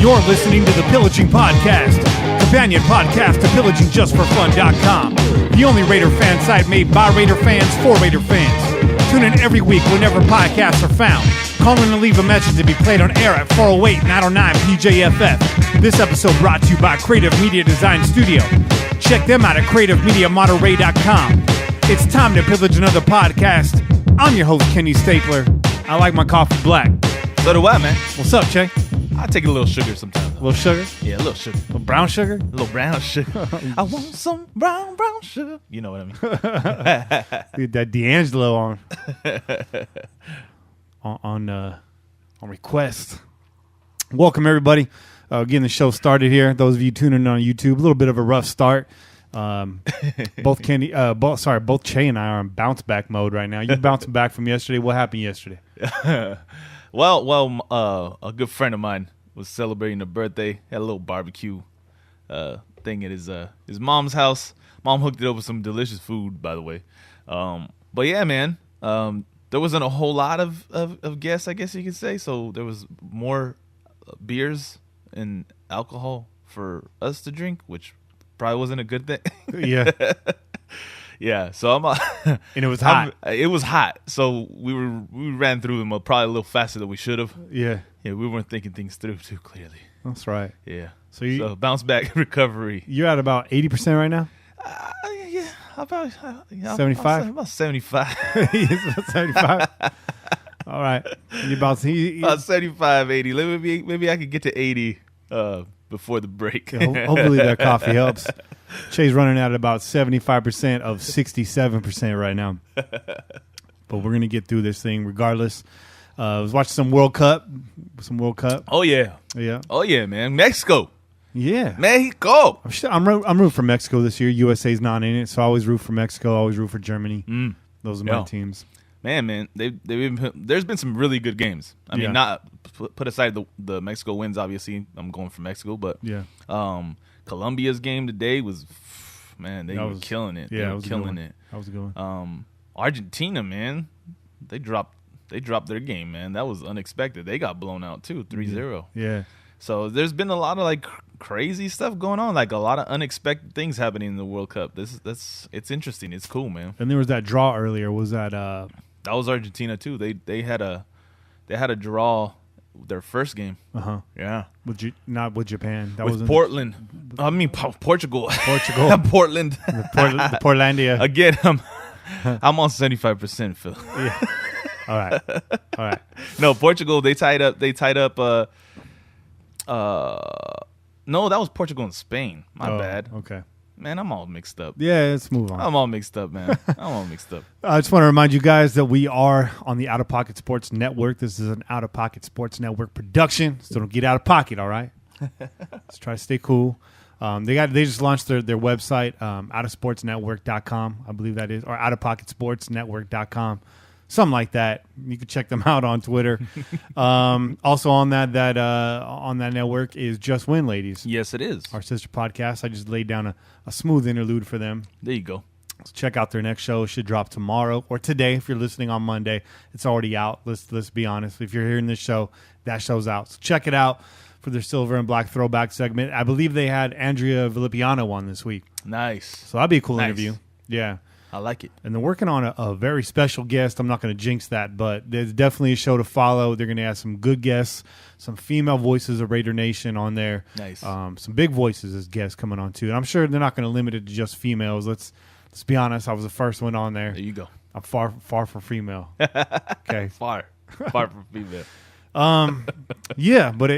You're listening to the Pillaging Podcast, companion podcast to PillagingJustForFun.com, the only Raider fan site made by Raider fans for Raider fans. Tune in every week whenever podcasts are found. Call in and leave a message to be played on air at 408-909-PJFF. This episode brought to you by Creative Media Design Studio. Check them out at CreativeMediaMonterey.com. It's time to pillage another podcast. I'm your host, Kenny Stapler. I like my coffee black. So do I, man. What's up, Che? I take a little sugar sometimes. A little sugar? Yeah, a little sugar. A little brown sugar? A little brown sugar. I want some brown sugar. You know what I mean? Get that D'Angelo on request. Welcome, everybody. Getting the show started here. Those of you tuning in on YouTube, a little bit of a rough start. Both Che and I are in bounce back mode right now. You bouncing back from yesterday. What happened yesterday? Well, a good friend of mine was celebrating a birthday. Had a little barbecue thing at his mom's house. Mom hooked it up with some delicious food, by the way. But yeah, man, there wasn't a whole lot of guests, I guess you could say. So there was more beers and alcohol for us to drink, which probably wasn't a good thing. Yeah. Yeah, so and it was hot. It was hot, so we ran through them probably a little faster than we should have. Yeah, we weren't thinking things through too clearly. That's right. Yeah, so bounce back recovery. You're at about 80% right now. Yeah, about 75. About 75. He's about 75. All right, you about 75, 80. Maybe I could get to 80 before the break. Yeah, hopefully that coffee helps. Che's running at about 75% of 67% right now. But we're going to get through this thing regardless. I was watching some World Cup. Oh, yeah. Yeah. Oh, yeah, man. Mexico. Yeah. Mexico. I'm rooting for Mexico this year. USA's not in it, so I always root for Mexico. I always root for Germany. Those are my teams. Man, there's been some really good games. I mean, not put aside the Mexico wins, obviously. I'm going for Mexico, but yeah. Colombia's game today was, man, they were killing it. Yeah, they were killing it. That was a good one. Argentina, man, they dropped their game, man. That was unexpected. They got blown out too, 3-0. Yeah. So there's been a lot of like crazy stuff going on, like a lot of unexpected things happening in the World Cup. It's interesting. It's cool, man. And there was that draw earlier. Was that that was Argentina too. They had a draw their first game. Yeah. Not with Japan. That was Portland. Portugal. Portland. The Portlandia. Again, I'm on 75%, Phil. Yeah. All right. No, Portugal. They tied up. No, that was Portugal and Spain. My bad. Okay. Man, I'm all mixed up. Yeah, let's move on. I'm all mixed up, man. I just want to remind you guys that we are on the Out of Pocket Sports Network. This is an Out of Pocket Sports Network production, so don't get out of pocket, all right? Let's try to stay cool. They just launched their website, outofsportsnetwork.com, I believe that is, or outofpocketsportsnetwork.com. Something like that. You can check them out on Twitter. Also on that network is Just Win Ladies. Yes, it is. Our sister podcast. I just laid down a smooth interlude for them. There you go. So check out their next show. It should drop tomorrow or today. If you're listening on Monday, it's already out. Let's be honest. If you're hearing this show, that show's out. So check it out for their Silver and Black Throwback segment. I believe they had Andrea Villipiano on this week. Nice. So that'd be a cool interview. Yeah. I like it. And they're working on a very special guest. I'm not going to jinx that, but there's definitely a show to follow. They're going to have some good guests, some female voices of Raider Nation on there. Nice. Some big voices as guests coming on, too. And I'm sure they're not going to limit it to just females. Let's be honest. I was the first one on there. There you go. I'm far for female. Okay. Far from female. Yeah, but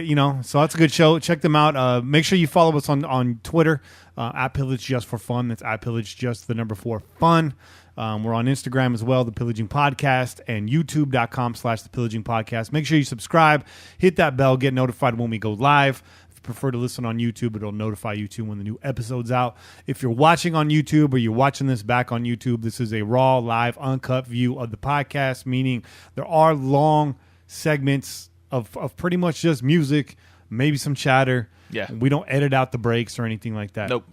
so that's a good show. Check them out. Make sure you follow us on Twitter at Pillage Just for Fun. That's at Pillage Just the number 4 Fun. We're on Instagram as well, the Pillaging Podcast, and YouTube.com/the Pillaging Podcast. Make sure you subscribe, hit that bell, get notified when we go live. If you prefer to listen on YouTube, it'll notify you too when the new episode's out. If you're watching on YouTube or you're watching this back on YouTube, this is a raw, live, uncut view of the podcast, meaning there are long segments of pretty much just music, maybe some chatter. Yeah. We don't edit out the breaks or anything like that. Nope.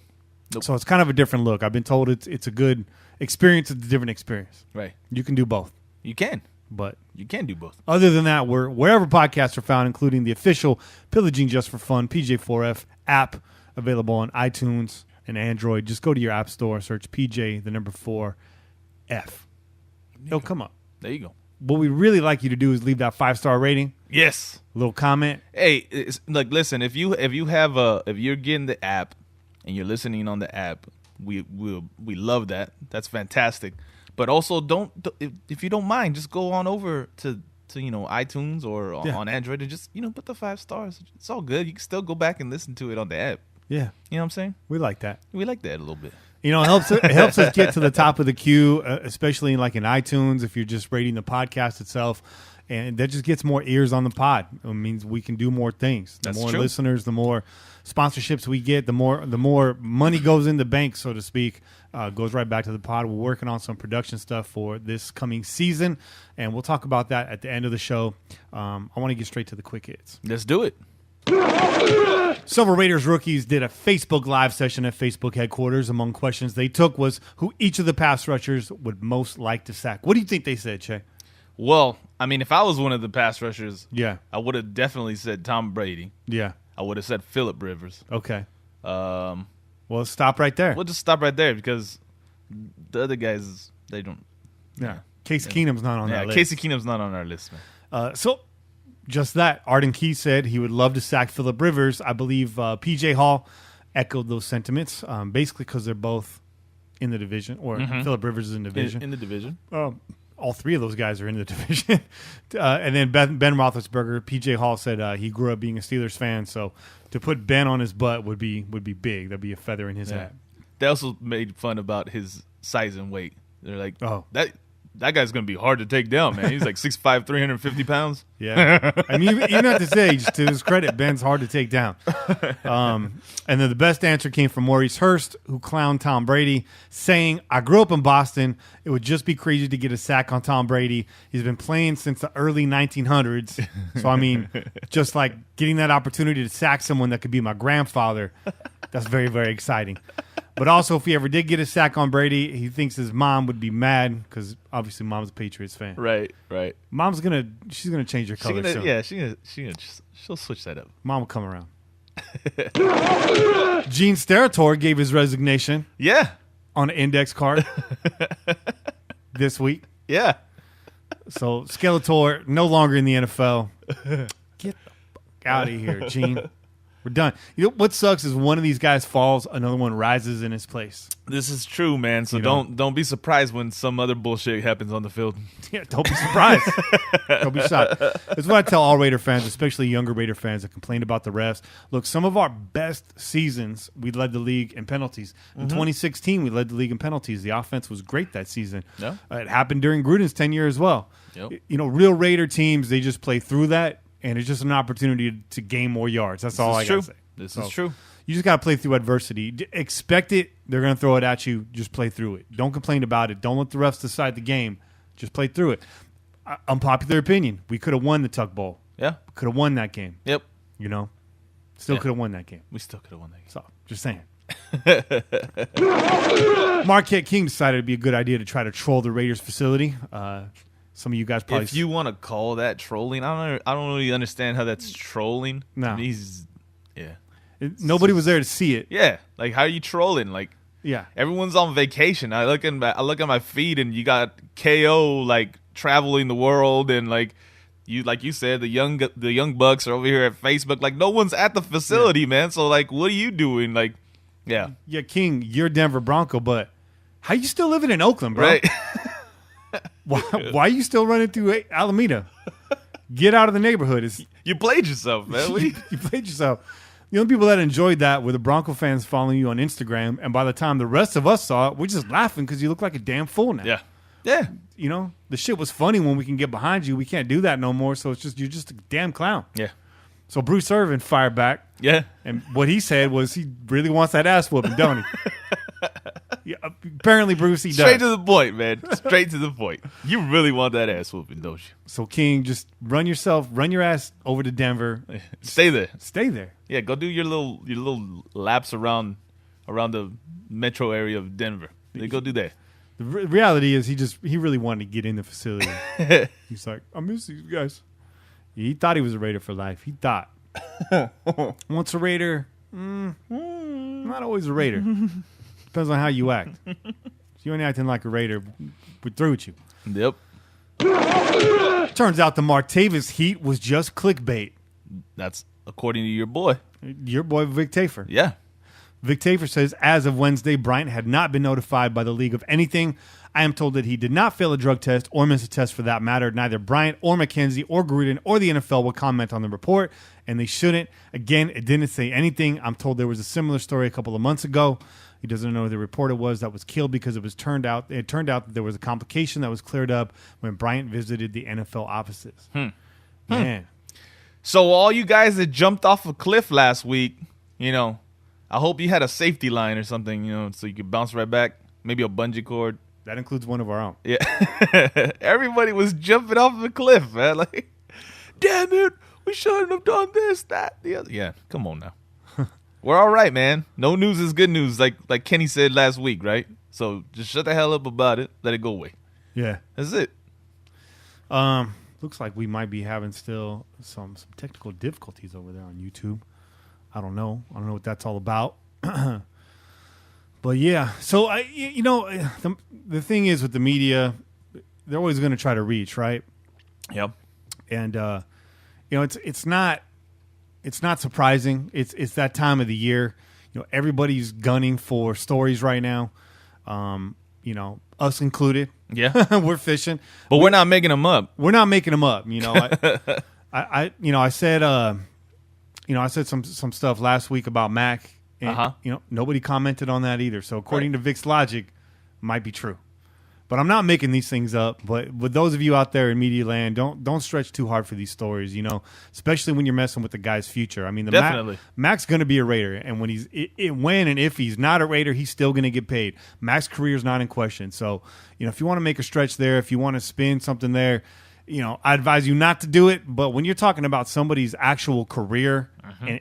So it's kind of a different look. I've been told it's a good experience. It's a different experience. Right. You can do both. You can. But you can do both. Other than that, we're wherever podcasts are found, including the official Pillaging Just for Fun PJ4F app, available on iTunes and Android. Just go to your app store, search PJ, the number 4F. It'll come up. There you go. What we really like you to do is leave that 5-star rating. Yes. A little comment. Hey, listen, if you're getting the app and you're listening on the app, we love that. That's fantastic. But also if you don't mind, just go on over to iTunes or on Android and just put the 5 stars. It's all good. You can still go back and listen to it on the app. Yeah. You know what I'm saying? We like that. We like that a little bit. It helps us get to the top of the queue, especially in iTunes if you're just rating the podcast itself. And that just gets more ears on the pod. It means we can do more things. The more listeners, the more sponsorships we get, the more money goes in the bank, so to speak, goes right back to the pod. We're working on some production stuff for this coming season, and we'll talk about that at the end of the show. I want to get straight to the quick hits. Let's do it. Silver Raiders rookies did a Facebook Live session at Facebook headquarters. Among questions they took was who each of the pass rushers would most like to sack. What do you think they said, Che? Well, I mean, if I was one of the pass rushers, yeah, I would have definitely said Tom Brady. Yeah. I would have said Phillip Rivers. Okay. Well, stop right there. We'll just stop right there because the other guys, they don't. Yeah. Casey Keenum's not on that list. Casey Keenum's not on our list, man. So, just that. Arden Key said he would love to sack Phillip Rivers. I believe P.J. Hall echoed those sentiments, basically because they're both in the division, or Phillip Rivers is in the division. In the division. All three of those guys are in the division. And then Ben Roethlisberger, P.J. Hall said he grew up being a Steelers fan, so to put Ben on his butt would be big. That'd be a feather in his hat. They also made fun about his size and weight. They're like, oh, that guy's going to be hard to take down, man. He's like 6'5", 350 pounds. Yeah. I mean, even at this age, to his credit, Ben's hard to take down. And then the best answer came from Maurice Hurst, who clowned Tom Brady, saying, I grew up in Boston. It would just be crazy to get a sack on Tom Brady. He's been playing since the early 1900s. So, I mean, just like getting that opportunity to sack someone that could be my grandfather, that's very, very exciting. But also, if he ever did get a sack on Brady, he thinks his mom would be mad because obviously mom's a Patriots fan. Right. She's gonna change her color soon. Yeah, she'll switch that up. Mom will come around. Gene Steratore gave his resignation. Yeah. On an index card this week. Yeah. So Skeletor no longer in the NFL. Get the fuck out of here, Gene. We're done. You know what sucks is one of these guys falls, another one rises in his place. This is true, man. So don't be surprised when some other bullshit happens on the field. Yeah, don't be surprised. Don't be shocked. That's what I tell all Raider fans, especially younger Raider fans that complain about the refs. Look, some of our best seasons, we led the league in penalties. In 2016, we led the league in penalties. The offense was great that season. Yeah. It happened during Gruden's tenure as well. Yep. Real Raider teams, they just play through that. And it's just an opportunity to gain more yards. That's all I got to say. This is true. You just got to play through adversity. Expect it. They're going to throw it at you. Just play through it. Don't complain about it. Don't let the refs decide the game. Just play through it. Unpopular opinion. We could have won the Tuck Bowl. Yeah. Could have won that game. Yep. Still could have won that game. We still could have won that game. So, just saying. Marquette King decided it'd be a good idea to try to troll the Raiders facility. Some of you guys probably... If you want to call that trolling, I don't really understand how that's trolling. No. Yeah. Nobody was there to see it. Yeah. Like, how are you trolling? Like, yeah. Everyone's on vacation. I look at my feed, and you got KO, like, traveling the world, and, like you said, the young bucks are over here at Facebook. Like, no one's at the facility, man. So, like, what are you doing? Like, yeah. Yeah, King, you're Denver Bronco, but how you still living in Oakland, bro? Right. Why are you still running through Alameda? Get out of the neighborhood. You played yourself, man. You played yourself. The only people that enjoyed that were the Bronco fans following you on Instagram, and by the time the rest of us saw it, we're just laughing because you look like a damn fool now. Yeah. The shit was funny when we can get behind you. We can't do that no more, so you're just a damn clown. Yeah. So Bruce Irvin fired back. Yeah. And what he said was he really wants that ass whooping, don't he? Yeah, apparently, Bruce, he does. Straight to the point, man. Straight to the point. You really want that ass whooping, don't you? So, King, just run your ass over to Denver. Stay there. Stay there. Yeah, go do your little laps around the metro area of Denver. Go do that. The reality is he really wanted to get in the facility. He's like, I miss these guys. He thought he was a Raider for life. He thought. Once a Raider, not always a Raider. Depends on how you act. If you ain't acting like a Raider, we're through with you. Yep. Turns out the Martavis heat was just clickbait. That's according to your boy. Your boy, Vic Tafer. Yeah. Vic Tafer says, as of Wednesday, Bryant had not been notified by the league of anything. I am told that he did not fail a drug test or miss a test for that matter. Neither Bryant or McKenzie or Gruden or the NFL will comment on the report, and they shouldn't. Again, it didn't say anything. I'm told there was a similar story a couple of months ago. He doesn't know who the reporter was that was killed because it turned out that there was a complication that was cleared up when Bryant visited the NFL offices. Man. So all you guys that jumped off a cliff last week, I hope you had a safety line or something, so you could bounce right back. Maybe a bungee cord. That includes one of our own. Yeah. Everybody was jumping off the cliff, man. Like, damn it, we shouldn't have done this, that, the other. Yeah, come on now. We're all right, man. No news is good news, like Kenny said last week, right? So just shut the hell up about it. Let it go away. Yeah. That's it. Looks like we might be having still some technical difficulties over there on YouTube. I don't know what that's all about. But yeah, so the thing is with the media, they're always going to try to reach, right? Yep. And it's not surprising. It's that time of the year. Everybody's gunning for stories right now. Us included. Yeah. We're fishing, but we're not making them up. We're not making them up. I said I said some stuff last week about Mac. And, nobody commented on that either. So according to Vic's logic, might be true. But I'm not making these things up. But with those of you out there in media land, don't stretch too hard for these stories, especially when you're messing with the guy's future. I mean, definitely. Mac's going to be a Raider. And when and if he's not a Raider, he's still going to get paid. Mac's career is not in question. So, if you want to make a stretch there, if you want to spin something there, I advise you not to do it. But when you're talking about somebody's actual career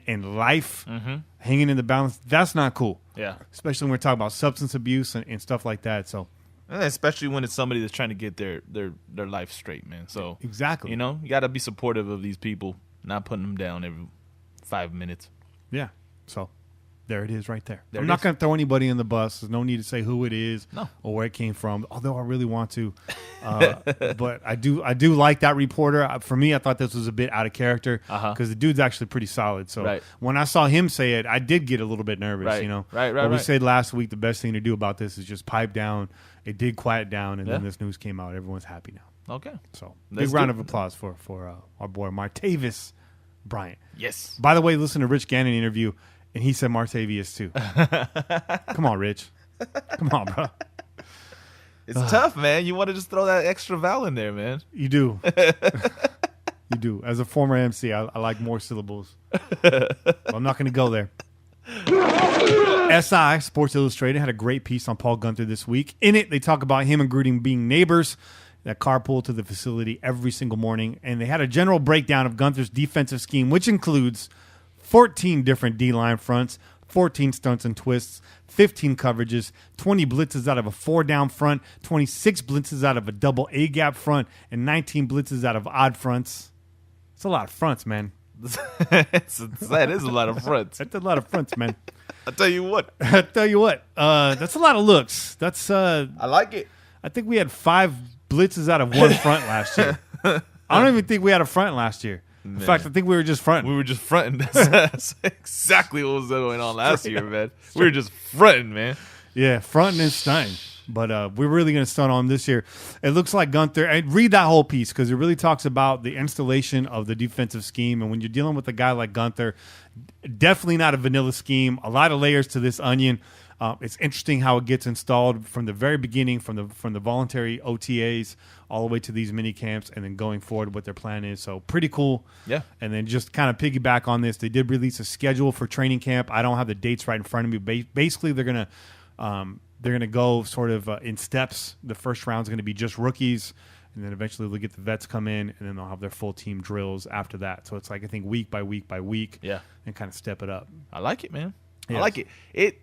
and life hanging in the balance, that's not cool. Yeah. Especially when we're talking about substance abuse and stuff like that. So, and especially when it's somebody that's trying to get their life straight, man. So exactly. You got to be supportive of these people, not putting them down every 5 minutes. Yeah. So there it is right there. I'm not going to throw anybody in the bus. There's no need to say who it is or where it came from, although I really want to. But I do like that reporter. For me, I thought this was a bit out of character because the dude's actually pretty solid. So when I saw him say it, I did get a little bit nervous. Right. We said last week the best thing to do about this is just pipe down. It did quiet down, and then this news came out. Everyone's happy now. Okay. So big round of applause for our boy Martavis Bryant. Yes. By the way, listen to Rich Gannon interview. And he said Martavius too. Come on, Rich. Come on, bro. It's tough, man. You want to just throw that extra vowel in there, man. You do. You do. As a former MC, I like more syllables. But I'm not going to go there. SI, Sports Illustrated, had a great piece on Paul Guenther this week. In it, they talk about him and Gruden being neighbors that carpool to the facility every single morning. And they had a general breakdown of Guenther's defensive scheme, which includes 14 different D-line fronts, 14 stunts and twists, 15 coverages, 20 blitzes out of a 4-down front, 26 blitzes out of a double A-gap front, and 19 blitzes out of odd fronts. It's a lot of fronts, man. That is a lot of fronts. That's a lot of fronts, man. I'll tell you what. That's a lot of looks. That's I like it. I think we had 5 blitzes out of one front last year. I don't even think we had a front last year. In fact, I think we were just fronting. We were just fronting. That's exactly what was going on last year, man. We were just fronting, man. Yeah, fronting and stunting. But we're really going to stunt on him this year. It looks like Guenther. And read that whole piece because it really talks about the installation of the defensive scheme. And when you're dealing with a guy like Guenther, definitely not a vanilla scheme. A lot of layers to this onion. It's interesting how it gets installed from the very beginning, from the voluntary OTAs all the way to these mini camps, and then going forward what their plan is. So pretty cool. Yeah. And then just kind of piggyback on this, they did release a schedule for training camp. I don't have the dates right in front of me. Basically, they're gonna go sort of in steps. The first round is going to be just rookies, and then eventually they'll get the vets come in, and then they'll have their full team drills after that. So it's like I think week by week by week. Yeah. And kind of step it up. I like it, man. Yes. I like it.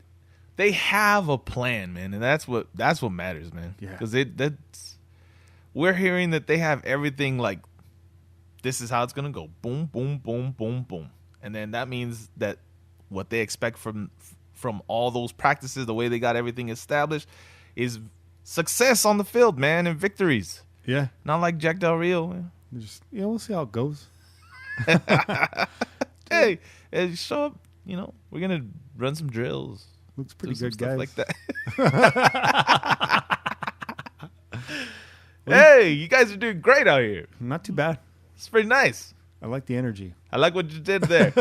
they have a plan, man, and that's what matters, man. Yeah. Because we're hearing that they have everything like this is how it's gonna go, boom, boom, boom, boom, boom, and then that means that what they expect from all those practices, the way they got everything established, is success on the field, man, and victories. Yeah. Not like Jack Del Rio, man. Just, we'll see how it goes. Hey, show up. We're gonna run some drills. Looks pretty do some good, stuff guys. like that. Hey, you guys are doing great out here. Not too bad. It's pretty nice. I like the energy. I like what you did there.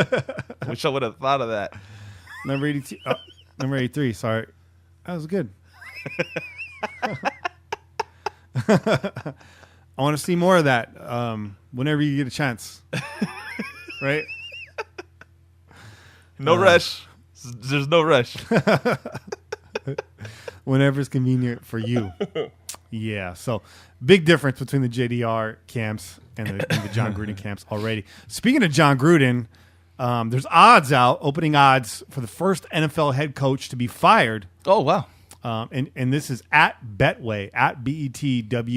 Wish I would have thought of that. Number 82. Number 83. Sorry. That was good. I want to see more of that whenever you get a chance. Right? No rush. There's no rush. Whenever it's convenient for you. Yeah. So big difference between the JDR camps and the John Gruden camps already. Speaking of John Gruden, there's odds out, opening odds for the first NFL head coach to be fired. Oh, wow. And this is at Betway, at Betway.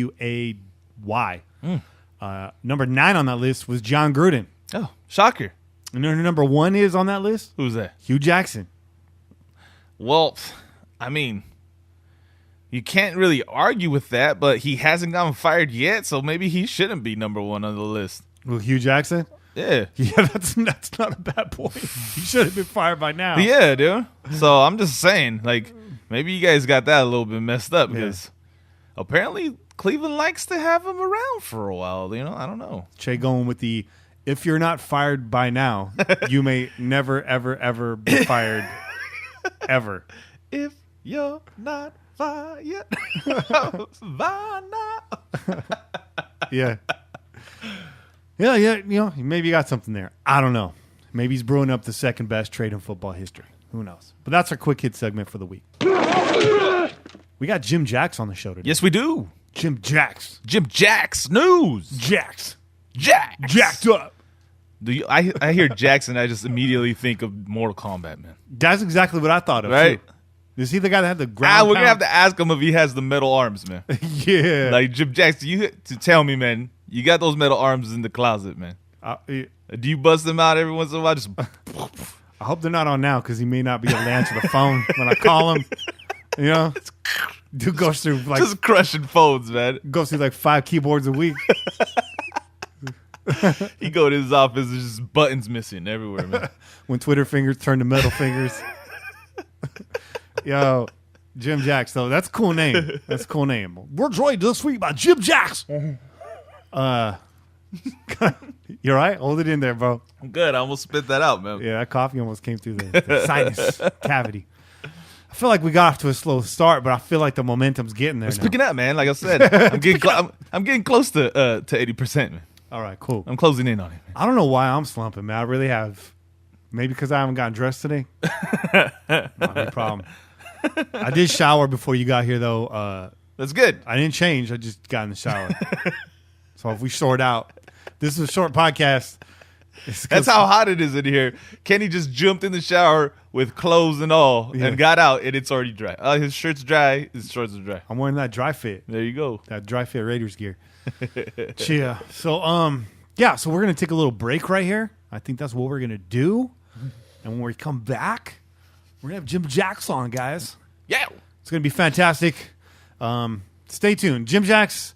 Number 9 on that list was John Gruden. Oh, shocker. And then number 1 is on that list? Who's that? Hugh Jackson. Well, I mean, you can't really argue with that, but he hasn't gotten fired yet, so maybe he shouldn't be number 1 on the list. Well, Hugh Jackson? Yeah. Yeah, that's not a bad point. He should have been fired by now. Yeah, dude. So I'm just saying, like, maybe you guys got that a little bit messed up because apparently Cleveland likes to have him around for a while. I don't know. Che going with the, if you're not fired by now, you may never, ever, ever be fired. Ever. If you're not fired by now. Yeah. Yeah, maybe you got something there. I don't know. Maybe he's brewing up the second best trade in football history. Who knows? But that's our quick hit segment for the week. We got Jim Jacks on the show today. Yes, we do. Jim Jacks. Jim Jacks news. Jacks. Jacked up. I hear Jackson, I just immediately think of Mortal Kombat, man. That's exactly what I thought of, right? too. Is he the guy that had the ground we're going to have to ask him if he has the metal arms, man. Yeah. Like, Jim Jackson, to tell me, man, you got those metal arms in the closet, man. Yeah. Do you bust them out every once in a while? Just I hope they're not on now because he may not be able to answer the phone when I call him. Dude goes through like just crushing phones, man. Goes through like 5 keyboards a week. He go to his office, there's just buttons missing everywhere, man. When Twitter fingers turn to metal fingers. Yo, Jim Jacks, though. That's a cool name. That's a cool name. We're joined this week by Jim Jacks. You all right? Hold it in there, bro. I'm good. I almost spit that out, man. Yeah, that coffee almost came through the sinus cavity. I feel like we got off to a slow start, but I feel like the momentum's getting there. It's picking up, man. Like I said, I'm getting close to 80%, man. All right, cool. I'm closing in on it, man. I don't know why I'm slumping, man. I really have. Maybe because I haven't gotten dressed today. Not a problem. I did shower before you got here, though. That's good. I didn't change. I just got in the shower. So if we short out, this is a short podcast. That's how hot it is in here. Kenny just jumped in the shower with clothes and all and got out, and it's already dry. His shirt's dry. His shorts are dry. I'm wearing that dry fit. There you go. That dry fit Raiders gear. Yeah. So, so we're going to take a little break right here. I think that's what we're going to do. And when we come back, we're going to have Jim Jacks on, guys. Yeah. It's going to be fantastic. Stay tuned. Jim Jacks,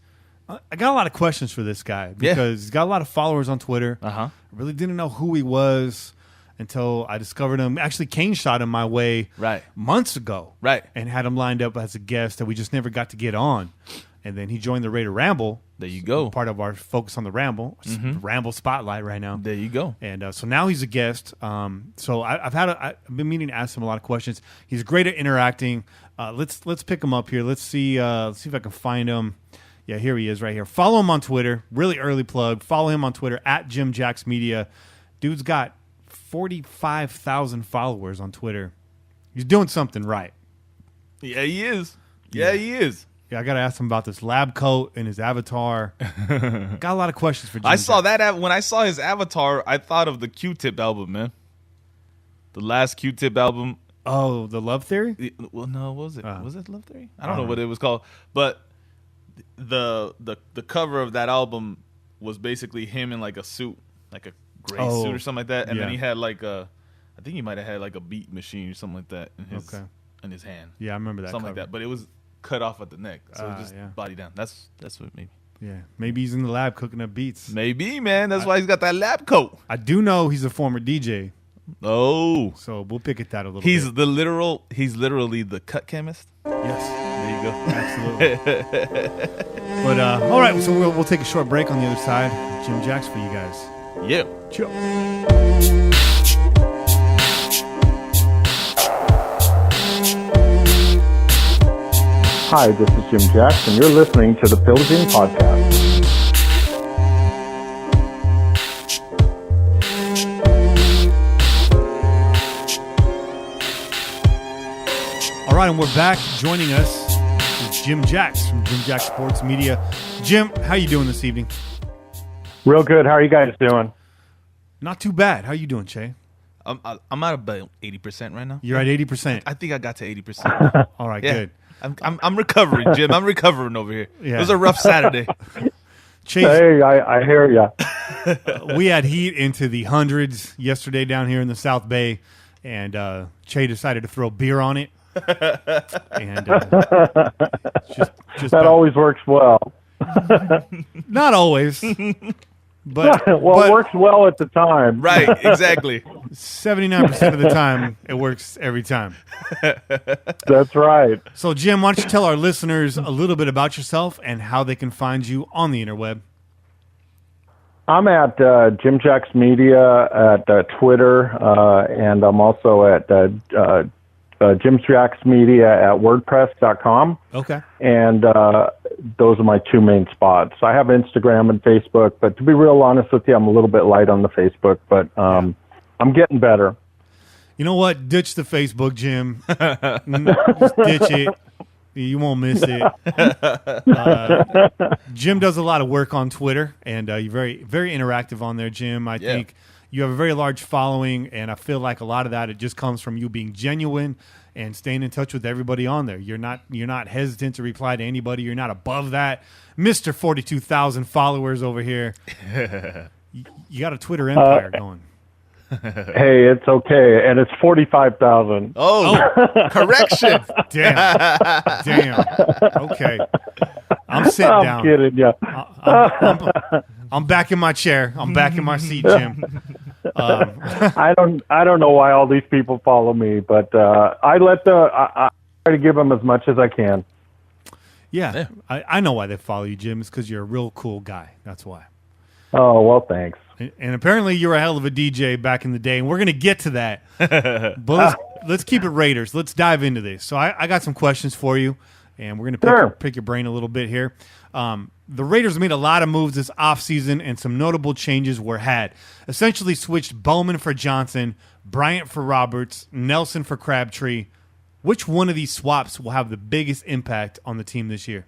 I got a lot of questions for this guy because he's got a lot of followers on Twitter. I really didn't know who he was until I discovered him. Actually, Cain shot him my way months ago. Right. And had him lined up as a guest that we just never got to get on. And then he joined the Raider Ramble. There you go. Part of our focus on the Ramble. Ramble Spotlight right now. There you go. And so now he's a guest. So I've been meaning to ask him a lot of questions. He's great at interacting. Let's pick him up here. Let's see if I can find him. Yeah, here he is right here. Follow him on Twitter. Really early plug. Follow him on Twitter at Jim Jacks Media. Dude's got 45,000 followers on Twitter. He's doing something right. Yeah, he is. Yeah, he is. Yeah, I got to ask him about this lab coat and his avatar. Got a lot of questions for Jim. I saw that when I saw his avatar, I thought of the Q-Tip album, man. The last Q-Tip album. Oh, the Love Theory? Well, no, what was it? Was it Love Theory? I don't know what it was called, but the cover of that album was basically him in like a suit, like a gray suit or something like that, and then he had like I think he might have had like a beat machine or something like that in his hand. Yeah, I remember that. Something cover. like that, but it was cut off at the neck, so it just body down. That's what maybe. Yeah, maybe he's in the lab cooking up beats. Maybe, man. That's why he's got that lab coat. I do know he's a former DJ. Oh, so we'll pick at that a little bit. He's literally the cut chemist. Yes, there you go. Absolutely. But all right, so we'll take a short break on the other side. Jim Jacks for you guys. Yeah. Chill. Hi, this is Jim Jacks, and you're listening to the Pillaging podcast. All right, and we're back. Joining us is Jim Jacks from Jim Jacks Sports Media. Jim, how you doing this evening? Real good. How are you guys doing? Not too bad. How you doing, Che? I'm at about 80% right now. You're at 80%. I think I got to 80%. All right, good. I'm recovering, Jim. I'm recovering over here. Yeah. It was a rough Saturday. Chase, hey, I hear ya. We had heat into the hundreds yesterday down here in the South Bay, and Che decided to throw beer on it. And just that always works well. Not always, but it works well at the time. Right, exactly. 79% of the time, it works every time. That's right. So, Jim, why don't you tell our listeners a little bit about yourself and how they can find you on the interweb? I'm at Jim Jacks Media at Twitter, and I'm also at Jim Jacks Media at WordPress.com. Okay. And those are my two main spots. I have Instagram and Facebook, but to be real honest with you, I'm a little bit light on the Facebook, but I'm getting better. You know what? Ditch the Facebook, Jim. Just ditch it. You won't miss it. Jim does a lot of work on Twitter, and you're very, very interactive on there, Jim. I think you have a very large following, and I feel like a lot of that, it just comes from you being genuine and staying in touch with everybody on there. You're not hesitant to reply to anybody. You're not above that. Mr. 42,000 followers over here. You got a Twitter empire going. Hey, it's okay, and it's 45,000. Oh, correction! Damn. Okay, I'm sitting down. I'm kidding you. I'm back in my chair. I'm back in my seat, Jim. I don't know why all these people follow me, but I try to give them as much as I can. Yeah. I know why they follow you, Jim. It's because you're a real cool guy. That's why. Oh, well, thanks. And apparently you're a hell of a DJ back in the day, and we're going to get to that. But let's keep it Raiders. Let's dive into this. So I got some questions for you, and we're going to pick your brain a little bit here. The Raiders made a lot of moves this offseason, and some notable changes were had. Essentially switched Bowman for Johnson, Bryant for Roberts, Nelson for Crabtree. Which one of these swaps will have the biggest impact on the team this year?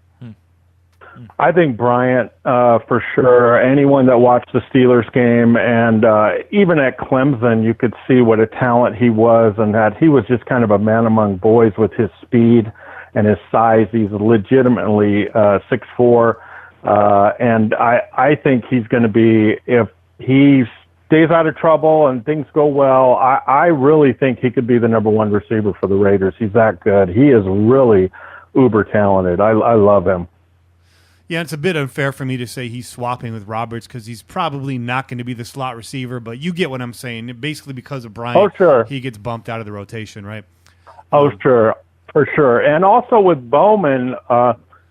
I think Bryant, for sure. Anyone that watched the Steelers game and even at Clemson, you could see what a talent he was, and that he was just kind of a man among boys with his speed and his size. He's legitimately 6'4", and I think he's going to be, if he stays out of trouble and things go well, I really think he could be the number one receiver for the Raiders. He's that good. He is really uber talented. I love him. Yeah, it's a bit unfair for me to say he's swapping with Roberts because he's probably not going to be the slot receiver, but you get what I'm saying. Basically, because of Bryant, he gets bumped out of the rotation, right? Oh, sure, for sure. And also with Bowman,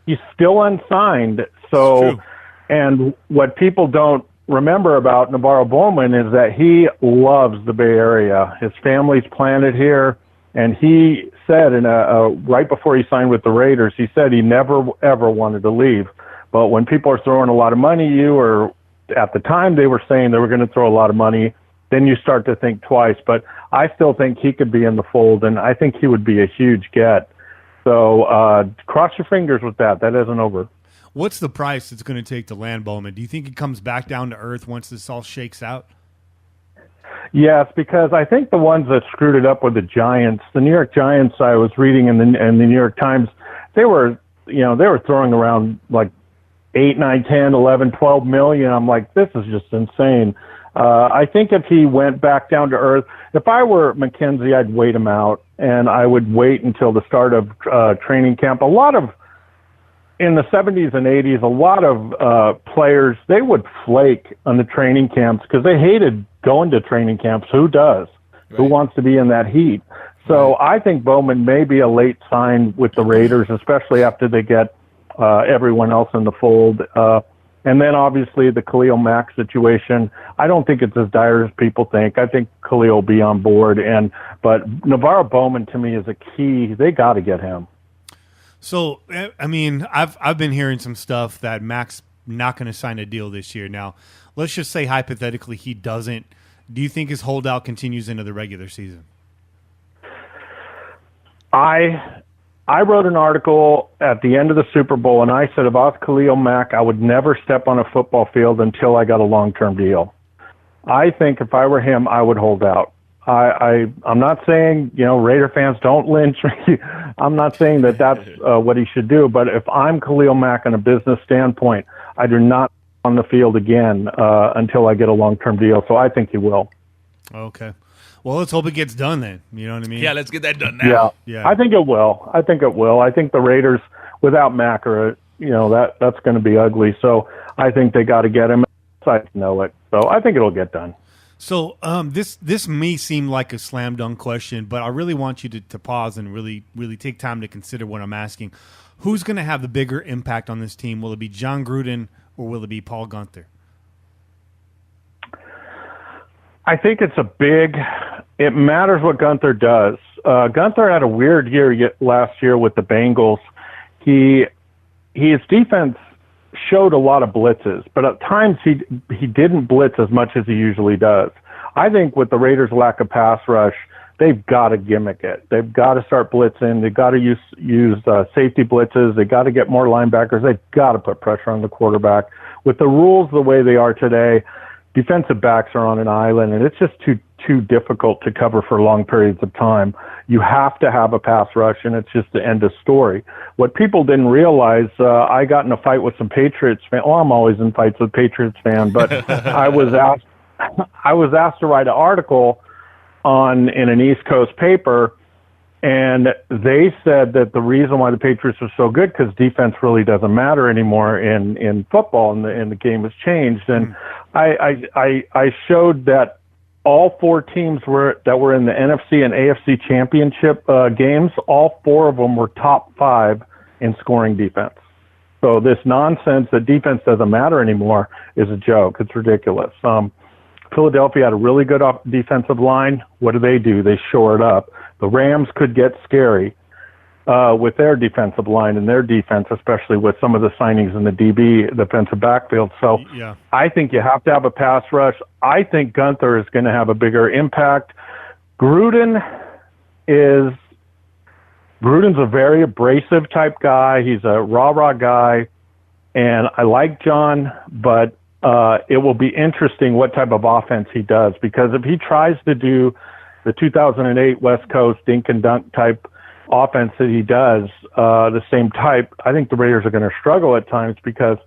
he's still unsigned. So, and what people don't remember about Navarro Bowman is that he loves the Bay Area. His family's planted here, and he said right before he signed with the Raiders, he said he never, ever wanted to leave. But when people are throwing a lot of money at you, or at the time they were saying they were going to throw a lot of money, then you start to think twice. But I still think he could be in the fold, and I think he would be a huge get. So cross your fingers with that. That isn't over. What's the price it's going to take to land Bowman? Do you think it comes back down to earth once this all shakes out? Yes, because I think the ones that screwed it up were the Giants. The New York Giants, I was reading in the New York Times, they were throwing around like 8, 9, 10, 11, 12 million. I'm like, this is just insane. I think if he went back down to earth, if I were McKenzie, I'd wait him out, and I would wait until the start of training camp. In the 70s and 80s, a lot of players, they would flake on the training camps because they hated going to training camps. Who does? Right. Who wants to be in that heat? So I think Bowman may be a late sign with the Raiders, especially after they get everyone else in the fold. And then obviously the Khalil Mack situation, I don't think it's as dire as people think. I think Khalil will be on board. But Navarro Bowman to me is a key. They got to get him. So, I mean, I've been hearing some stuff that Mac's not going to sign a deal this year. Now, let's just say hypothetically he doesn't. Do you think his holdout continues into the regular season? I wrote an article at the end of the Super Bowl, and I said if I was Khalil Mack, I would never step on a football field until I got a long-term deal. I think if I were him, I would hold out. I'm not saying, Raider fans don't lynch me. I'm not saying that that's what he should do. But if I'm Khalil Mack on a business standpoint, I do not on the field again until I get a long-term deal. So I think he will. Okay. Well, let's hope it gets done then. You know what I mean? Yeah, let's get that done now. Yeah. I think it will. I think the Raiders, without Mack, are, that's going to be ugly. So I think they got to get him. I know it. So I think it'll get done. So this may seem like a slam dunk question, but I really want you to pause and really take time to consider what I'm asking. Who's going to have the bigger impact on this team? Will it be John Gruden or will it be Paul Guenther? I think it matters what Guenther does. Guenther had a weird year last year with the Bengals. His defense showed a lot of blitzes, but at times he didn't blitz as much as he usually does. I think with the Raiders' lack of pass rush, they've got to gimmick it. They've got to start blitzing. They've got to use safety blitzes. They've got to get more linebackers. They've got to put pressure on the quarterback. With the rules the way they are today, defensive backs are on an island, and it's just too difficult to cover for long periods of time. You have to have a pass rush, and it's just the end of story. What people didn't realize, I got in a fight with some Patriots fans. Well, I'm always in fights with Patriots fans, but I was asked to write an article in an East Coast paper, and they said that the reason why the Patriots are so good because defense really doesn't matter anymore in football, and the game has changed. And I showed that all 4 teams that were in the NFC and AFC championship games, all 4 of them were top 5 in scoring defense. So this nonsense that defense doesn't matter anymore is a joke. It's ridiculous. Philadelphia had a really good defensive line. What do? They shore it up. The Rams could get scary with their defensive line and their defense, especially with some of the signings in the DB defensive backfield. So I think you have to have a pass rush. I think Guenther is going to have a bigger impact. Gruden's a very abrasive type guy. He's a rah-rah guy, and I like John, but it will be interesting what type of offense he does, because if he tries to do the 2008 West Coast dink and dunk type offense that he does, the same type, I think the Raiders are going to struggle at times because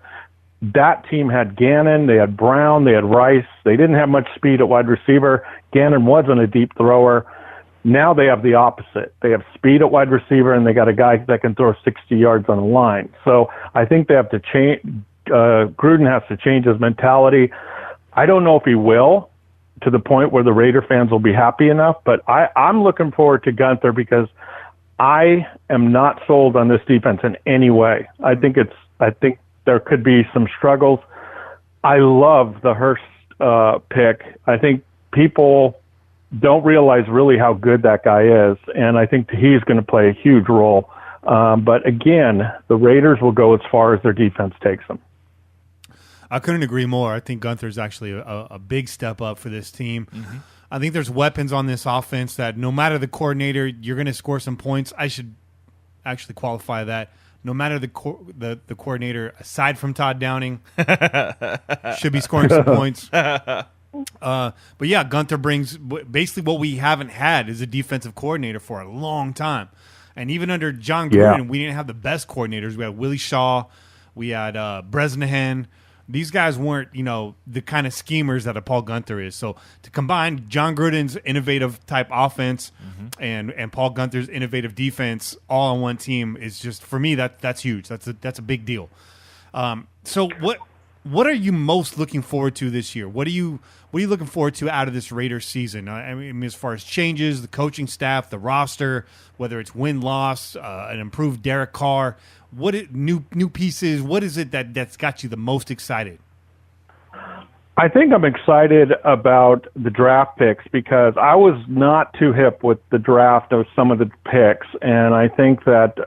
that team had Gannon, they had Brown, they had Rice. They didn't have much speed at wide receiver. Gannon wasn't a deep thrower. Now they have the opposite. They have speed at wide receiver, and they got a guy that can throw 60 yards on the line. So I think they have to change. Gruden has to change his mentality. I don't know if he will, to the point where the Raider fans will be happy enough, but I'm looking forward to Guenther because I am not sold on this defense in any way. I think there could be some struggles. I love the Hurst pick. I think people don't realize really how good that guy is, and I think he's going to play a huge role. But again, the Raiders will go as far as their defense takes them. I couldn't agree more. I think Guenther's actually a big step up for this team. Mm-hmm. I think there's weapons on this offense that no matter the coordinator, you're going to score some points. I should actually qualify that. No matter the coordinator, aside from Todd Downing, should be scoring some points. But yeah, Gunther brings basically what we haven't had is a defensive coordinator for a long time. And even under John Gruden, we didn't have the best coordinators. We had Willie Shaw, we had Bresnahan. These guys weren't, the kind of schemers that a Paul Gunther is. So to combine John Gruden's innovative type offense and Paul Gunther's innovative defense all on one team is just, for me, that's huge. That's a big deal. So what are you most looking forward to this year? What are you looking forward to out of this Raiders season? I mean, as far as changes, the coaching staff, the roster, whether it's win-loss, an improved Derek Carr, new pieces? What is it that's got you the most excited? I think I'm excited about the draft picks because I was not too hip with the draft of some of the picks, and I think that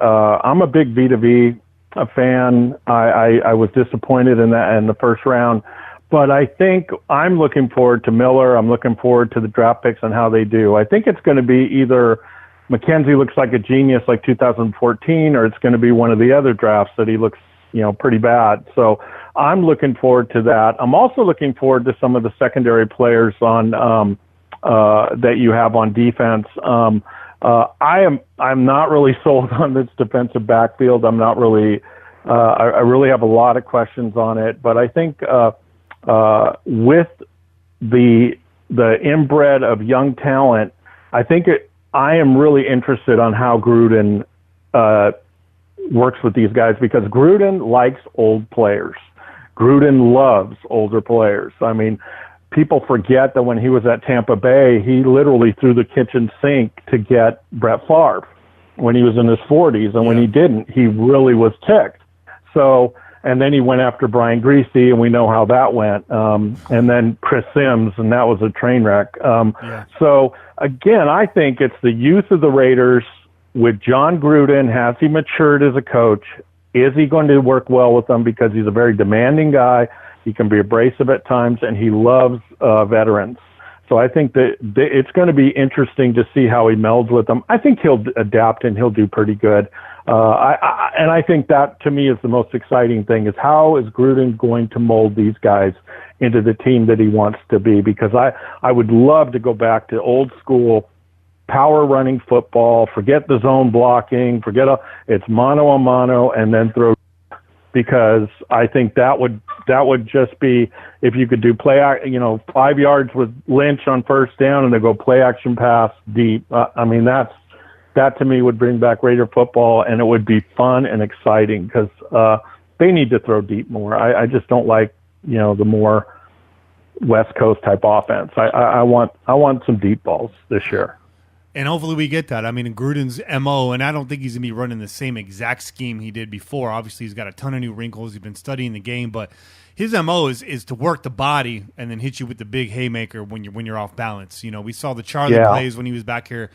I'm a big V2V a fan. I was disappointed in the first round, but I think I'm looking forward to Miller. I'm looking forward to the draft picks and how they do. I think it's going to be either McKenzie looks like a genius like 2014, or it's going to be one of the other drafts that he looks, pretty bad. So I'm looking forward to that. I'm also looking forward to some of the secondary players on that you have on defense. I'm not really sold on this defensive backfield. I'm not really. I really have a lot of questions on it, but I think with the inbred of young talent, I am really interested on how Gruden works with these guys because Gruden likes old players. Gruden loves older players. I mean, people forget that when he was at Tampa Bay, he literally threw the kitchen sink to get Brett Favre when he was in his 40s. And when he didn't, he really was ticked. So, and then he went after Brian Greasy, and we know how that went. And then Chris Sims, and that was a train wreck. So, again, I think it's the youth of the Raiders with John Gruden. Has he matured as a coach? Is he going to work well with them? Because he's a very demanding guy. He can be abrasive at times, and he loves veterans. So I think that it's going to be interesting to see how he melds with them. I think he'll adapt, and he'll do pretty good. And I think that, to me, is the most exciting thing, is how is Gruden going to mold these guys into the team that he wants to be? Because I would love to go back to old school power running football, forget the zone blocking, it's mano a mano, and then throw, because I think that would just be, if you could do 5 yards with Lynch on first down and then go play action pass deep. I mean, that to me would bring back Raider football, and it would be fun and exciting because they need to throw deep more. I just don't like, the more West Coast type offense. I want some deep balls this year. And hopefully we get that. I mean, Gruden's MO, and I don't think he's going to be running the same exact scheme he did before. Obviously, he's got a ton of new wrinkles. He's been studying the game, but his MO is to work the body and then hit you with the big haymaker when you're off balance. We saw the Charlie plays when he was back here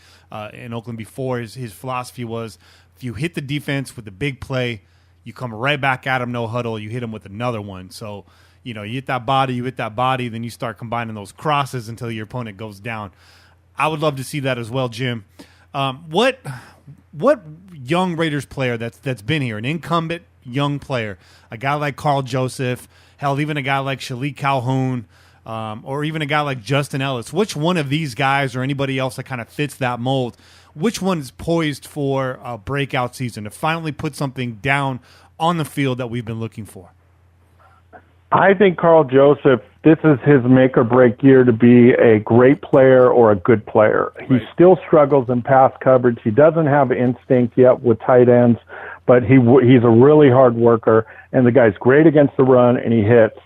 in Oakland before. His philosophy was, if you hit the defense with the big play, you come right back at him, no huddle, you hit him with another one. So, you hit that body, then you start combining those crosses until your opponent goes down. I would love to see that as well, Jim. What young Raiders player that's been here, an incumbent young player, a guy like Carl Joseph, hell, even a guy like Shalik Calhoun, or even a guy like Justin Ellis, which one of these guys or anybody else that kind of fits that mold, which one is poised for a breakout season to finally put something down on the field that we've been looking for? I think Carl Joseph, this is his make or break year to be a great player or a good player. Right. He still struggles in pass coverage. He doesn't have instinct yet with tight ends, but he's a really hard worker, and the guy's great against the run, and he hits.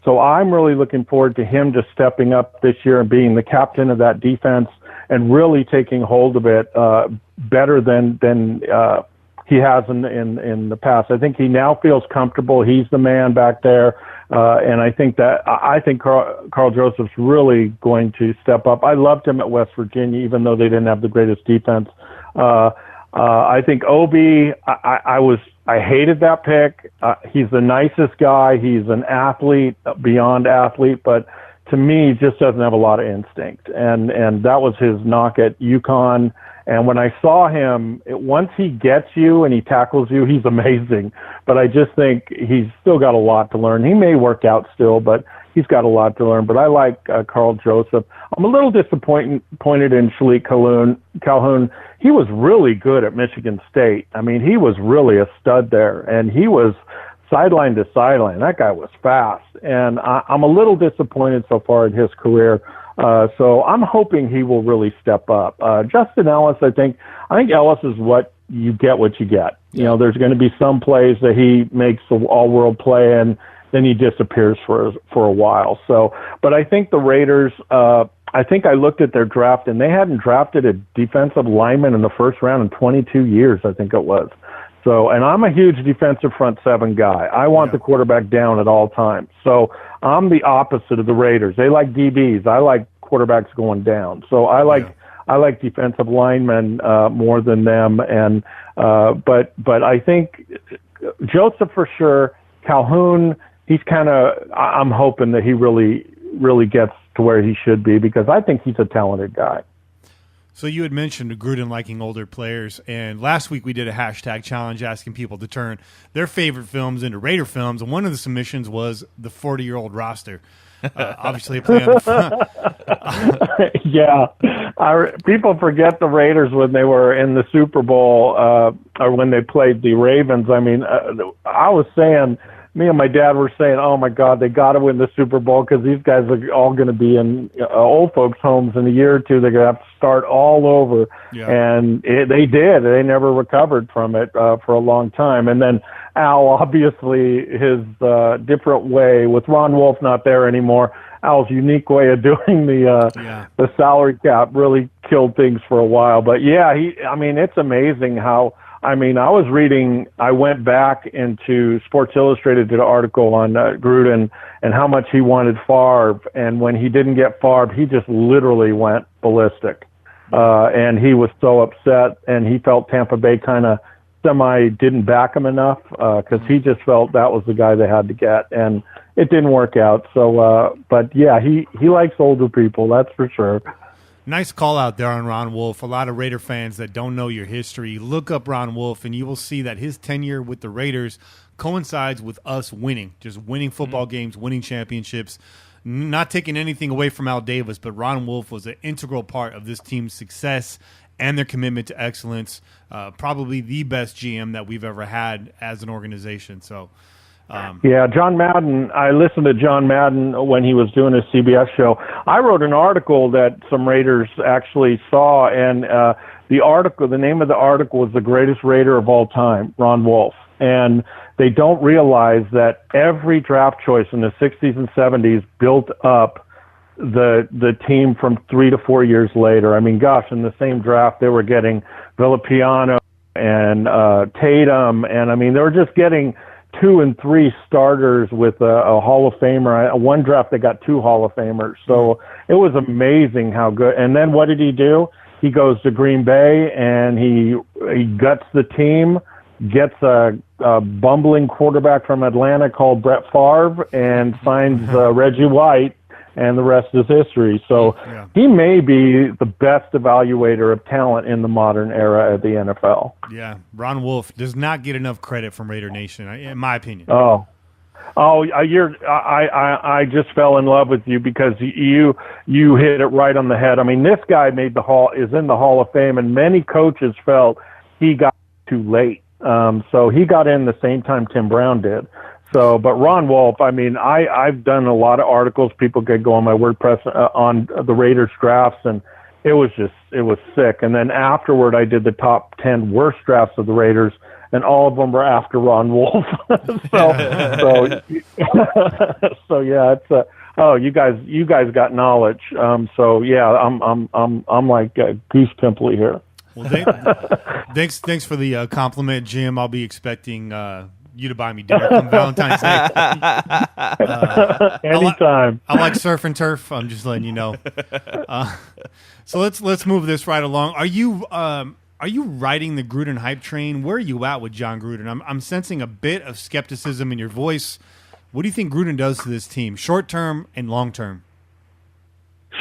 So I'm really looking forward to him just stepping up this year and being the captain of that defense and really taking hold of it better than he has in the past. I think he now feels comfortable. He's the man back there. And I think Carl Joseph's really going to step up. I loved him at West Virginia, even though they didn't have the greatest defense. I think Obi, I hated that pick. He's the nicest guy. He's an athlete, beyond athlete, but to me, just doesn't have a lot of instinct. And that was his knock at UConn. And when I saw him, once he gets you and he tackles you, he's amazing. But I just think he's still got a lot to learn. He may work out still, but he's got a lot to learn. But I like Carl Joseph. I'm a little disappointed in Shalik Calhoun. He was really good at Michigan State. I mean, he was really a stud there, and he was sideline to sideline. That guy was fast, and I'm a little disappointed so far in his career. So I'm hoping he will really step up. Justin Ellis, I think Ellis is what you get. You know, there's going to be some plays that he makes the all-world play, and then he disappears for a while. So, but I think the Raiders, I think I looked at their draft, and they hadn't drafted a defensive lineman in the first round in 22 years, I think it was. So, and I'm a huge defensive front seven guy. I want the quarterback down at all times. So I'm the opposite of the Raiders. They like DBs. I like quarterbacks going down. So I like defensive linemen more than them. And but I think Joseph for sure. Calhoun, he's kind of. I'm hoping that he really gets to where he should be, because I think he's a talented guy. So you had mentioned Gruden liking older players, and last week we did a hashtag challenge asking people to turn their favorite films into Raider films, and one of the submissions was the 40-year-old roster. Obviously, a play on the front. Yeah. People forget the Raiders when they were in the Super Bowl or when they played the Ravens. I mean, I was saying, me and my dad were saying, oh, my God, they got to win the Super Bowl because these guys are all going to be in old folks' homes in a year or two. They're going to have to start all over. Yeah. And they did. They never recovered from it for a long time. And then Al, obviously, his different way, with Ron Wolf not there anymore, Al's unique way of doing the salary cap really killed things for a while. But, yeah, it's amazing how – I went back into Sports Illustrated, did an article on Gruden and how much he wanted Favre. And when he didn't get Favre, he just literally went ballistic. And he was so upset, and he felt Tampa Bay kind of didn't back him enough because he just felt that was the guy they had to get. And it didn't work out. So, but, yeah, he likes older people, that's for sure. Nice call out there on Ron Wolf. A lot of Raider fans that don't know your history, look up Ron Wolf, and you will see that his tenure with the Raiders coincides with us winning, just winning football games, winning championships, not taking anything away from Al Davis, but Ron Wolf was an integral part of this team's success and their commitment to excellence, probably the best GM that we've ever had as an organization. So, John Madden. I listened to John Madden when he was doing his CBS show. I wrote an article that some Raiders actually saw, and the name of the article was "The Greatest Raider of All Time," Ron Wolf. And they don't realize that every draft choice in the 60s and 70s built up the team from 3 to 4 years later. I mean, gosh, in the same draft they were getting Villapiano and Tatum, and I mean they were just getting 2 and 3 starters with a Hall of Famer. One draft they got 2 Hall of Famers. So it was amazing how good. And then what did he do? He goes to Green Bay and he guts the team, gets a bumbling quarterback from Atlanta called Brett Favre, and signs Reggie White, and the rest is history. So he may be the best evaluator of talent in the modern era at the NFL. Yeah, Ron Wolf does not get enough credit from Raider Nation, in my opinion. I just fell in love with you because you hit it right on the head. I mean, this guy is in the Hall of Fame, and many coaches felt he got too late. So he got in the same time Tim Brown did. So, but Ron Wolf, I mean, I've done a lot of articles. People could go on my WordPress on the Raiders drafts, and it was sick. And then afterward, I did the top 10 worst drafts of the Raiders, and all of them were after Ron Wolf. So yeah, it's you guys got knowledge. So yeah, I'm like Goose Pimpley here. Well, thanks for the compliment, Jim. I'll be expecting you to buy me dinner on Valentine's Day. Anytime. I like surf and turf. I'm just letting you know. So let's move this right along. Are you riding the Gruden hype train? Where are you at with John Gruden? I'm sensing a bit of skepticism in your voice. What do you think Gruden does to this team, short term and long term?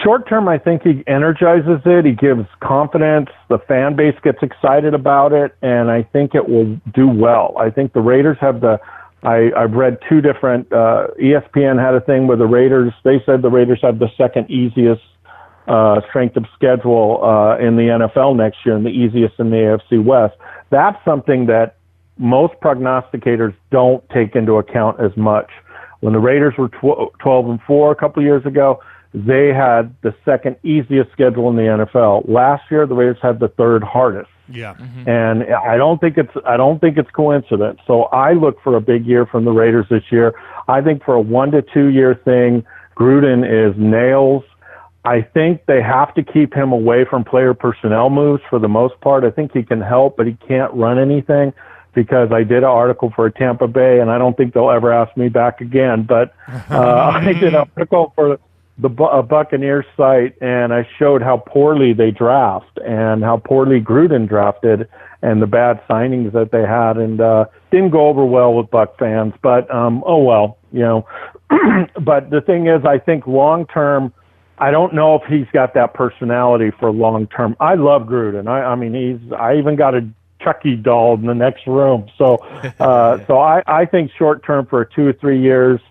Short term, I think he energizes it. He gives confidence. The fan base gets excited about it, and I think it will do well. I think the Raiders have the I've read two different, ESPN had a thing where the Raiders, they said the Raiders have the second easiest strength of schedule in the NFL next year and the easiest in the AFC West. That's something that most prognosticators don't take into account as much. When the Raiders were 12-4 a couple of years ago, they had the second easiest schedule in the NFL. Last year, the Raiders had the third hardest. Yeah. Mm-hmm. And I don't think it's coincidence. So I look for a big year from the Raiders this year. I think for a 1 to 2 year thing, Gruden is nails. I think they have to keep him away from player personnel moves for the most part. I think he can help, but he can't run anything, because I did an article for Tampa Bay, and I don't think they'll ever ask me back again. But I did an article for the Buccaneers site, and I showed how poorly they draft and how poorly Gruden drafted and the bad signings that they had, and didn't go over well with Buck fans. But oh well, you know. But the thing is, I think long term, I don't know if he's got that personality for long term. I love Gruden. I mean, I even got a Chucky doll in the next room. So, I think short term for 2 or 3 years,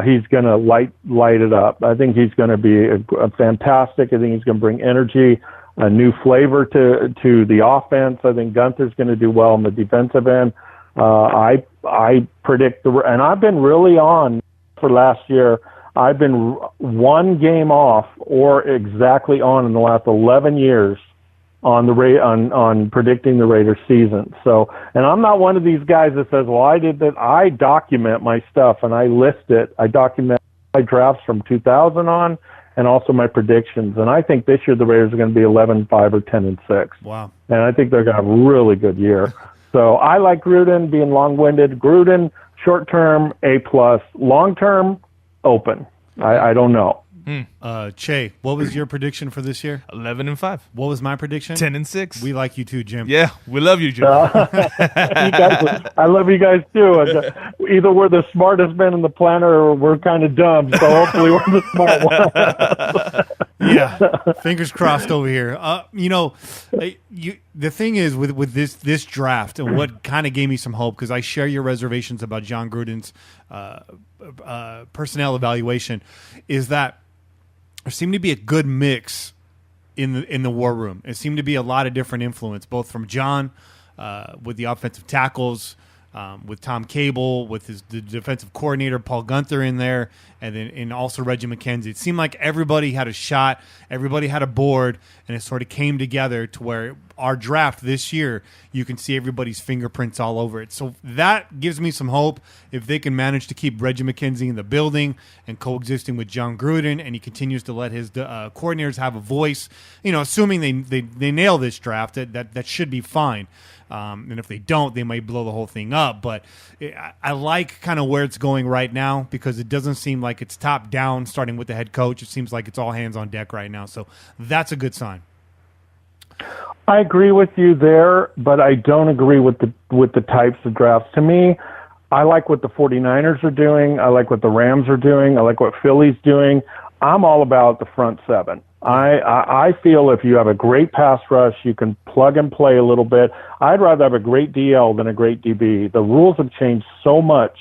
he's going to light it up. I think he's going to be a fantastic. I think he's going to bring energy, a new flavor to the offense. I think Gunther's going to do well on the defensive end. I predict and I've been really on for last year. I've been one game off or exactly on in the last 11 years on predicting the Raiders season. So, and I'm not one of these guys that says, well, I did that. I document my stuff and I list it. I document my drafts from 2000 on and also my predictions. And I think this year the Raiders are going to be 11-5 or 10-6. Wow. And I think they're going to have a really good year. So I like Gruden being long-winded. Gruden, short-term, A+. Long-term, open. I don't know. Che, what was your prediction for this year? 11-5. What was my prediction? 10-6. We like you too, Jim. Yeah, we love you, Jim. I love you guys too. Either we're the smartest men on the planet or we're kind of dumb. So hopefully we're the smart ones. Yeah, fingers crossed over here. The thing is with this draft, and what kind of gave me some hope, because I share your reservations about John Gruden's personnel evaluation, is that there seemed to be a good mix in the war room. It seemed to be a lot of different influence, both from John with the offensive tackles, with Tom Cable, with the defensive coordinator Paul Gunther in there, and also Reggie McKenzie. It seemed like everybody had a shot, everybody had a board, and it sort of came together to where our draft this year, you can see everybody's fingerprints all over it. So that gives me some hope if they can manage to keep Reggie McKenzie in the building and coexisting with John Gruden, and he continues to let his coordinators have a voice. Assuming they nail this draft, that should be fine. And if they don't, they might blow the whole thing up. But I like kind of where it's going right now, because it doesn't seem like it's top down, starting with the head coach. It seems like it's all hands on deck right now. So that's a good sign. I agree with you there, but I don't agree with the types of drafts. To me, I like what the 49ers are doing. I like what the Rams are doing. I like what Philly's doing. I'm all about the front seven. I feel if you have a great pass rush, you can plug and play a little bit. I'd rather have a great DL than a great DB. The rules have changed so much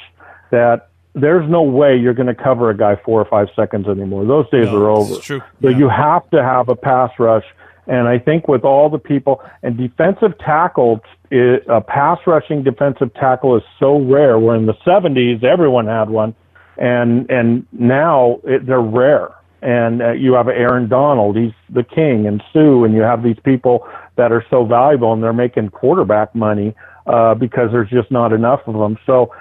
that there's no way you're going to cover a guy 4 or 5 seconds anymore. Those days are over. It's true. So you have to have a pass rush. And I think with all the people and defensive tackle, a pass rushing defensive tackle is so rare. Where in the 70s, everyone had one. And now they're rare. And you have Aaron Donald, he's the king, and Sue, and you have these people that are so valuable, and they're making quarterback money because there's just not enough of them. So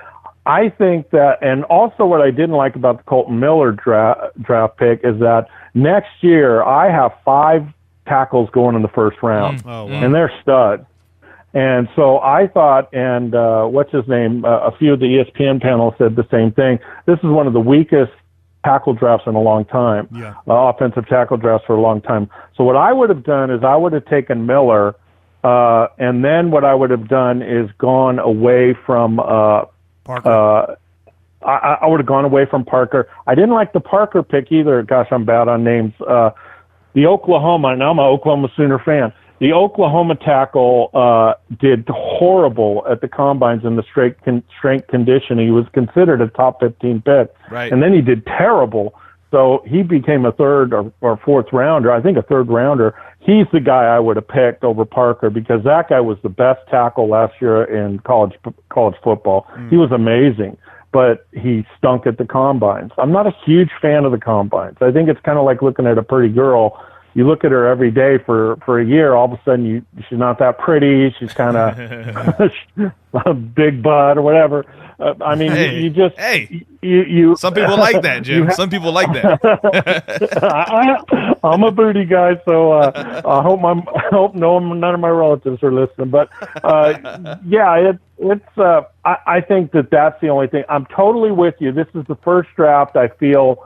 I think that, and also what I didn't like about the Colton Miller draft pick is that next year I have 5 tackles going in the first round, and they're studs. And so I thought, and what's his name? A few of the ESPN panels said the same thing. This is one of the weakest tackle drafts in a long time, offensive tackle drafts for a long time. So what I would have done is I would have taken Miller, and then what I would have done is gone away from Parker. I would have gone away from Parker. I didn't like the Parker pick either. Gosh, I'm bad on names. The Oklahoma, and I'm an Oklahoma Sooner fan. The Oklahoma tackle did horrible at the combines in the strength conditioning. He was considered a top 15 pick, right? And then he did terrible. So he became a third or fourth rounder. I think a third rounder. He's the guy I would have picked over Parker because that guy was the best tackle last year in college football. He was amazing, but he stunk at the combines. I'm not a huge fan of the combines. I think it's kind of like looking at a pretty girl. You look at her every day for a year, all of a sudden she's not that pretty. She's kind of a big butt or whatever. I mean, you just you. Some people like that, Jim. Some people like that. I'm a booty guy, so I hope none of my relatives are listening. But yeah, it's. I think that's the only thing. I'm totally with you. This is the first draft. I feel.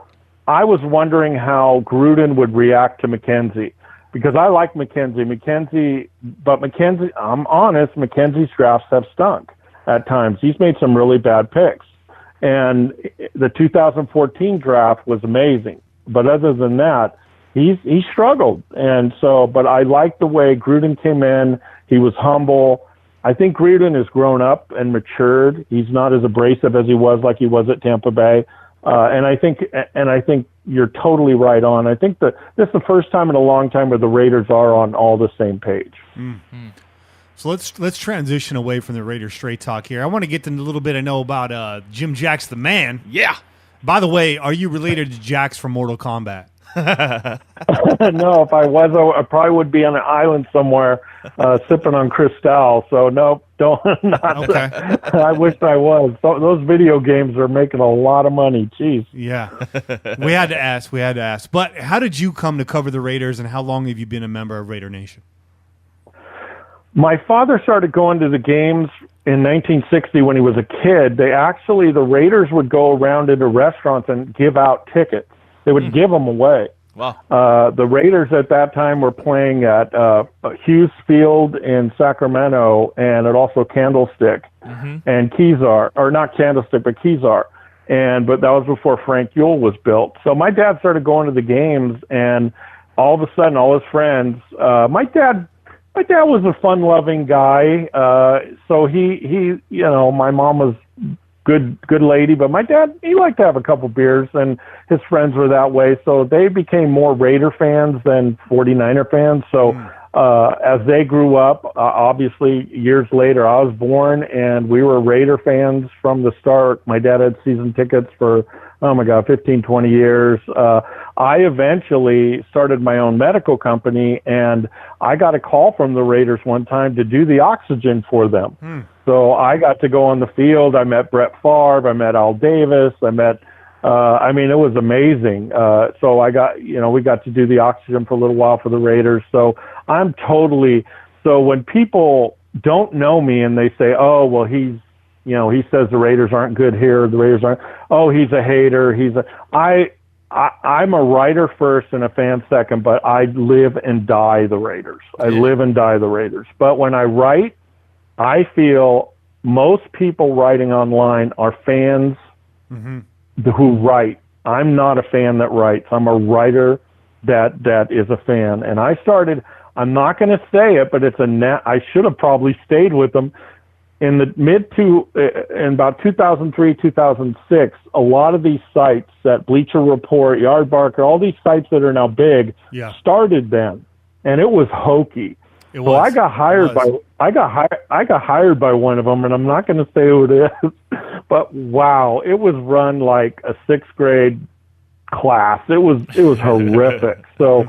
I was wondering how Gruden would react to McKenzie because I like McKenzie, but I'm honest, McKenzie's drafts have stunk at times. He's made some really bad picks. And the 2014 draft was amazing. But other than that, he struggled. And so, but I like the way Gruden came in. He was humble. I think Gruden has grown up and matured. He's not as abrasive as he was at Tampa Bay. And I think you're totally right on. I think that this is the first time in a long time where the Raiders are on all the same page. Mm-hmm. So let's transition away from the Raiders straight talk here. I want to get to a little bit I know about Jim Jax the Man. Yeah. By the way, are you related to Jax from Mortal Kombat? No, if I was, I probably would be on an island somewhere sipping on Cristal. So no, don't. Okay. I wish I was. Those video games are making a lot of money. Jeez. Yeah. We had to ask. But how did you come to cover the Raiders, and how long have you been a member of Raider Nation? My father started going to the games in 1960 when he was a kid. The Raiders would go around into restaurants and give out tickets. They would give them away. Wow. The Raiders at that time were playing at Hughes Field in Sacramento and at also Candlestick and Kezar, or not Candlestick, but Kezar. But that was before Frank Yule was built. So my dad started going to the games, and all of a sudden, all his friends. My dad was a fun-loving guy. So he, my mom was good lady, but my dad, he liked to have a couple beers, and his friends were that way. So they became more Raider fans than 49er fans. So as they grew up, obviously years later, I was born, and we were Raider fans from the start. My dad had season tickets for, 15, 20 years. I eventually started my own medical company, and I got a call from the Raiders one time to do the oxygen for them. So I got to go on the field. I met Brett Favre. I met Al Davis. I met, it was amazing. So we got to do the oxygen for a little while for the Raiders. So so when people don't know me and they say, oh, well, he says the Raiders aren't good here. The Raiders aren't, oh, he's a hater. I'm a writer first and a fan second, but I live and die the Raiders. I live and die the Raiders. But when I write, I feel most people writing online are fans who write. I'm not a fan that writes. I'm a writer that is a fan. And I'm not going to say it, but I should have probably stayed with them. In about 2003, 2006, a lot of these sites that Bleacher Report, Yardbarker, all these sites that are now big started then, and it was hokey. So I got hired by one of them, and I'm not going to say who it is, but wow, it was run like a sixth grade class. It was horrific. So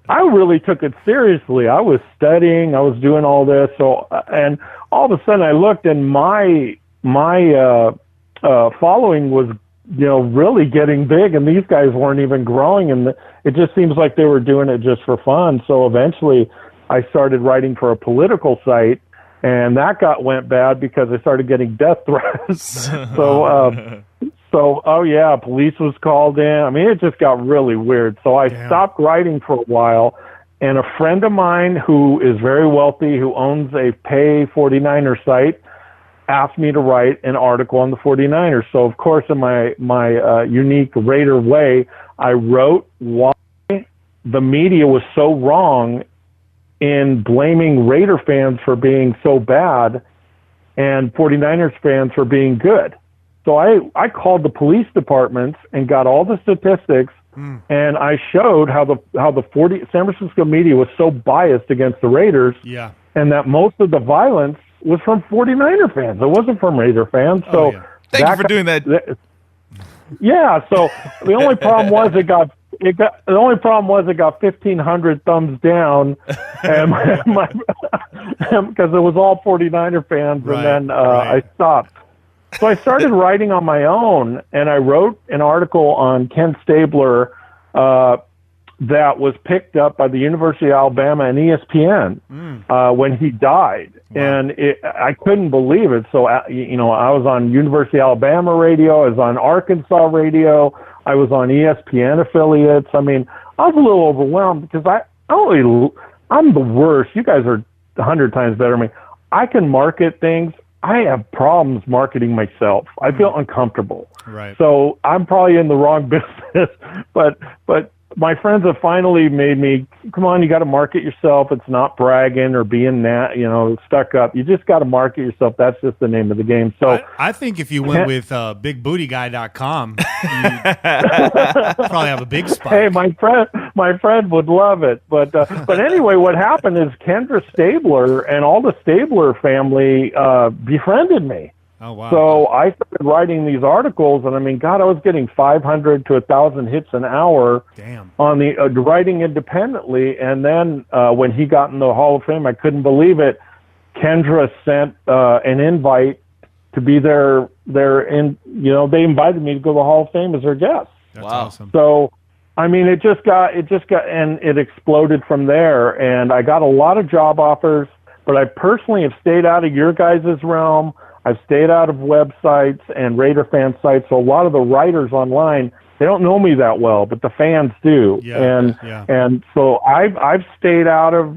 I really took it seriously. I was studying. I was doing all this. So and all of a sudden I looked, and my following was really getting big, and these guys weren't even growing, and it just seems like they were doing it just for fun. So eventually I started writing for a political site, and that went bad because I started getting death threats. Police was called in. It just got really weird. So I stopped writing for a while, and a friend of mine who is very wealthy, who owns a pay 49er site, asked me to write an article on the 49ers. So, of course, in my unique Raider way, I wrote why the media was so wrong in blaming Raider fans for being so bad and 49ers fans for being good. So I called the police departments and got all the statistics, and I showed how the San Francisco media was so biased against the Raiders, and that most of the violence was from 49er fans. It wasn't from Raider fans. So thank you for doing that. Yeah. So the only problem was it got 1,500 thumbs down, and because it was all 49er fans, and then I stopped. So I started writing on my own, and I wrote an article on Ken Stabler that was picked up by the University of Alabama and ESPN when he died. Wow. And I couldn't believe it. So, I was on University of Alabama radio, I was on Arkansas radio, I was on ESPN affiliates. I mean, I was a little overwhelmed because I'm the worst. You guys are 100 times better than me. I can market things. I have problems marketing myself. I feel uncomfortable. Right. So I'm probably in the wrong business, but my friends have finally made me, come on, you got to market yourself. It's not bragging or being stuck up. You just got to market yourself. That's just the name of the game. So I think if you went with bigbootyguy.com, you'd probably have a big spike. Hey, my friend would love it. But anyway, what happened is Kendra Stabler and all the Stabler family befriended me. Oh, wow. So I started writing these articles, and I mean, God, I was getting 500 to 1,000 hits an hour. Damn. On the writing independently. And then when he got in the Hall of Fame, I couldn't believe it. Kendra sent an invite to be they invited me to go to the Hall of Fame as their guest. That's awesome. So, I mean, it just got, and it exploded from there. And I got a lot of job offers, but I personally have stayed out of your guys' realm. I've stayed out of websites and Raider fan sites, so a lot of the writers online, they don't know me that well, but the fans do. And so I've stayed out of.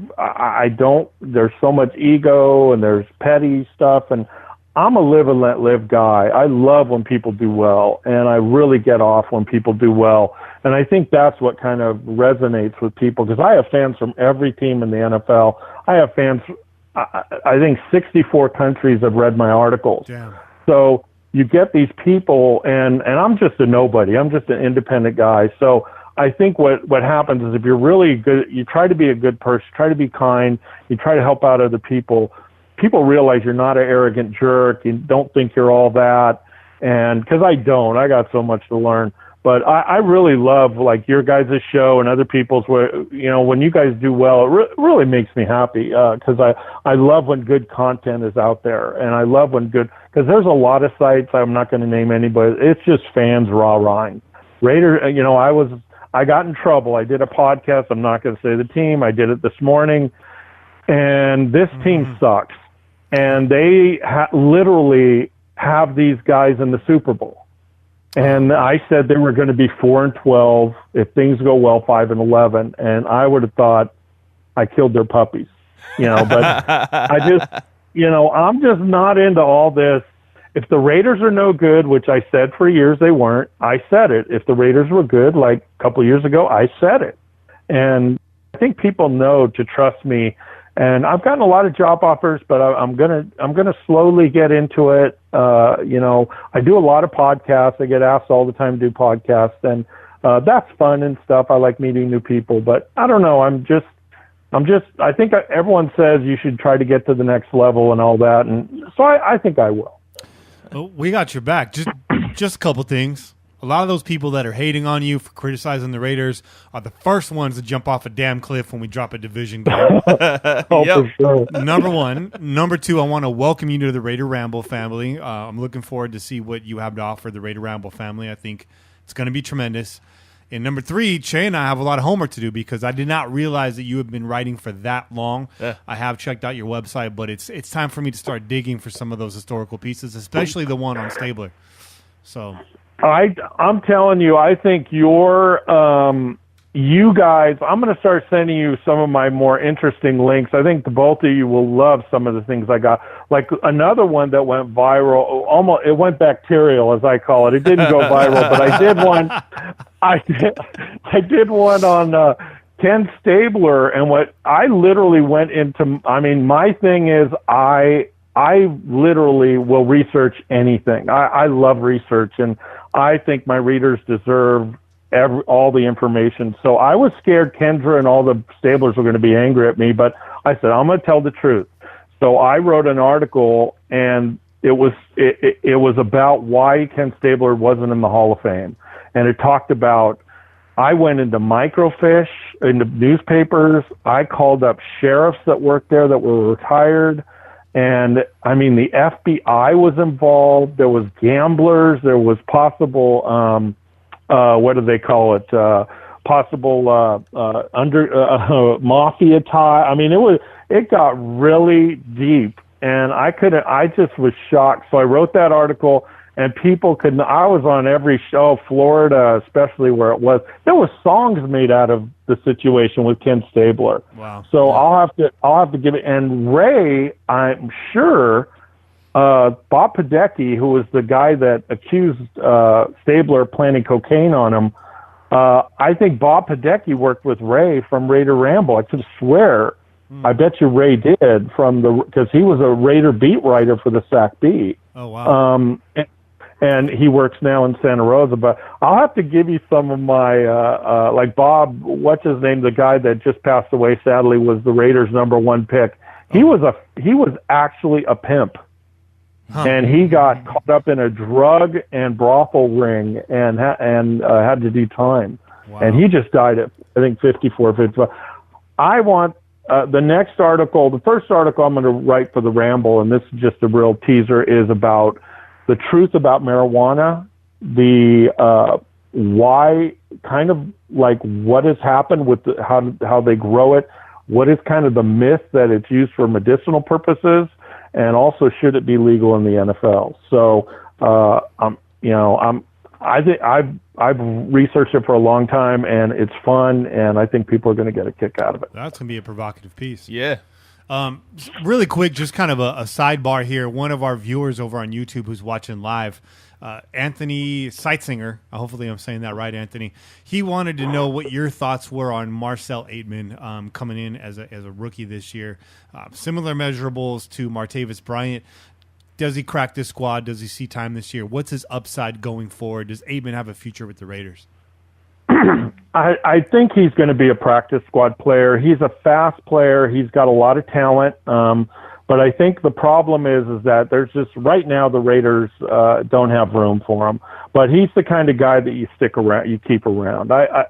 There's so much ego and there's petty stuff, and I'm a live and let live guy. I love when people do well, and I really get off when people do well. And I think that's what kind of resonates with people, because I have fans from every team in the NFL. I have fans. I think 64 countries have read my articles. Damn. So you get these people, and I'm just a nobody. I'm just an independent guy. So I think what happens is if you're really good, you try to be a good person, try to be kind, you try to help out other people. People realize you're not an arrogant jerk. You don't think you're all that. And because I got so much to learn. But I really love like your guys' show and other people's where, when you guys do well, it really makes me happy because I love when good content is out there. And I love when because there's a lot of sites, I'm not going to name anybody, it's just fans rah-rahing. Raider, I got in trouble. I did a podcast, I'm not going to say the team, I did it this morning, and this team sucks. And they literally have these guys in the Super Bowl. And I said they were going to be 4-12 if things go well, 5-11, and I would have thought I killed their puppies, But I just, I'm just not into all this. If the Raiders are no good, which I said for years they weren't, I said it. If the Raiders were good, like a couple of years ago, I said it. And I think people know to trust me. And I've gotten a lot of job offers, but I'm gonna slowly get into it. I do a lot of podcasts. I get asked all the time to do podcasts, and that's fun and stuff. I like meeting new people, but I don't know. I think everyone says you should try to get to the next level and all that, and so I think I will. Well, we got your back. Just a couple things. A lot of those people that are hating on you for criticizing the Raiders are the first ones to jump off a damn cliff when we drop a division game. For sure. Number one. Number two, I want to welcome you to the Raider Ramble family. I'm looking forward to see what you have to offer the Raider Ramble family. I think it's going to be tremendous. And number three, Che and I have a lot of homework to do because I did not realize that you have been writing for that long. Yeah. I have checked out your website, but it's time for me to start digging for some of those historical pieces, especially the one on Stabler. So I'm telling you, I think you guys, I'm going to start sending you some of my more interesting links. I think the both of you will love some of the things I got. Like another one that went viral, almost, it went bacterial, as I call it. It didn't go viral, but I did one. I did one on Ken Stabler, and what I literally went into, I mean, my thing is I literally will research anything. I love research, and I think my readers deserve all the information. So I was scared Kendra and all the Stablers were going to be angry at me, but I said, I'm going to tell the truth. So I wrote an article, and it was about why Ken Stabler wasn't in the Hall of Fame. And it talked about, I went into microfiche, into newspapers. I called up sheriffs that worked there that were retired. And, I mean, the FBI was involved. There was gamblers. There was possible, what do they call it? Possible mafia tie. I mean, it got really deep. And I just was shocked. So I wrote that article. And people couldn't. I was on every show, Florida, especially where it was. There were songs made out of the situation with Ken Stabler. Wow. So yeah. I'll have to give it. And Ray, I'm sure, Bob Podecki, who was the guy that accused Stabler of planting cocaine on him. I think Bob Podecki worked with Ray from Raider Ramble. I could swear. I bet you Ray did because he was a Raider beat writer for the Sac Beat. Oh wow. And he works now in Santa Rosa. But I'll have to give you some of my, like Bob, what's his name? The guy that just passed away, sadly, was the Raiders' #1 pick. He was actually a pimp. Huh. And he got caught up in a drug and brothel ring and had to do time. Wow. And he just died at, I think, 54, 55. I want the next article, the first article I'm going to write for the Ramble, and this is just a real teaser, is about the truth about marijuana, the why, kind of like what has happened with how they grow it, what is kind of the myth that it's used for medicinal purposes, and also should it be legal in the NFL. So, I think I've researched it for a long time, and it's fun, and I think people are going to get a kick out of it. That's going to be a provocative piece. Yeah. Really quick, just kind of a sidebar here. One of our viewers over on YouTube who's watching live, Anthony Seitzinger, hopefully I'm saying that right, Anthony, he wanted to know what your thoughts were on Marcel Aitman coming in as a rookie this year. Similar measurables to Martavis Bryant. Does he crack this squad? Does he see time this year? What's his upside going forward? Does Aitman have a future with the Raiders? I think he's going to be a practice squad player. He's a fast player. He's got a lot of talent. But I think the problem is that there's just right now the Raiders don't have room for him. But he's the kind of guy that you stick around, you keep around. I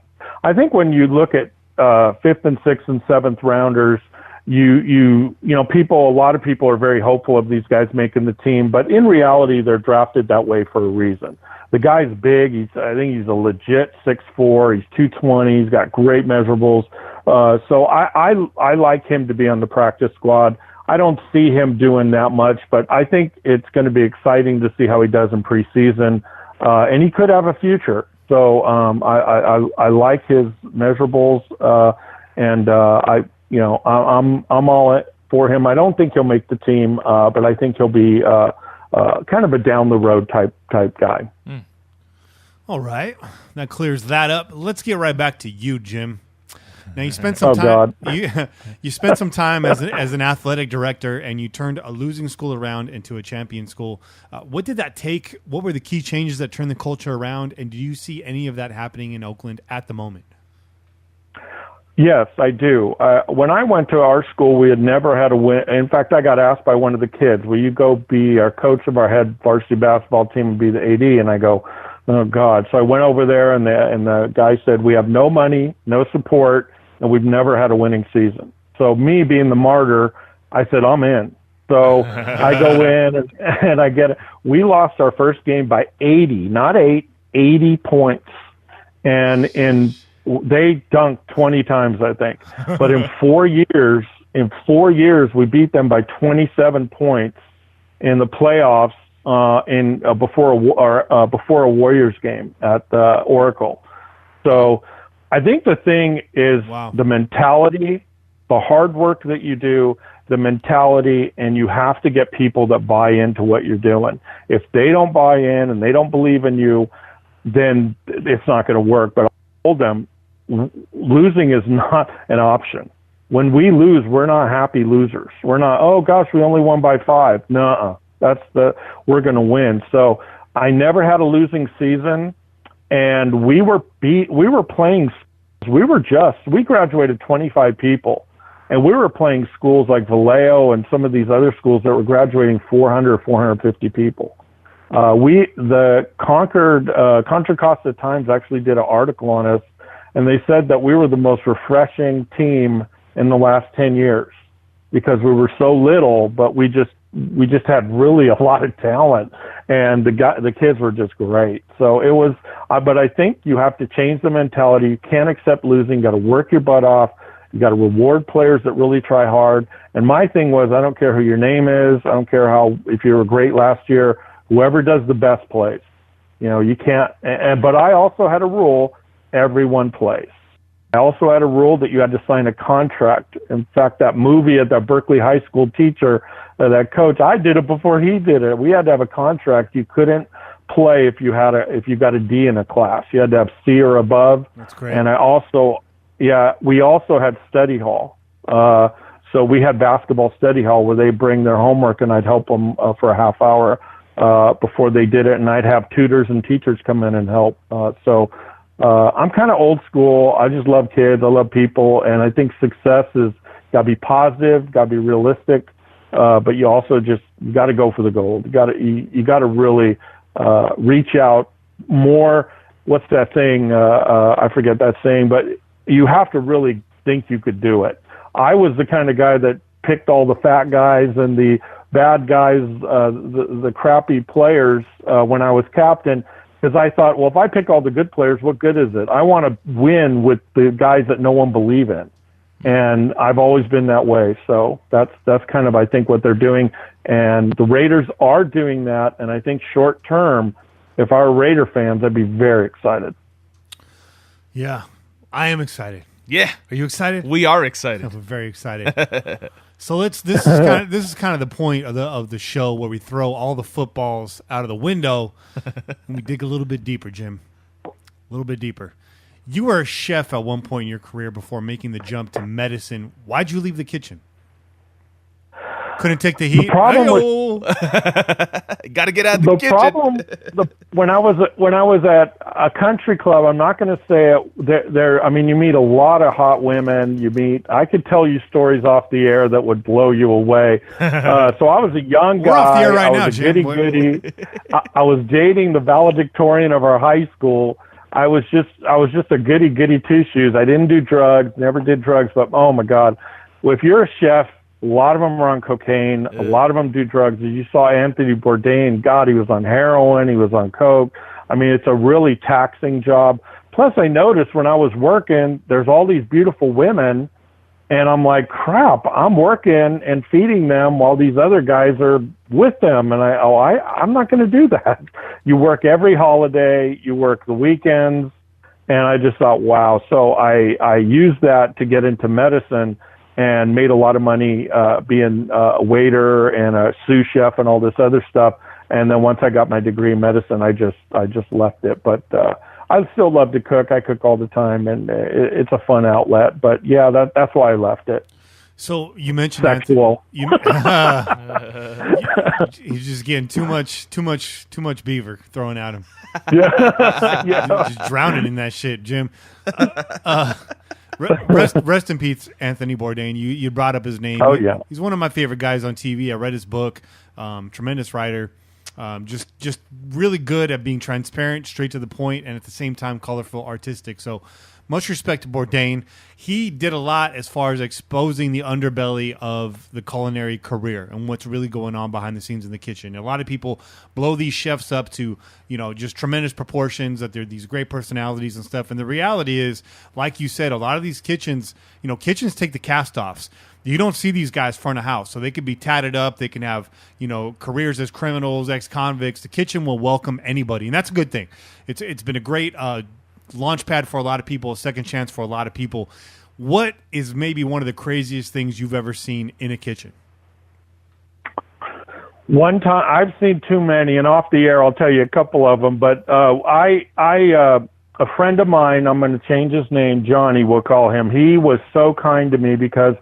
think when you look at 5th and 6th and 7th rounders, you know, a lot of people are very hopeful of these guys making the team, but in reality, they're drafted that way for a reason. The guy's big. I think he's a legit 6'4". He's 220. He's got great measurables. So I like him to be on the practice squad. I don't see him doing that much, but I think it's going to be exciting to see how he does in preseason. And he could have a future. So I like his measurables, and I'm all for him. I don't think he'll make the team, but I think he'll be kind of a down the road type guy. All right, that clears that up. Let's get right back to you, Jim. Now you spent some time. You spent some time as an athletic director, and you turned a losing school around into a champion school. What did that take? What were the key changes that turned the culture around? And do you see any of that happening in Oakland at the moment? Yes, I do. When I went to our school, we had never had a win. In fact, I got asked by one of the kids, "Will you go be our coach of our head varsity basketball team and be the AD?" And I go, "Oh God!" So I went over there, and the guy said, "We have no money, no support, and we've never had a winning season." So me being the martyr, I said, "I'm in." So I go in and I get it. We lost our first game by 80, not 8, 80 points, and they dunked 20 times, I think. But in 4 years, we beat them by 27 points in the playoffs before a Warriors game at the Oracle. So I think the thing is the mentality, the hard work that you do, the mentality, and you have to get people that buy into what you're doing. If they don't buy in and they don't believe in you, then it's not going to work. But I told them, losing is not an option. When we lose, we're not happy losers. We're not, oh gosh, we only won by 5. Nuh-uh. We're going to win. So I never had a losing season, and we were playing, we graduated 25 people, and we were playing schools like Vallejo and some of these other schools that were graduating 400 or 450 people. The Contra Costa Times actually did an article on us, and they said that we were the most refreshing team in the last 10 years because we were so little, but we just had really a lot of talent, and the kids were just great. So it was, but I think you have to change the mentality. You can't accept losing. You got to work your butt off. You got to reward players that really try hard. And my thing was, I don't care who your name is. I don't care if you were great last year. Whoever does the best plays. You can't. But I also had a rule: everyone plays. I also had a rule that you had to sign a contract. In fact, that movie at that Berkeley High School teacher, that coach, I did it before he did it. We had to have a contract. You couldn't play if you got a D in a class. You had to have C or above. That's great. And we also had study hall. So we had basketball study hall where they bring their homework, and I'd help them for a half hour before they did it, and I'd have tutors and teachers come in and help. I'm kind of old school. I just love kids. I love people, and I think success is got to be positive, got to be realistic, but you also you got to go for the gold. You got to really reach out more. What's that thing? I forget that saying, but you have to really think you could do it. I was the kind of guy that picked all the fat guys and the bad guys, the crappy players when I was captain, because I thought, well, if I pick all the good players, what good is it? I want to win with the guys that no one believe in. And I've always been that way. So that's kind of, I think, what they're doing. And the Raiders are doing that. And I think short term, if I were Raider fans, I'd be very excited. Yeah, I am excited. Yeah. Are you excited? We are excited. I'm very excited. So this is kind of the point of the show where we throw all the footballs out of the window and we dig a little bit deeper, Jim. A little bit deeper. You were a chef at one point in your career before making the jump to medicine. Why'd you leave the kitchen? Couldn't take the heat. The problem got to get out of the kitchen. When I was at a country club, I'm not going to say it. There, I mean, you meet a lot of hot women. I could tell you stories off the air that would blow you away. So I was a young guy. We're off the air right now, Jim. Goody. I was dating the valedictorian of our high school. I was just a goody two shoes. I didn't do drugs, never did drugs, but oh my God, well, if you're a chef, a lot of them are on cocaine. Yeah. A lot of them do drugs. As you saw Anthony Bourdain, God, he was on heroin. He was on coke. I mean, it's a really taxing job. Plus, I noticed when I was working, there's all these beautiful women, and I'm like, crap, I'm working and feeding them while these other guys are with them. And I'm not going to do that. You work every holiday. You work the weekends. And I just thought, wow. So I used that to get into medicine and made a lot of money being a waiter and a sous chef and all this other stuff. And then once I got my degree in medicine, I just left it. But I still love to cook. I cook all the time, and it's a fun outlet. But yeah, that's why I left it. So you mentioned sexual. He's just getting too much beaver thrown at him. Yeah. Just drowning in that shit, Jim. Rest in peace, Anthony Bourdain. You brought up his name. Oh yeah, he's one of my favorite guys on TV. I read his book. Tremendous writer. Just really good at being transparent, straight to the point, and at the same time colorful, artistic. So much respect to Bourdain. He did a lot as far as exposing the underbelly of the culinary career and what's really going on behind the scenes in the kitchen. A lot of people blow these chefs up to, just tremendous proportions, that they're these great personalities and stuff. And the reality is, like you said, a lot of these kitchens, kitchens take the cast-offs. You don't see these guys front of house, so they could be tatted up. They can have, careers as criminals, ex-convicts. The kitchen will welcome anybody, and that's a good thing. It's been a great launch pad for a lot of people, a second chance for a lot of people. What is maybe one of the craziest things you've ever seen in a kitchen? One time, I've seen too many, and off the air, I'll tell you a couple of them. But I a friend of mine, I'm going to change his name, Johnny, we'll call him. He was so kind to me because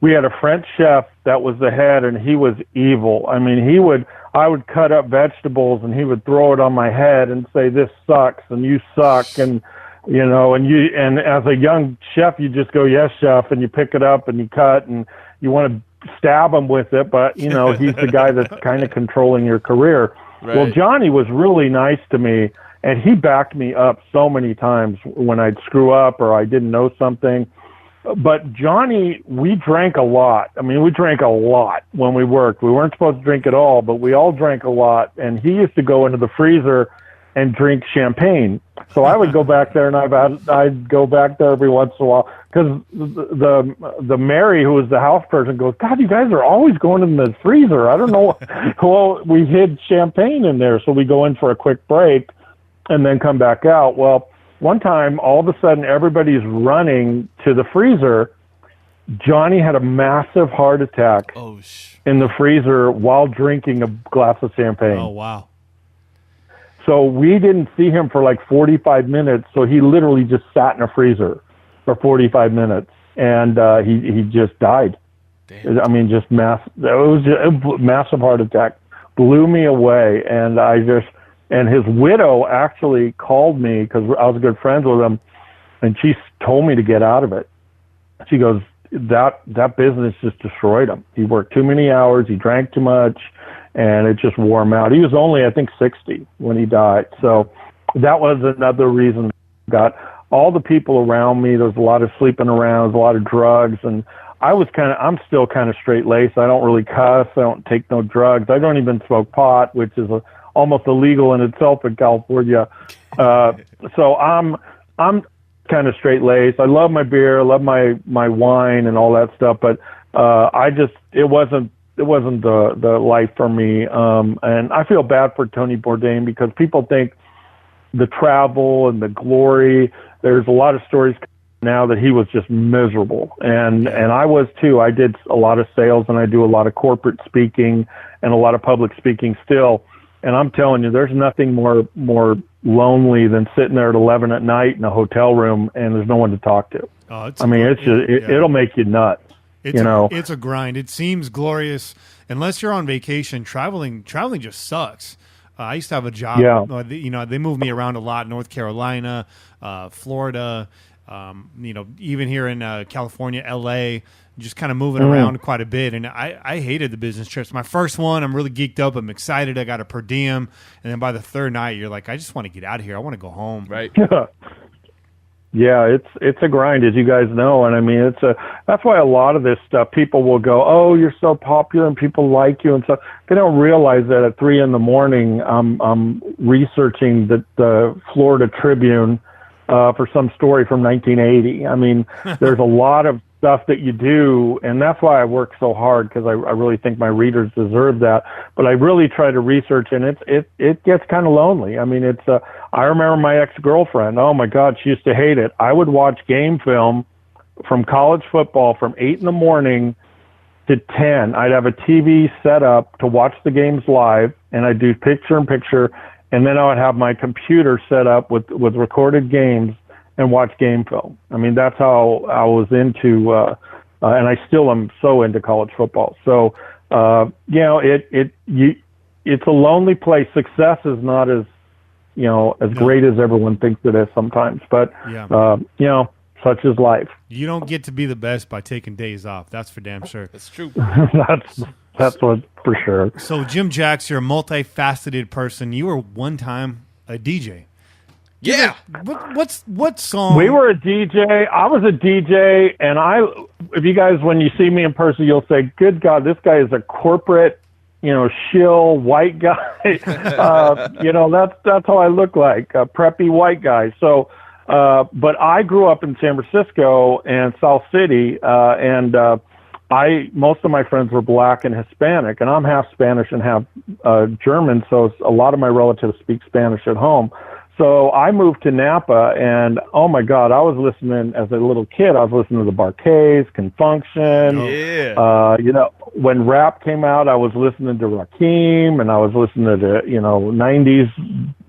we had a French chef that was the head, and he was evil. I mean, I would cut up vegetables, and he would throw it on my head and say, "This sucks," and "You suck," and and as a young chef, you just go, "Yes, chef," and you pick it up and you cut, and you want to stab him with it, but he's the guy that's kind of controlling your career. Right. Well, Johnny was really nice to me, and he backed me up so many times when I'd screw up or I didn't know something. But Johnny, we drank a lot. I mean, we drank a lot when we worked. We weren't supposed to drink at all, but we all drank a lot. And he used to go into the freezer and drink champagne. So I would go back there, and I'd go back there every once in a while because the Mary, who was the house person, goes, "God, you guys are always going in the freezer. I don't know." Well, we hid champagne in there, so we go in for a quick break and then come back out. Well, one time, all of a sudden, everybody's running to the freezer. Johnny had a massive heart attack in the freezer while drinking a glass of champagne. Oh, wow. So we didn't see him for like 45 minutes, so he literally just sat in a freezer for 45 minutes, and he just died. Damn. I mean, it was a massive heart attack. Blew me away, and and his widow actually called me because I was good friends with him, and she told me to get out of it. She goes, that business just destroyed him. He worked too many hours, he drank too much, and it just wore him out. He was only, I think, 60 when he died. So that was another reason. Got all the people around me. There was a lot of sleeping around, a lot of drugs, and I'm still kind of straight-laced. I don't really cuss. I don't take no drugs. I don't even smoke pot, which is almost illegal in itself in California. So I'm kind of straight-laced. I love my beer. I love my wine and all that stuff, but it wasn't the life for me. And I feel bad for Tony Bourdain because people think the travel and the glory, there's a lot of stories now that he was just miserable. And I was too. I did a lot of sales, and I do a lot of corporate speaking and a lot of public speaking still. And I'm telling you, there's nothing more lonely than sitting there at 11 at night in a hotel room and there's no one to talk to. It'll make you nuts. It's a grind. It seems glorious unless you're on vacation. Traveling just sucks. I used to have a job. Yeah. They moved me around a lot. North Carolina, Florida, even here in California, LA, just kind of moving around quite a bit. And I hated the business trips. My first one, I'm really geeked up. I'm excited. I got a per diem. And then by the third night, you're like, I just want to get out of here. I want to go home. Right. Yeah, it's a grind, as you guys know. And I mean, that's why a lot of this stuff, people will go, "Oh, you're so popular and people like you," and so they don't realize that at 3 a.m, I'm researching the Florida Tribune for some story from 1980. I mean, there's a lot of stuff that you do, and that's why I work so hard, because I really think my readers deserve that. But I really try to research, and it gets kind of lonely. I mean, I remember my ex-girlfriend. Oh my God, she used to hate it. I would watch game film from college football from 8 a.m. to 10. I'd have a TV set up to watch the games live, and I'd do picture-in-picture, and then I would have my computer set up with recorded games and watch game film. I mean, that's how I was into, and I still am so into college football. So, it's a lonely place. Success is not as great as everyone thinks it is sometimes, but, such is life. You don't get to be the best by taking days off. That's for damn sure. That's true. That's what for sure. So Jim Jacks, you're a multifaceted person. You were one time a DJ. Yeah. What song? We were a DJ. I was a DJ, and if you guys, when you see me in person, you'll say, "Good God, this guy is a corporate, shill white guy." That's how I look like, a preppy white guy. So, but I grew up in San Francisco and South City, and most of my friends were black and Hispanic, and I'm half Spanish and half German, so a lot of my relatives speak Spanish at home. So I moved to Napa, and oh my God, I was listening as a little kid. I was listening to the Bar-Kays, Confunction. Yeah. When rap came out, I was listening to Rakim, and I was listening to 90s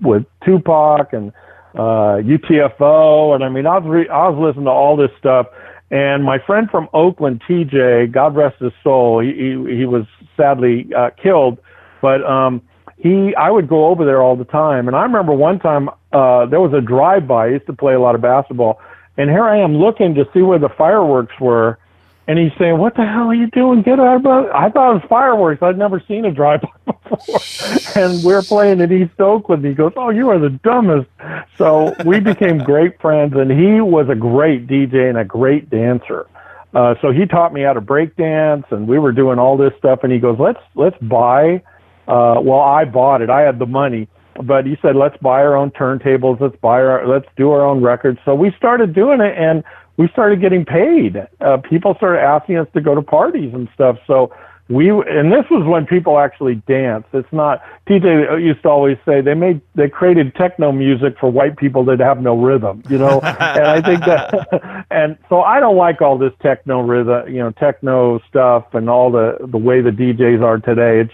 with Tupac, and UTFO, and I mean, I was listening to all this stuff. And my friend from Oakland, TJ, God rest his soul, he was sadly killed, but I would go over there all the time. And I remember one time there was a drive-by. I used to play a lot of basketball, and here I am looking to see where the fireworks were. And he's saying, "What the hell are you doing? Get out of it!" I thought it was fireworks. I'd never seen a drive-by before. And we're playing in East Oakland. He goes, "Oh, you are the dumbest." So we became great friends, and he was a great DJ and a great dancer. So he taught me how to break dance, and we were doing all this stuff. And he goes, "Let's buy." Well, I bought it. I had the money, but he said, "Let's buy our own turntables. Let's do our own records." So we started doing it, and we started getting paid. People started asking us to go to parties and stuff. So and this was when people actually danced. It's not, TJ used to always say they created techno music for white people that have no rhythm, and I think that, and so I don't like all this techno rhythm, techno stuff and all the way the DJs are today.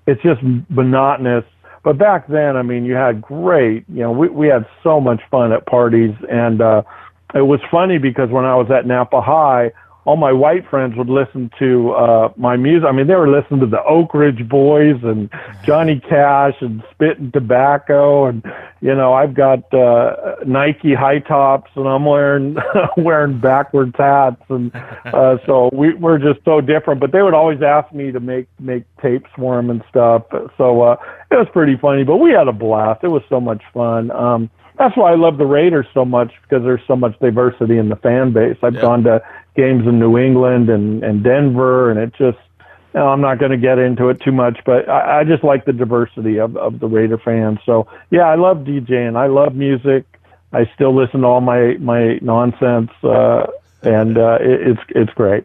It's just monotonous. But back then, I mean, you had great, we had so much fun at parties. And it was funny because when I was at Napa High, all my white friends would listen to my music. I mean, they were listening to the Oak Ridge Boys and Johnny Cash and Spittin' Tobacco. And, I've got Nike high tops, and I'm wearing backwards hats. And so we're just so different. But they would always ask me to make tapes for them and stuff. So it was pretty funny. But we had a blast. It was so much fun. That's why I love the Raiders so much, because there's so much diversity in the fan base. I've gone to games in New England and Denver, and it just, I'm not going to get into it too much, but I just like the diversity of the Raider fans. So, yeah, I love DJing. I love music. I still listen to all my nonsense, and it's great.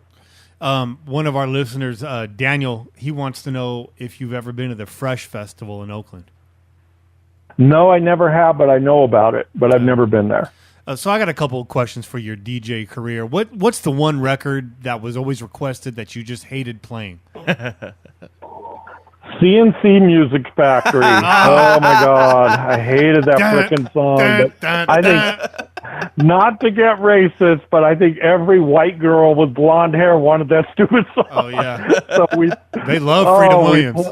One of our listeners, Daniel, he wants to know if you've ever been to the Fresh Festival in Oakland. No, I never have, but I know about it, but I've never been there. So I got a couple of questions for your DJ career. What's the one record that was always requested that you just hated playing? CNC Music Factory. Oh, my God. I hated that frickin' song. But I think, not to get racist, but I think every white girl with blonde hair wanted that stupid song. Oh, yeah. So they love Freedom Williams.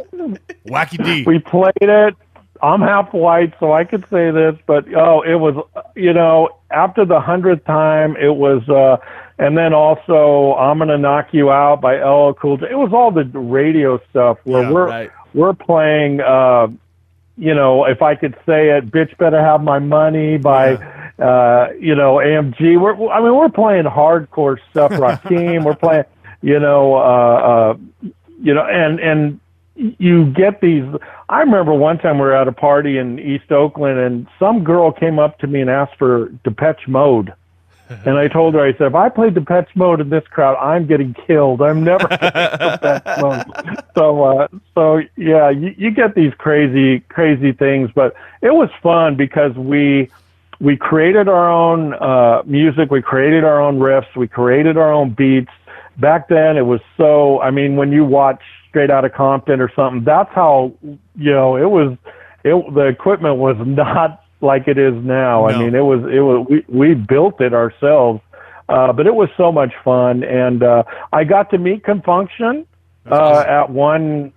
Wacky D. We played it. I'm half white, so I could say this, but it was, after the 100th time, it was, and then also I'm Gonna Knock You Out by LL Cool J. It was all the radio stuff where we're playing, if I could say it, Bitch Better Have My Money by, AMG. We're playing hardcore stuff, Rakim. We're playing, and you get these. I remember one time we were at a party in East Oakland, and some girl came up to me and asked for Depeche Mode. And I told her, I said, if I play Depeche Mode in this crowd, I'm getting killed. I'm never getting Depeche Mode. So yeah, you get these crazy things. But it was fun because we created our own music. We created our own riffs. We created our own beats. Back then, it was so, when you watch Straight Outta Compton or something, that's how, the equipment was not like it is now. No. We built it ourselves, but it was so much fun. And I got to meet Confunction at one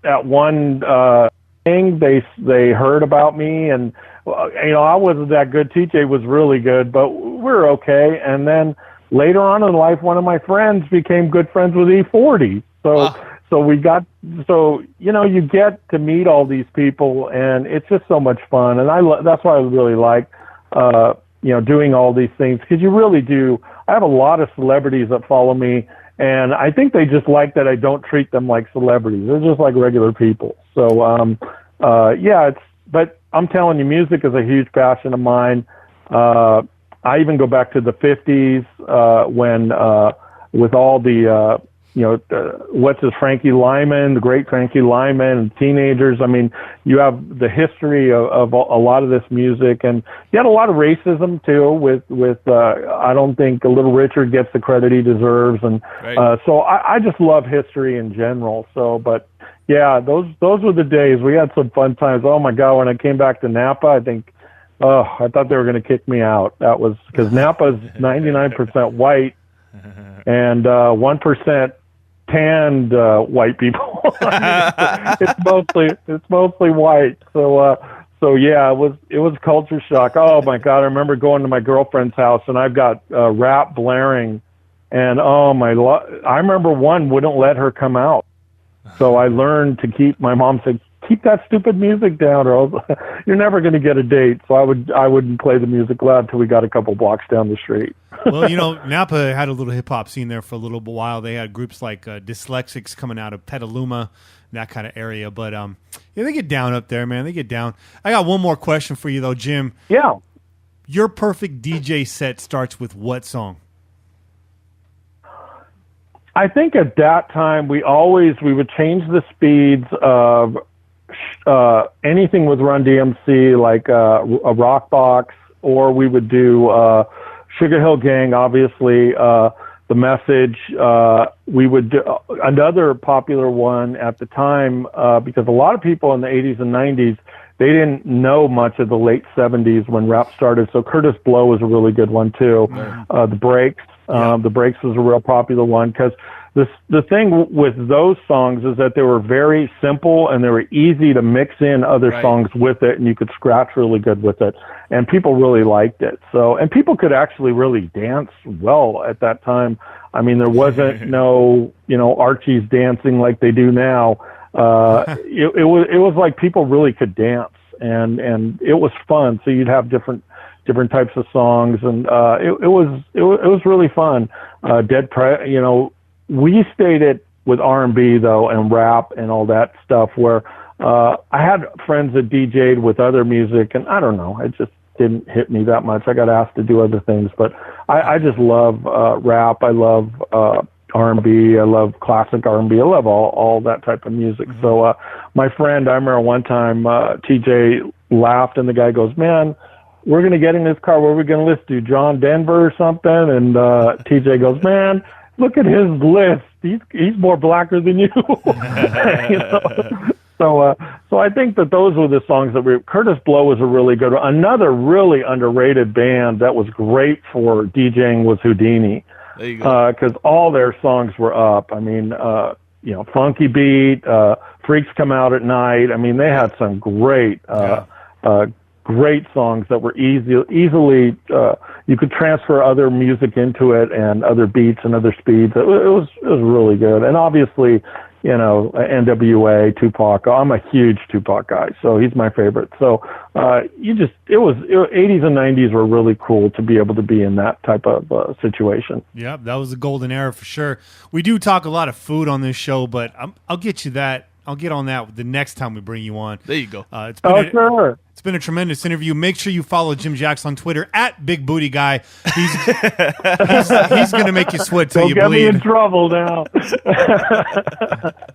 thing. They heard about me, and I wasn't that good. TJ was really good, but we're okay. And then later on in life, one of my friends became good friends with E40. So you get to meet all these people, and it's just so much fun. And that's why I really like, doing all these things, because you really do. I have a lot of celebrities that follow me, and I think they just like that I don't treat them like celebrities. They're just like regular people. So, but I'm telling you, music is a huge passion of mine. I even go back to the 50s, when, with all the, Frankie Lyman, the great Frankie Lyman, and teenagers. You have the history of a lot of this music, and you had a lot of racism too. With I don't think Little Richard gets the credit he deserves, and so I just love history in general. So, but yeah, those were the days. We had some fun times. Oh my God, when I came back to Napa, I think Oh, I thought they were going to kick me out. That was because Napa's 99% white and 1% tanned white people. it's mostly white. So yeah, it was culture shock. Oh my God, I remember going to my girlfriend's house and I've got rap blaring, and I remember one wouldn't let her come out. So I learned to my mom said, keep that stupid music down or else you're never going to get a date. So I wouldn't play the music loud till we got a couple blocks down the street. Well, Napa had a little hip hop scene there for a little while. They had groups like Dyslexics coming out of Petaluma, that kind of area. But yeah, they get down up there, man. They get down. I got one more question for you though, Jim. Yeah. Your perfect DJ set starts with what song? I think at that time we would change the speeds of anything with Run DMC, like a rock box, or we would do Sugar Hill Gang, obviously, The Message. We would do another popular one at the time, because a lot of people in the 80s and 90s, they didn't know much of the late 70s when rap started. So Curtis Blow was a really good one too. The Breaks. The Breaks was a real popular one because the thing with those songs is that they were very simple and they were easy to mix in other songs with it, and you could scratch really good with it, and people really liked it. So, and people could actually really dance well at that time. I mean, there wasn't no, Archie's dancing like they do now. It was like people really could dance, and it was fun. So you'd have different types of songs, and it was really fun. We stayed it with R&B though, and rap and all that stuff, where I had friends that DJ'd with other music, and I don't know, it just didn't hit me that much. I got asked to do other things, but I just love rap. I love R&B. I love classic R&B. I love all that type of music. Mm-hmm. So my friend, I remember one time TJ laughed, and the guy goes, "Man, we're going to get in this car. What are we going to listen to? John Denver or something?" And TJ goes, "Man, look at his list. He's more blacker than you." So I think that those were the songs that Curtis Blow was a really good one. Another really underrated band that was great for DJing was Houdini. There you go. Because all their songs were up. I mean, Funky Beat, Freaks Come Out at Night. I mean, they had some great great songs that were easily you could transfer other music into it and other beats and other speeds. It was really good. And obviously, NWA, Tupac. I'm a huge Tupac guy, so he's my favorite. So it was 80s and 90s were really cool to be able to be in that type of situation. Yeah, that was a golden era for sure. We do talk a lot of food on this show, but I'll get you that. I'll get on that the next time we bring you on. There you go. Sure. It's been a tremendous interview. Make sure you follow Jim Jacks on Twitter at Big Booty Guy. He's going to make you sweat till you bleed. Don't get me in trouble now.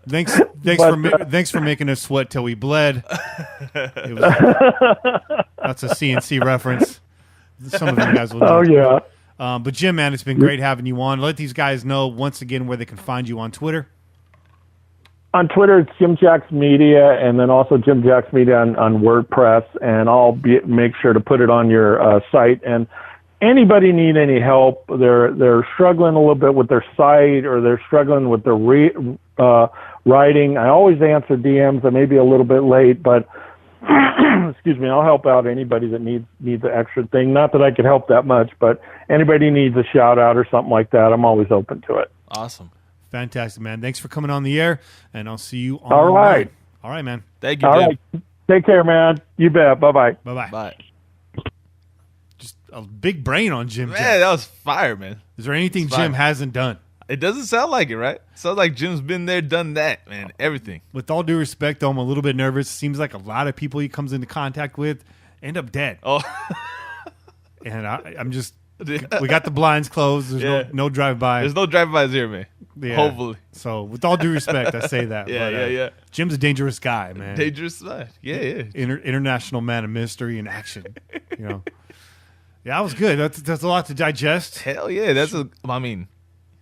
Thanks for making us sweat till we bled. That's a CNC reference. Some of you guys will know. Oh yeah. But Jim, man, it's been great having you on. Let these guys know once again where they can find you on Twitter. On Twitter, it's Jim Jacks Media, and then also Jim Jacks Media on WordPress, and I'll make sure to put it on your site. And anybody need any help, they're struggling a little bit with their site, or they're struggling with their writing, I always answer DMs. I may be a little bit late, but excuse me, I'll help out anybody that needs the extra thing. Not that I could help that much, but anybody needs a shout out or something like that, I'm always open to it. Awesome. Fantastic, man. Thanks for coming on the air, and I'll see you on All right. All right, man. Thank you, All Jim. right. Take care, man. You bet. Bye-bye. Bye-bye. Bye. Just a big brain on Jim. Man, that was fire, man. Is there anything Jim hasn't done? It doesn't sound like it, right? Sounds like Jim's been there, done that, man. Everything. With all due respect, though, I'm a little bit nervous. Seems like a lot of people he comes into contact with end up dead. Oh. And I'm just... We got the blinds closed. There's no drive-by. There's no drive-bys here, man. Yeah. Hopefully. So, with all due respect, I say that. Yeah. Jim's a dangerous guy, man. Dangerous guy. Yeah. International man of mystery and action. Yeah, that was good. That's a lot to digest. Hell yeah.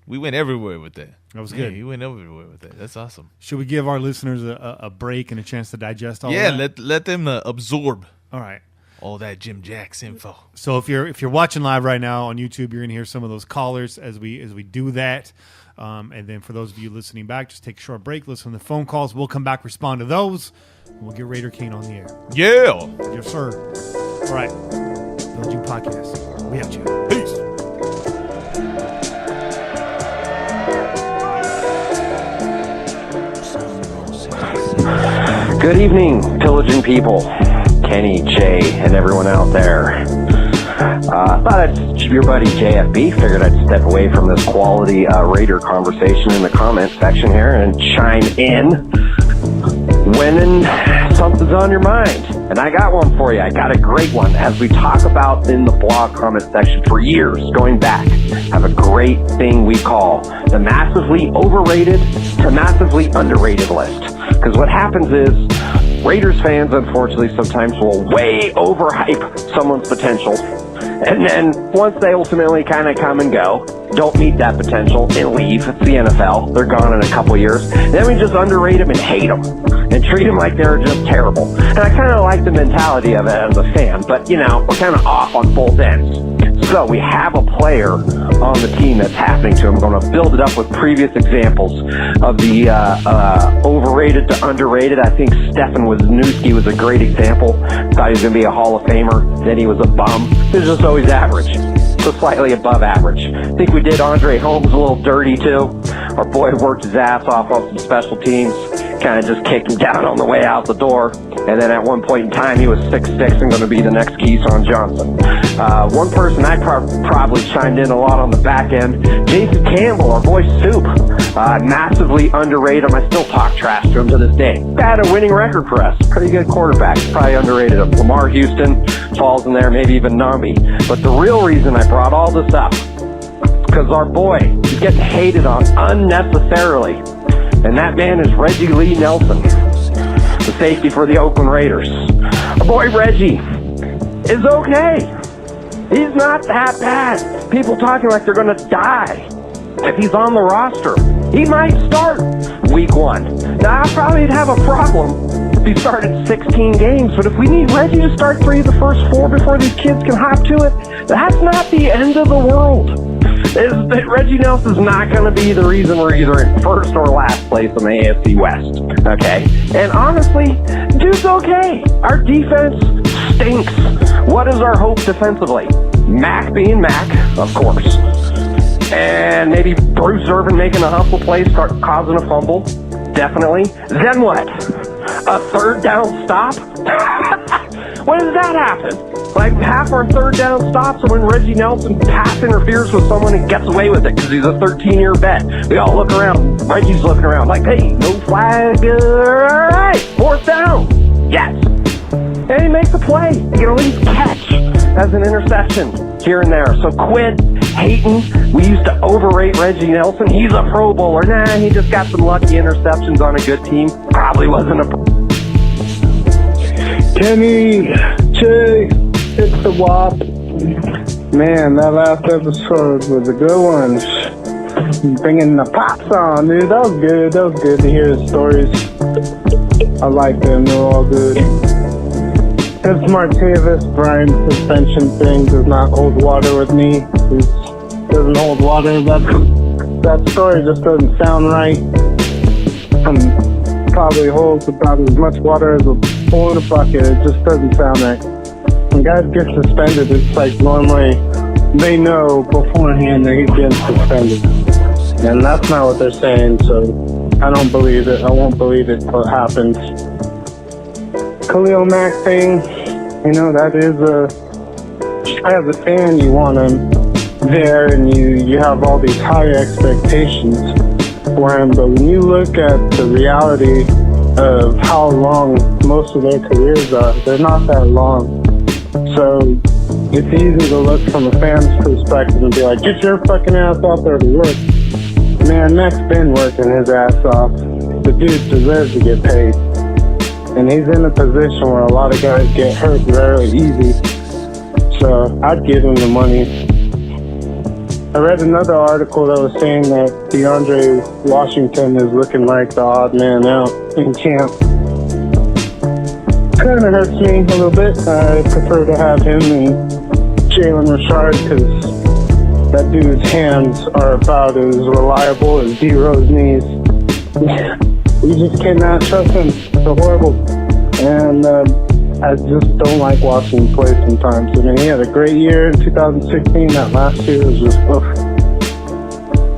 We went everywhere with that. That was good. He went everywhere with that. That's awesome. Should we give our listeners a break and a chance to digest all that? Yeah, let them absorb. All right. All that Jim Jacks info. So if you're watching live right now on YouTube, you're gonna hear some of those callers as we do that. And then for those of you listening back, just take a short break, listen to the phone calls. We'll come back, respond to those. And we'll get Raider Cain on the air. Yeah. Yes, sir. All right. Pillaging Podcast. We out you. Peace. Good evening, Pillaging people. Kenny, Jay, and everyone out there. Thought it's your buddy JFB. Figured I'd step away from this quality Raider conversation in the comment section here and chime in when something's on your mind. And I got one for you. I got a great one. As we talk about in the blog comment section for years going back, have a great thing we call the massively overrated to massively underrated list. Because what happens is Raiders fans, unfortunately, sometimes will way overhype someone's potential. And then once they ultimately kind of come and go, don't meet that potential and leave. It's the NFL. They're gone in a couple years. Then we just underrate them and hate them and treat them like they're just terrible. And I kind of like the mentality of it as a fan, but, you know, we're kind of off on both ends. So we have a player on the team that's happening to him. I'm going to build it up with previous examples of the overrated to underrated. I think Stefan Wisniewski was a great example. Thought he was going to be a Hall of Famer. Then he was a bum. He was just always average. So slightly above average. I think we did Andre Holmes a little dirty too. Our boy worked his ass off on some special teams. Kind of just kicked him down on the way out the door. And then at one point in time, he was 6'6" and going to be the next Keyshawn Johnson. One person I probably chimed in a lot on the back end, Jason Campbell, our boy Soup. Massively underrated him. I still talk trash to him to this day. Had a winning record for us. Pretty good quarterback. Probably underrated him. Lamar Houston falls in there, maybe even Nambi. But the real reason I brought all this up is because our boy is getting hated on unnecessarily. And that man is Reggie Lee Nelson, the safety for the Oakland Raiders. Our boy Reggie is okay. He's not that bad. People talking like they're going to die if he's on the roster. He might start week 1. Now, I probably have a problem if he started 16 games, but if we need Reggie to start 3 of the first 4 before these kids can hop to it, that's not the end of the world. Reggie Nelson's not going to be the reason we're either in first or last place in the AFC West, okay? And honestly, dude's okay. Our defense stinks. What is our hope defensively? Mac being Mac, of course. And maybe Bruce Irvin making a hustle play, start causing a fumble. Definitely. Then what? A third down stop? When does that happen? Like half our third down stops are when Reggie Nelson pass interferes with someone and gets away with it because he's a 13-year vet. We all look around. Reggie's looking around like, hey, no flag. All right, 4th down. Yes. And he makes a play. He can at least catch as an interception here and there. So quit hating. We used to overrate Reggie Nelson. He's a Pro Bowler. Nah, he just got some lucky interceptions on a good team. Probably wasn't a... Kenny, Jay, it's the WAP. Man, that last episode was a good one. Bringing the pops on, dude. That was good. That was good to hear his stories. I like them. They're all good. This Martavis Brian suspension thing does not hold water with me. It doesn't hold water. That story just doesn't sound right. Probably holds about as much water as a hole in a bucket. It just doesn't sound right. When guys get suspended, it's like normally they know beforehand that he's getting suspended. And that's not what they're saying, so I don't believe it. I won't believe it till it happens. Khalil Mack thing, you know, that is as a fan, you want him there and you have all these high expectations for him, but when you look at the reality of how long most of their careers are, they're not that long. So it's easy to look from a fan's perspective and be like, get your fucking ass out there to work. Man, Mack's been working his ass off. The dude deserves to get paid. And he's in a position where a lot of guys get hurt very easy. So I'd give him the money. I read another article that was saying that DeAndre Washington is looking like the odd man out in camp. kind of hurts me a little bit. I prefer to have him and Jalen Richard because that dude's hands are about as reliable as D-Rose knees. You just cannot trust him. So horrible. And I just don't like watching him play sometimes. I mean, he had a great year in 2016. That last year was just, oof.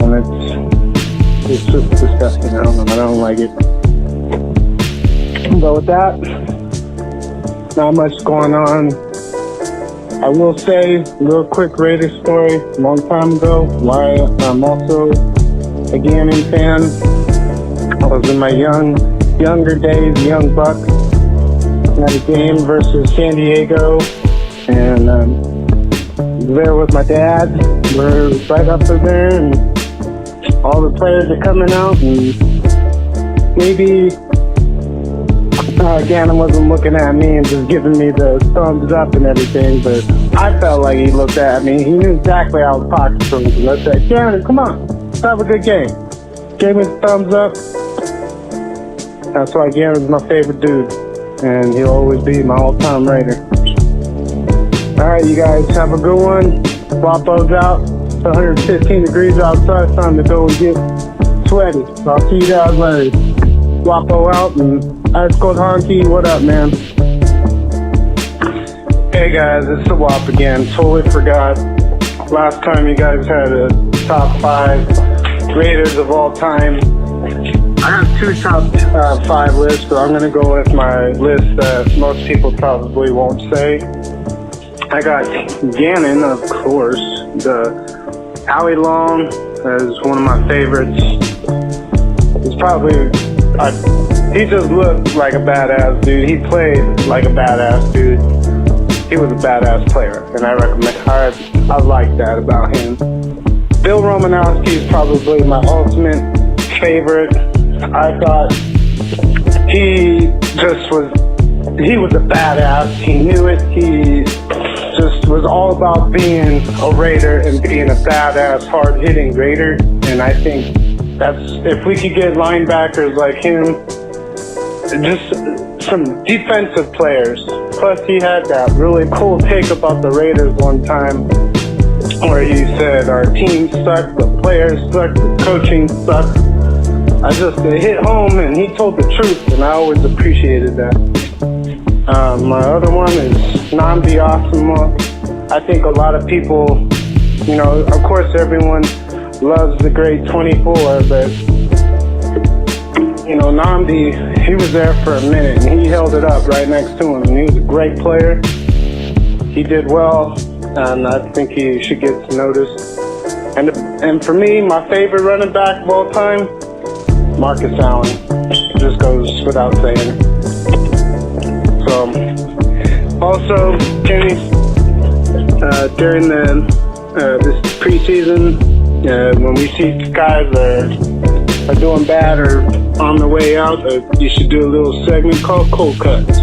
And it's just disgusting. I don't like it. But with that, not much going on. I will say a little quick Raiders story. A long time ago, why I'm also a Gannon fan. I was in my younger days, young buck, at a game versus San Diego, and there with my dad. We're right up there, and all the players are coming out, and maybe Gannon wasn't looking at me and just giving me the thumbs up and everything, but I felt like he looked at me. He knew exactly how I was talking to him. So I said, Gannon, come on, let's have a good game. Gave me the thumbs up. That's why Gannon's my favorite dude, and he'll always be my all-time Raider. All right, you guys, have a good one. Wapo's out. It's 115 degrees outside. It's time to go and get sweaty. So I'll see you guys later. Wapo out, and Ice Cold Honky, what up, man? Hey guys, it's the WAP again. Totally forgot. Last time you guys had a top 5 Raiders of all time. I have 2 top 5 lists, but I'm going to go with my list that most people probably won't say. I got Gannon, of course. The Howie Long is one of my favorites. It's probably... he just looked like a badass dude. He played like a badass dude. He was a badass player, and I like that about him. Bill Romanowski is probably my ultimate favorite. I thought he was a badass. He knew it. He just was all about being a Raider and being a badass, hard-hitting Raider. And I think if we could get linebackers like him, just some defensive players. Plus, he had that really cool take about the Raiders one time where he said, our team sucked, the players sucked, the coaching sucked. It hit home, and he told the truth, and I always appreciated that. My other one is Nnamdi Asomugha. I think a lot of people, of course everyone loves the great 24, but Nnamdi, he was there for a minute, and he held it up right next to him, and he was a great player. He did well, and I think he should get noticed. And for me, my favorite running back of all time, Marcus Allen. It just goes without saying. So, also, Kenny, during this preseason, when we see guys that are doing bad or on the way out, you should do a little segment called Cold Cuts.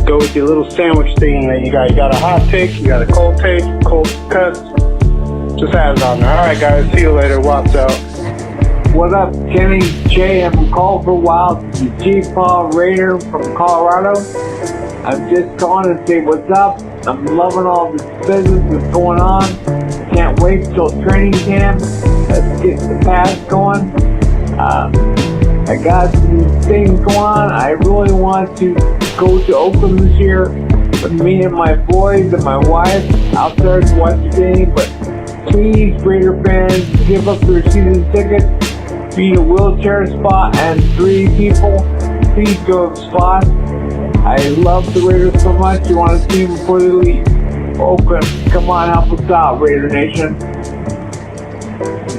Go with your little sandwich thing that you got. You got a hot take, you got a cold take, Cold Cuts. Just add it on there. All right, guys. See you later. Watch out. What up, Kenny? Jay, I'm called for a while. The G-Paw Raider from Colorado. I'm just calling to say what's up. I'm loving all this business that's going on. Can't wait till training camp. Let's get the pass going. I got some things going on. I really want to go to Oakland this year with me and my boys and my wife out there to watch the game. But please, Raider fans, give up their season tickets. Be a wheelchair spot and 3 people. Please go to the spot. I love the Raiders so much. You want to see them before they leave. Oakland, come on, help us out, Raider Nation.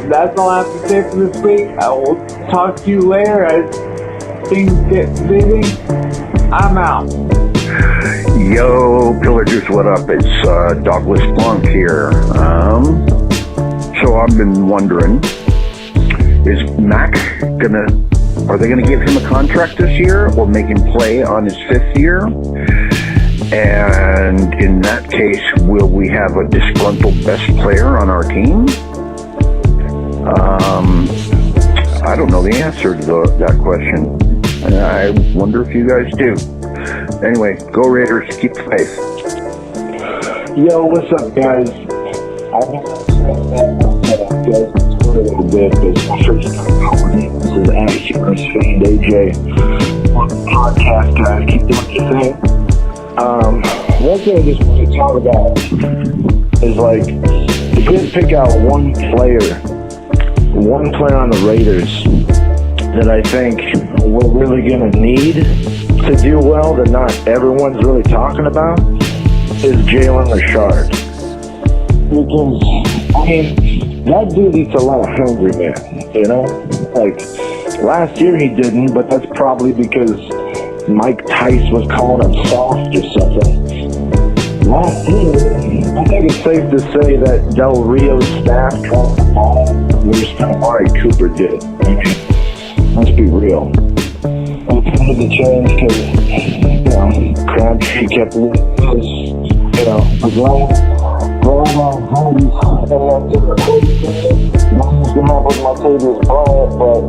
That's all I have to say for this week. I will talk to you later as things get busy. I'm out. Yo, Pillagers, what up? It's Douglas Blanc here. So I've been wondering, is Mac are they gonna give him a contract this year or make him play on his 5th year? And in that case, will we have a disgruntled best player on our team? I don't know the answer to that question. I wonder if you guys do. Anyway, go Raiders. Keep the faith. Yo, what's up, guys? I've been set up, guys. It's a little bit, but it's my first time calling in. This is Humorous Fan AJ. On the podcast, guys. Keep doing your thing. One thing I just want to talk about is, like, if we had to pick out one player on the Raiders that I think we're really going to need to do well that not everyone's really talking about is Jalen Richard. Because, I mean, that dude eats a lot of hungry men, you know? Like, last year he didn't, but that's probably because Mike Tice was calling him soft or something. Last year, I think it's safe to say that Del Rio's staff dropped the ball worse than Amari Cooper did. I mean, let's be real. It's going to change because, you know, Crabtree kept losing, you know, the going on homes and then different things. Nothing's going to happen with Martavius Bryant, but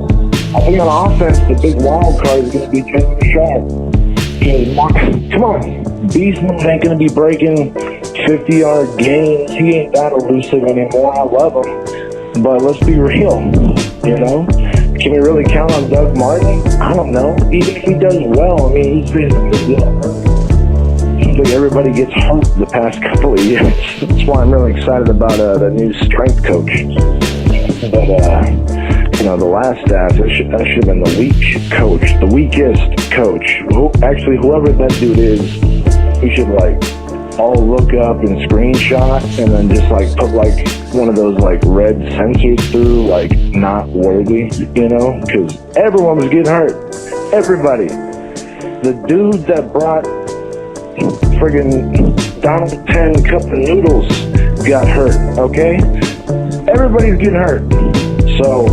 I think on offense, the big wild card is going to be Jalen Richard. Come on. Beast Mode ain't going to be breaking 50-yard games. He ain't that elusive anymore. I love him. But let's be real, you know? Can we really count on Doug Martin? I don't know. Even if he does well, I mean, he's been seems like everybody gets hurt the past couple of years. That's why I'm really excited about the new strength coach. But, you know, the last staff, that should have been the weakest coach. Actually, whoever that dude is, we should, like, all look up and screenshot and then just, like, put, like, one of those, like, red sensors through, like, not worthy, you know? Because everyone was getting hurt. Everybody. The dude that brought friggin' Donald 10 cup of noodles got hurt, okay? Everybody's getting hurt. So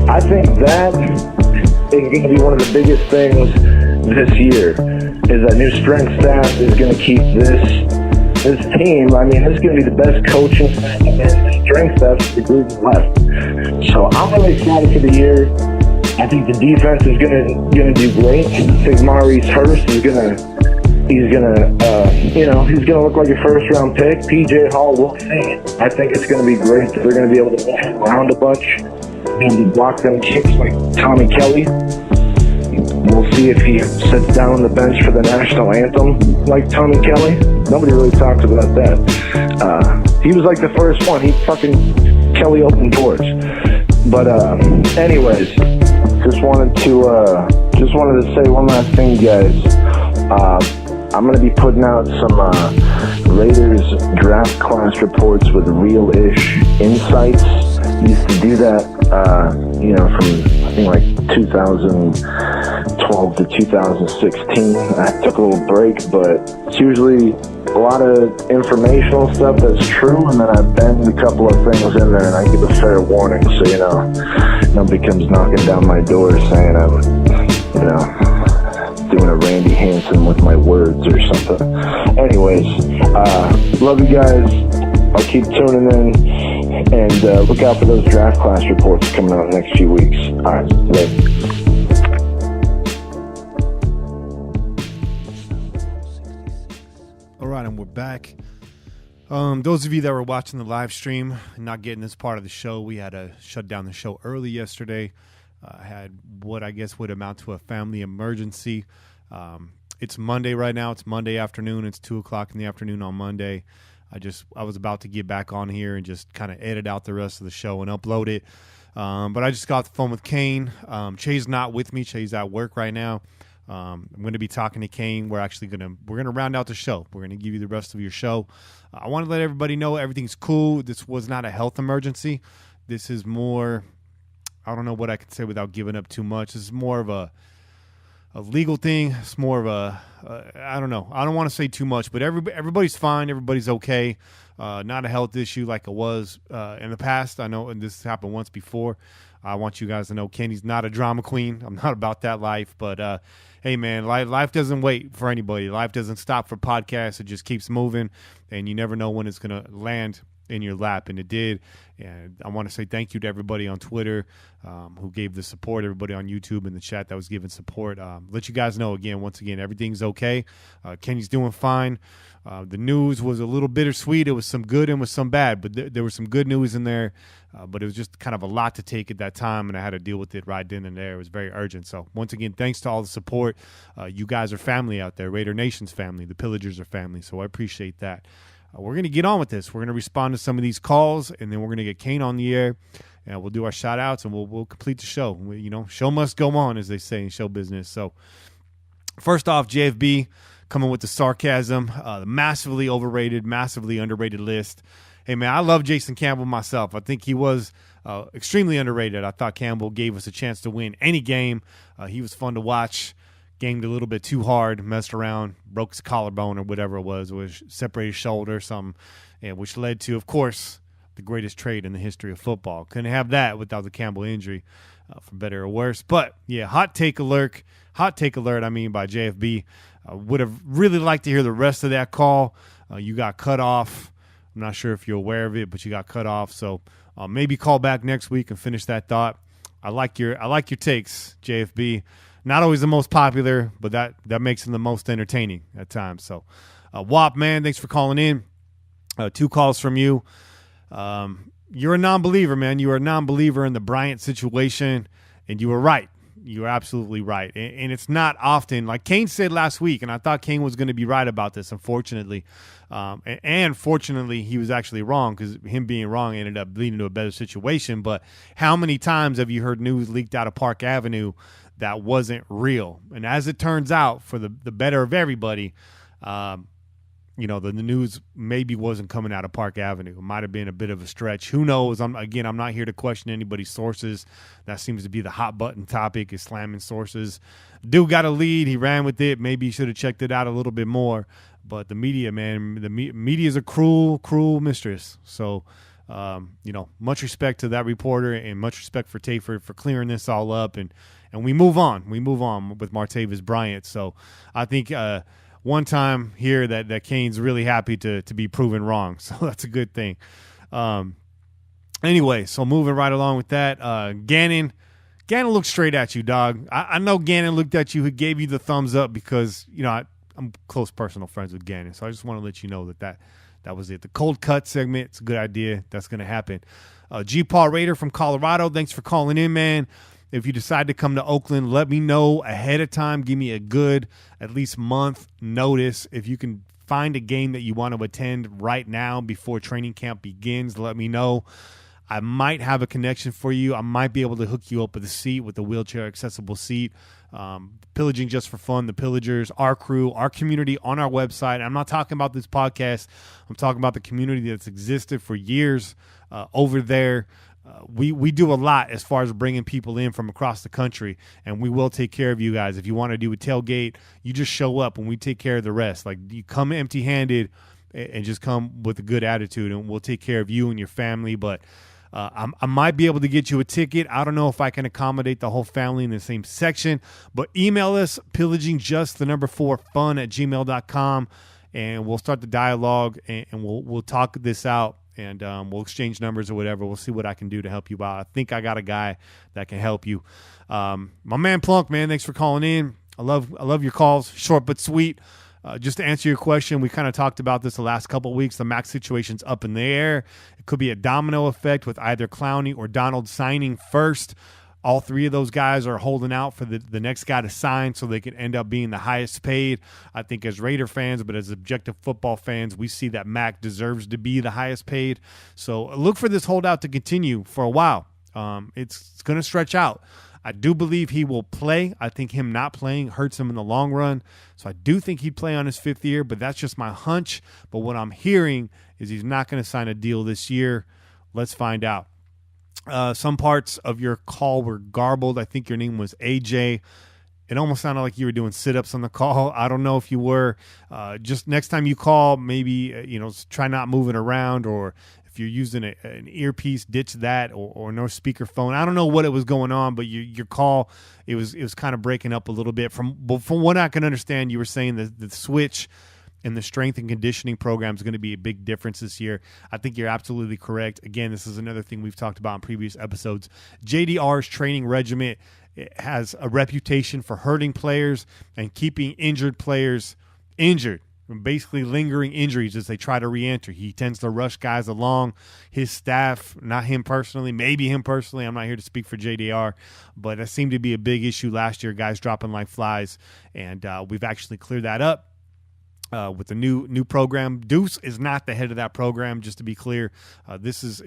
I think that is going to be one of the biggest things this year, is that new strength staff is going to keep this team. I mean, this is going to be the best coaching and strength staff the Gruden left. So I'm really excited for the year. I think the defense is going to do great. I think Maurice Hurst is he's gonna look like a first round pick. PJ Hall, we'll see. I think it's gonna be great. They're gonna be able to move around a bunch and block them kicks like Tommy Kelly. We'll see if he sits down on the bench for the national anthem like Tommy Kelly. Nobody really talks about that. He was like the first one. Kelly opened doors. But anyways, just wanted to say one last thing, guys. I'm going to be putting out some Raiders draft class reports with real-ish insights. Used to do that, from I think like 2012 to 2016. I took a little break, but it's usually a lot of informational stuff that's true, and then I bend a couple of things in there, and I give a fair warning, so, nobody comes knocking down my door saying I'm, doing a Randy Hansen with my words or something. Anyways, love you guys. I'll keep tuning in, and look out for those draft class reports coming out in the next few weeks. All right, later. All right, and we're back. Those of you that were watching the live stream and not getting this part of the show, we had to shut down the show early yesterday. Had what I guess would amount to a family emergency. It's Monday right now. It's Monday afternoon. It's 2:00 in the afternoon on Monday. I was about to get back on here and just kind of edit out the rest of the show and upload it. But I just got off the phone with Cain. Che's not with me. Che's at work right now. I'm going to be talking to Cain. We're going to round out the show. We're going to give you the rest of your show. I want to let everybody know everything's cool. This was not a health emergency. This is more, I don't know what I could say without giving up too much. This is more of a legal thing. It's more of I don't know. I don't want to say too much, but everybody's fine. Everybody's okay. Not a health issue like it was in the past. I know, and this happened once before. I want you guys to know Kenny's not a drama queen. I'm not about that life, but hey, man, life doesn't wait for anybody. Life doesn't stop for podcasts. It just keeps moving, and you never know when it's going to land in your lap, and it did. And I want to say thank you to everybody on Twitter who gave the support, everybody on YouTube in the chat that was giving support. Let you guys know once again, everything's okay. Kenny's doing fine. The news was a little bittersweet. It was some good and was some bad, but there was some good news in there. But it was just kind of a lot to take at that time, and I had to deal with it right then and there. It was very urgent. So once again, thanks to all the support. You guys are family out there. Raider Nation's family. The Pillagers are family. So I appreciate that. We're going to get on with this. We're going to respond to some of these calls, and then we're going to get Cain on the air, and we'll do our shout-outs, and we'll complete the show. Show must go on, as they say in show business. So first off, JFB coming with the sarcasm, the massively overrated, massively underrated list. Hey, man, I love Jason Campbell myself. I think he was extremely underrated. I thought Campbell gave us a chance to win any game. He was fun to watch. Gamed a little bit too hard, messed around, broke his collarbone or whatever it was separated his shoulder or something, which led to, of course, the greatest trade in the history of football. Couldn't have that without the Campbell injury, for better or worse. But, yeah, hot take alert, by JFB. Would have really liked to hear the rest of that call. You got cut off. I'm not sure if you're aware of it, but you got cut off. So maybe call back next week and finish that thought. I like your takes, JFB. Not always the most popular, but that makes them the most entertaining at times. So, WAP, man, thanks for calling in. 2 calls from you. You're a non-believer, man. You are a non-believer in the Bryant situation, and you were right. You were absolutely right. And it's not often, like Cain said last week, and I thought Cain was going to be right about this, unfortunately. And fortunately, he was actually wrong, because him being wrong ended up leading to a better situation. But how many times have you heard news leaked out of Park Avenue that wasn't real? And as it turns out, for the better of everybody, the news maybe wasn't coming out of Park Avenue. It might have been a bit of a stretch. Who knows? I'm not here to question anybody's sources. That seems to be the hot button topic, is slamming sources. Dude got a lead. He ran with it. Maybe he should have checked it out a little bit more. But the media, man, media is a cruel, cruel mistress. So, much respect to that reporter, and much respect for Tayford for clearing this all up. And we move on. We move on with Martavis Bryant. So I think one time here that Cain's really happy to be proven wrong. So that's a good thing. Anyway, so moving right along with that, Gannon looked straight at you, dog. I know Gannon looked at you. He gave you the thumbs up because, I'm close personal friends with Gannon. So I just want to let you know that was it. The cold cut segment, it's a good idea. That's going to happen. G. Paul Raider from Colorado, thanks for calling in, man. If you decide to come to Oakland, let me know ahead of time. Give me a good, at least month notice. If you can find a game that you want to attend right now before training camp begins, let me know. I might have a connection for you. I might be able to hook you up with a seat, with a wheelchair accessible seat. Pillaging just for fun, the Pillagers, our crew, our community on our website. I'm not talking about this podcast. I'm talking about the community that's existed for years over there. We do a lot as far as bringing people in from across the country, and we will take care of you guys. If you want to do a tailgate, you just show up and we take care of the rest. Like, you come empty-handed and just come with a good attitude, and we'll take care of you and your family. But I might be able to get you a ticket. I don't know if I can accommodate the whole family in the same section, but email us, pillagingjust4fun@gmail.com, and we'll start the dialogue, and we'll talk this out. And we'll exchange numbers or whatever. We'll see what I can do to help you out. I think I got a guy that can help you. My man Plunk, man, thanks for calling in. I love your calls, short but sweet. Just to answer your question, we kind of talked about this the last couple of weeks. The Max situation's up in the air. It could be a domino effect with either Clowney or Donald signing first. All 3 of those guys are holding out for the next guy to sign so they can end up being the highest paid. I think as Raider fans, but as objective football fans, we see that Mac deserves to be the highest paid. So look for this holdout to continue for a while. It's going to stretch out. I do believe he will play. I think him not playing hurts him in the long run. So I do think he'd play on his 5th year, but that's just my hunch. But what I'm hearing is he's not going to sign a deal this year. Let's find out. Some parts of your call were garbled. I think your name was AJ. It almost sounded like you were doing sit-ups on the call. I don't know if you were. Just next time you call, maybe try not moving around, or if you're using an earpiece, ditch that, or no speakerphone. I don't know what it was going on, but your call, it was kind of breaking up a little bit. From what I can understand, you were saying that the switch and the strength and conditioning program is going to be a big difference this year. I think you're absolutely correct. Again, this is another thing we've talked about in previous episodes. JDR's training regimen has a reputation for hurting players and keeping injured players injured, basically lingering injuries as they try to re-enter. He tends to rush guys along. His staff, not him personally, maybe him personally, I'm not here to speak for JDR, but that seemed to be a big issue last year, guys dropping like flies, and we've actually cleared that up. With the new program. Deuce is not the head of that program, just to be clear. This is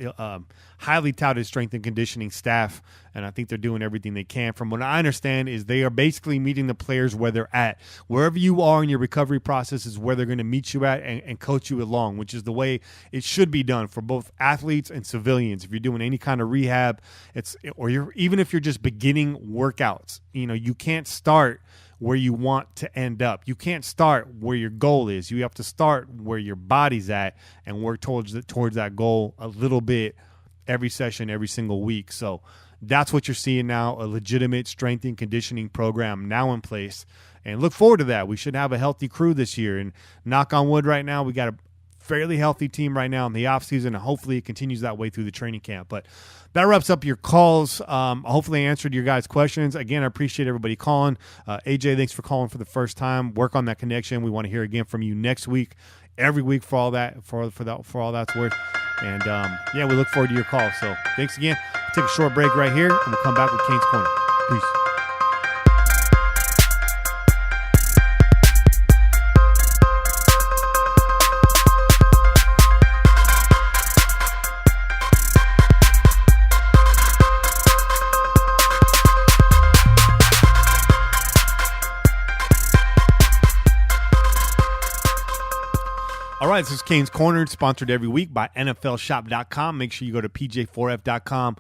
highly touted strength and conditioning staff, and I think they're doing everything they can. From what I understand is they are basically meeting the players where they're at. Wherever you are in your recovery process is where they're going to meet you at and coach you along, which is the way it should be done for both athletes and civilians. If you're doing any kind of rehab, even if you're just beginning workouts, you can't start where you want to end up. You can't start where your goal is. You have to start where your body's at and work towards that goal a little bit every session, every single week. So that's what you're seeing now, a legitimate strength and conditioning program now in place. And look forward to that. We should have a healthy crew this year. And knock on wood right now, we got a fairly healthy team right now in the offseason, and hopefully it continues that way through the training camp. But that wraps up your calls. Hopefully I answered your guys' questions. Again, I appreciate everybody calling. AJ, thanks for calling for the first time. Work on that connection. We want to hear again from you next week, every week for all that, for all that's worth. And we look forward to your call. So thanks again. We'll take a short break right here, and we'll come back with Cain's Corner. Peace. All right, this is Cain's Corner, sponsored every week by NFLshop.com. Make sure you go to PJ4F.com.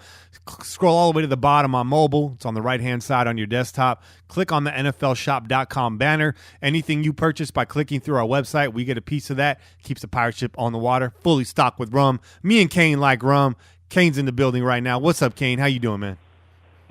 Scroll all the way to the bottom on mobile. It's on the right-hand side on your desktop. Click on the NFLshop.com banner. Anything you purchase by clicking through our website, we get a piece of that. Keeps the pirate ship on the water, fully stocked with rum. Me and Cain like rum. Cain's in the building right now. What's up, Cain? How you doing, man?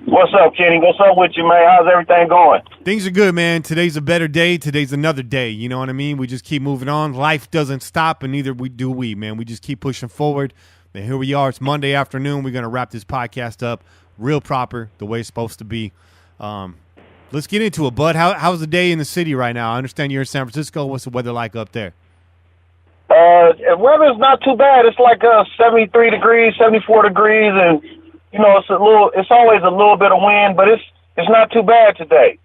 What's up, Kenny? What's up with you, man? How's everything going? Things are good, man. Today's a better day. Today's another day. You know what I mean? We just keep moving on. Life doesn't stop, and neither do we, man. We just keep pushing forward. And here we are. It's Monday afternoon. We're going to wrap this podcast up real proper, the way it's supposed to be. Let's get into it, bud. How's the day in the city right now? I understand you're in San Francisco. What's the weather like up there? Weather's not too bad. It's like 73 degrees, 74 degrees, and it's always a little bit of wind, but it's not too bad today.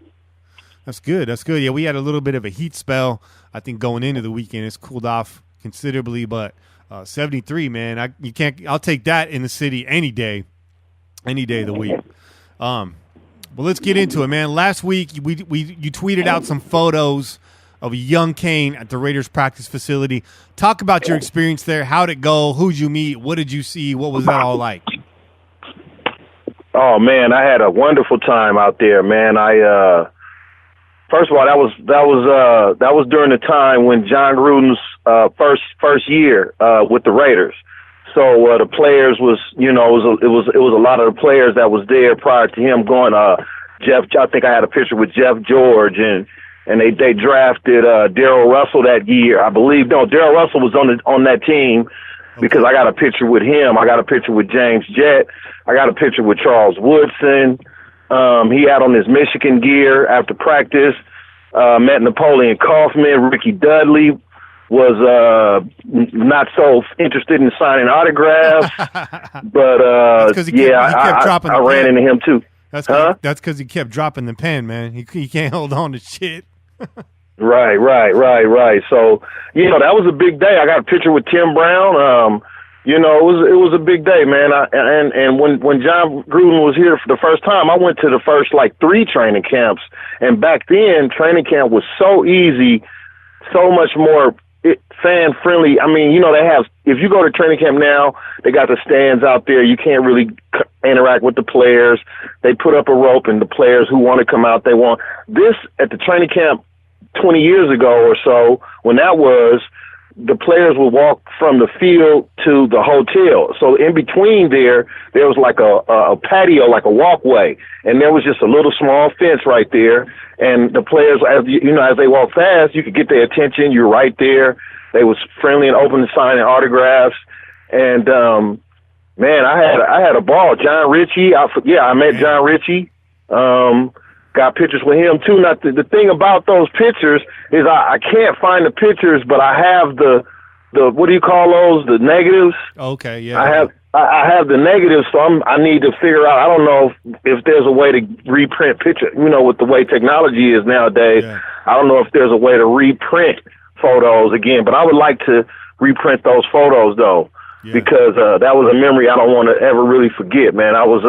That's good. Yeah, we had a little bit of a heat spell. I think going into the weekend, it's cooled off considerably, but 73, man, I'll take that in the city any day of the week. Well, let's get into it, man. Last week you tweeted out some photos of a young Cain at the Raiders practice facility. Talk about your experience there. How'd it go? Who'd you meet? What did you see? What was that all like? Oh man, I had a wonderful time out there, man. First of all, that was during the time when John Gruden's first year with the Raiders. So the players was, it was a lot of the players that was there prior to him going. Jeff, I think I had a picture with Jeff George, and they drafted Darrell Russell that year, I believe. No, Darrell Russell was on that team. Because I got a picture with him. I got a picture with James Jett. I got a picture with Charles Woodson. He had on his Michigan gear after practice. Met Napoleon Kaufman. Ricky Dudley was not so interested in signing autographs. But, I ran into him too. That's because he kept dropping the pen, man. He can't hold on to shit. Right. So, that was a big day. I got a picture with Tim Brown. It was a big day, man. And when John Gruden was here for the first time, I went to the first 3 training camps. And back then, training camp was so easy, so much more fan friendly. I mean, they have, if you go to training camp now, they got the stands out there. You can't really interact with the players. They put up a rope, and the players who want to come out, they want this at the training camp. 20 years ago or so, when that was, the players would walk from the field to the hotel. So in between there was like a patio, like a walkway, and there was just a little small fence right there. And the players, as they walk past, you could get their attention. You're right there. They was friendly and open to signing autographs. And man, I had a ball. John Ritchie, I met John Ritchie. Got pictures with him too. Now the thing about those pictures is I can't find the pictures, but I have the what do you call those? The negatives. Okay, yeah. I have the negatives, so I need to figure out. I don't know if there's a way to reprint picture. With the way technology is nowadays, I don't know if there's a way to reprint photos again. But I would like to reprint those photos though, because that was a memory I don't want to ever really forget. Man, I was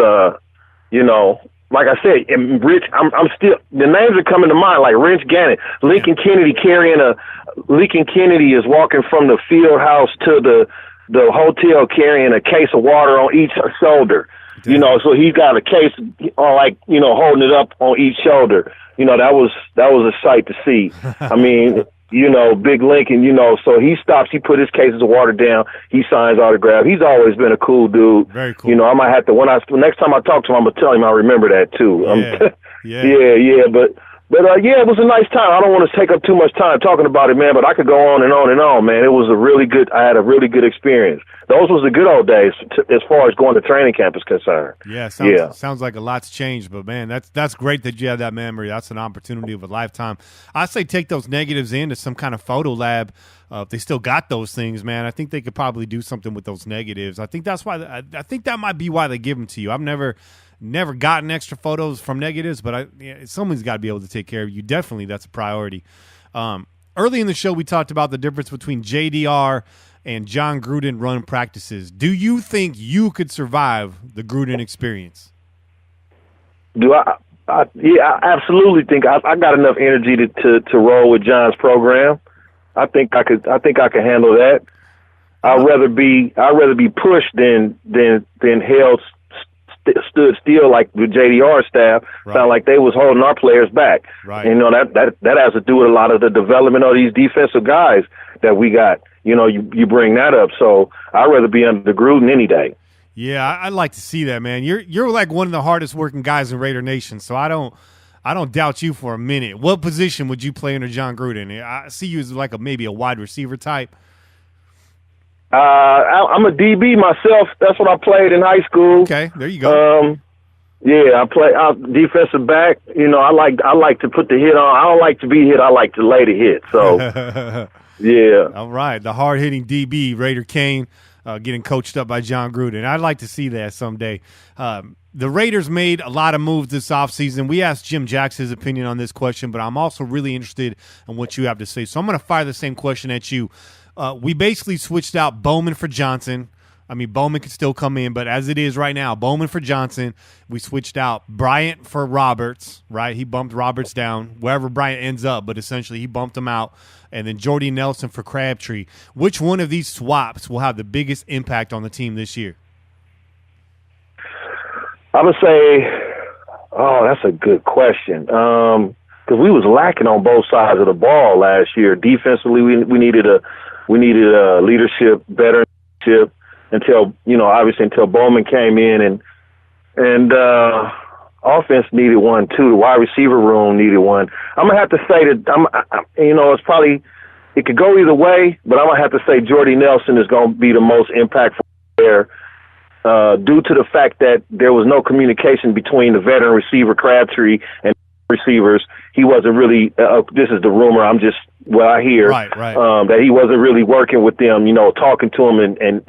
like I said, and Rich, I'm still, the names are coming to mind, like Rich Gannon, Lincoln Kennedy Lincoln Kennedy is walking from the field house to the hotel carrying a case of water on each shoulder. So he's got a case on, holding it up on each shoulder. That was a sight to see. I mean, Big Lincoln, so he stops, he put his cases of water down, he signs autograph. He's always been a cool dude. Very cool. I might have to, next time I talk to him, I'm going to tell him I remember that too. But it was a nice time. I don't want to take up too much time talking about it, man, but I could go on and on and on, man. It was I had a really good experience. Those was the good old days as far as going to training camp is concerned. Sounds like a lot's changed, but man, that's great that you have that memory. That's an opportunity of a lifetime. I say take those negatives into some kind of photo lab. If they still got those things, man, I think they could probably do something with those negatives. I think that's why. I think that might be why they give them to you. I've never gotten extra photos from negatives, but someone's got to be able to take care of you. Definitely, that's a priority. Early in the show, we talked about the difference between JDR and John Gruden run practices. Do you think you could survive the Gruden experience? I absolutely think I got enough energy to roll with John's program. I think I could handle that. I'd rather be pushed than held stood still like the JDR staff. Sound like they was holding our players back. Right. And, that has to do with a lot of the development of these defensive guys that we got. You bring that up. So I'd rather be under the Gruden any day. Yeah, I'd like to see that, man. You're like one of the hardest working guys in Raider Nation, so I don't doubt you for a minute. What position would you play under John Gruden? I see you as like maybe a wide receiver type. I'm a DB myself. That's what I played in high school. Okay, there you go. I play defensive back. I like to put the hit on. I don't like to be hit. I like to lay the hit. So, yeah. All right, the hard hitting DB, Raider Cain, getting coached up by John Gruden. I'd like to see that someday. The Raiders made a lot of moves this offseason. We asked Jim Jacks his opinion on this question, but I'm also really interested in what you have to say. So I'm going to fire the same question at you. We basically switched out Bowman for Johnson. I mean, Bowman could still come in, but as it is right now, Bowman for Johnson. We switched out Bryant for Roberts, right? He bumped Roberts down, wherever Bryant ends up, but essentially he bumped him out. And then Jordy Nelson for Crabtree. Which one of these swaps will have the biggest impact on the team this year? I would say, that's a good question. Because we was lacking on both sides of the ball last year. Defensively, we needed a leadership, better leadership until Bowman came in, and offense needed one too. The wide receiver room needed one. I'm gonna have to say that it's probably, it could go either way, but I'm gonna have to say Jordy Nelson is gonna be the most impactful player. Due to the fact that there was no communication between the veteran receiver Crabtree and receivers. He wasn't really, this is the rumor, I'm just what I hear, right. That he wasn't really working with them, talking to them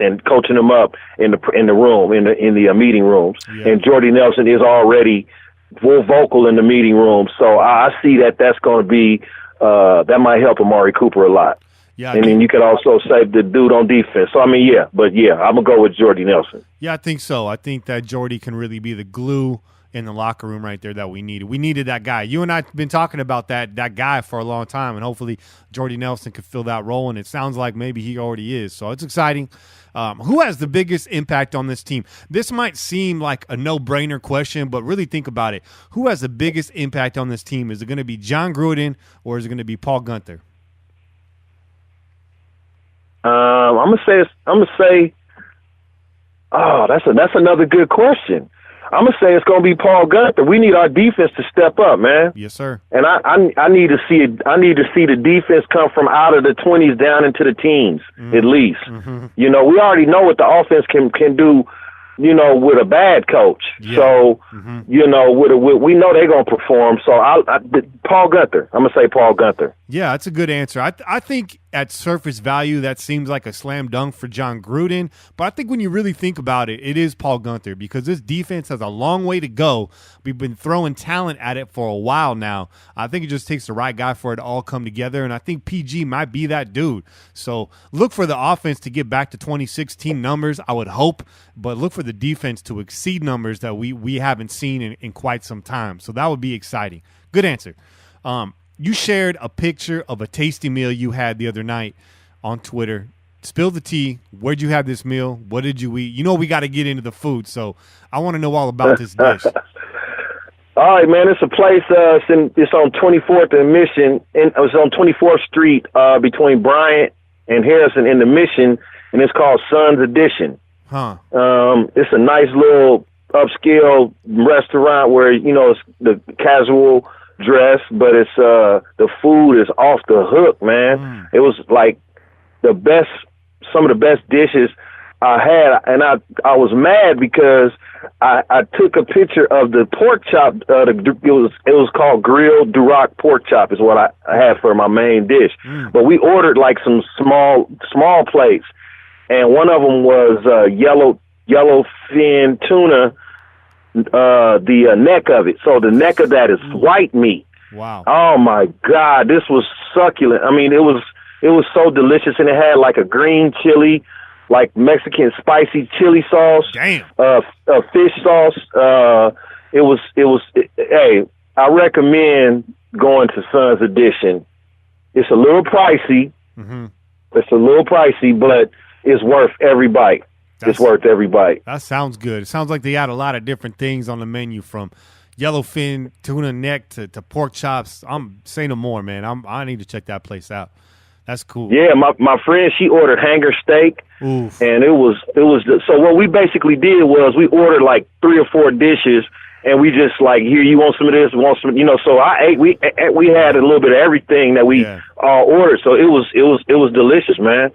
and coaching them up in the room, in the meeting rooms. Yeah. And Jordy Nelson is already vocal in the meeting room. So I see that's going to be, that might help Amari Cooper a lot. Yeah, and then you could also save the dude on defense. So, I'm going to go with Jordy Nelson. Yeah, I think so. I think that Jordy can really be the glue in the locker room right there that we needed. We needed that guy. You and I have been talking about that guy for a long time, and hopefully Jordy Nelson could fill that role, and it sounds like maybe he already is. So it's exciting. Who has the biggest impact on this team? This might seem like a no-brainer question, but really think about it. Who has the biggest impact on this team? Is it going to be John Gruden or is it going to be Paul Guenther? I'm gonna say. Oh, that's another good question. I'm gonna say it's gonna be Paul Gunther. We need our defense to step up, man. Yes, sir. And I need to see it. I need to see the defense come from out of the 20s down into the teens at least. Mm-hmm. You know, we already know what the offense can do. You know, with a bad coach. Yeah. So, you know, we know they're gonna perform. So, Paul Gunther. I'm gonna say Paul Gunther. Yeah, that's a good answer. I think at surface value that seems like a slam dunk for John Gruden, but I think when you really think about it, it is Paul Gunther because this defense has a long way to go. We've been throwing talent at it for a while now. I think it just takes the right guy for it to all come together, and I think PG might be that dude. So look for the offense to get back to 2016 numbers, I would hope, but look for the defense to exceed numbers that we haven't seen in quite some time. So that would be exciting. Good answer. You shared a picture of a tasty meal you had the other night on Twitter. Spill the tea. Where'd you have this meal? What did you eat? You know we got to get into the food, so I want to know all about this dish. All right, man. It's a place. It's on 24th and Mission. It was on 24th Street between Bryant and Harrison in the Mission, and it's called Sun's Edition. Huh. It's a nice little upscale restaurant where you know it's the casual dress, but it's the food is off the hook, man. It was like some of the best dishes I had, and I was mad because I took a picture of the pork chop. It was called grilled Duroc pork chop is what I had for my main dish, but we ordered like some small plates, and one of them was yellowfin tuna. The neck of it. So the neck of that is white meat. Wow. Oh my God, this was succulent. I mean, it was so delicious, and it had like a green chili, like Mexican spicy chili sauce. Damn. Fish sauce. Hey, I recommend going to Sun's Edition. It's a little pricey. It's a little pricey, but it's worth every bite. It's worth every bite. That sounds good. It sounds like they add a lot of different things on the menu, from yellowfin tuna neck to pork chops. I'm saying no more, man. I need to check that place out. That's cool. Yeah, my friend, she ordered hanger steak. Oof. And it was so what we basically did was we ordered like 3 or 4 dishes, and we just like, here, you want some of this, want some, you know. So we had a little bit of everything that we all ordered. So it was delicious, man.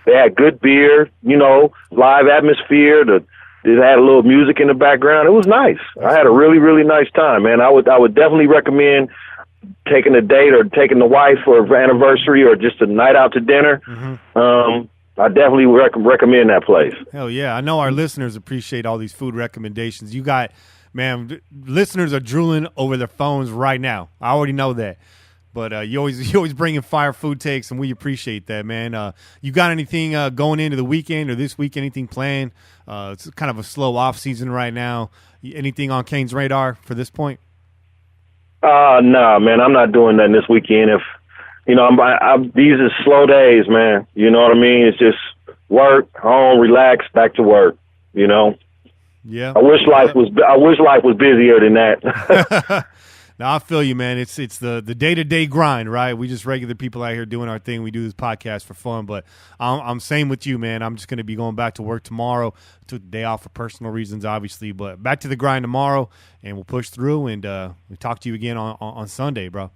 They had good beer, you know, live atmosphere. They had a little music in the background. It was nice. I had a really, really nice time, man. I would definitely recommend taking a date or taking the wife for an anniversary or just a night out to dinner. I definitely recommend that place. Hell yeah. I know our listeners appreciate all these food recommendations. You got, man, listeners are drooling over their phones right now. I already know that. But you always bring in fire food takes, and we appreciate that, man. You got anything going into the weekend or this week? Anything planned? It's kind of a slow off season right now. Anything on Cain's radar for this point? No, man. I'm not doing nothing this weekend. If you know, these are slow days, man. You know what I mean? It's just work, home, relax, back to work. You know. Yeah. I wish life was busier than that. Now, I feel you, man. It's the day-to-day grind, right? We just regular people out here doing our thing. We do this podcast for fun, but I'm same with you, man. I'm just going to be going back to work tomorrow. Took the day off for personal reasons, obviously, but back to the grind tomorrow, and we'll push through, and we'll talk to you again on Sunday, bro.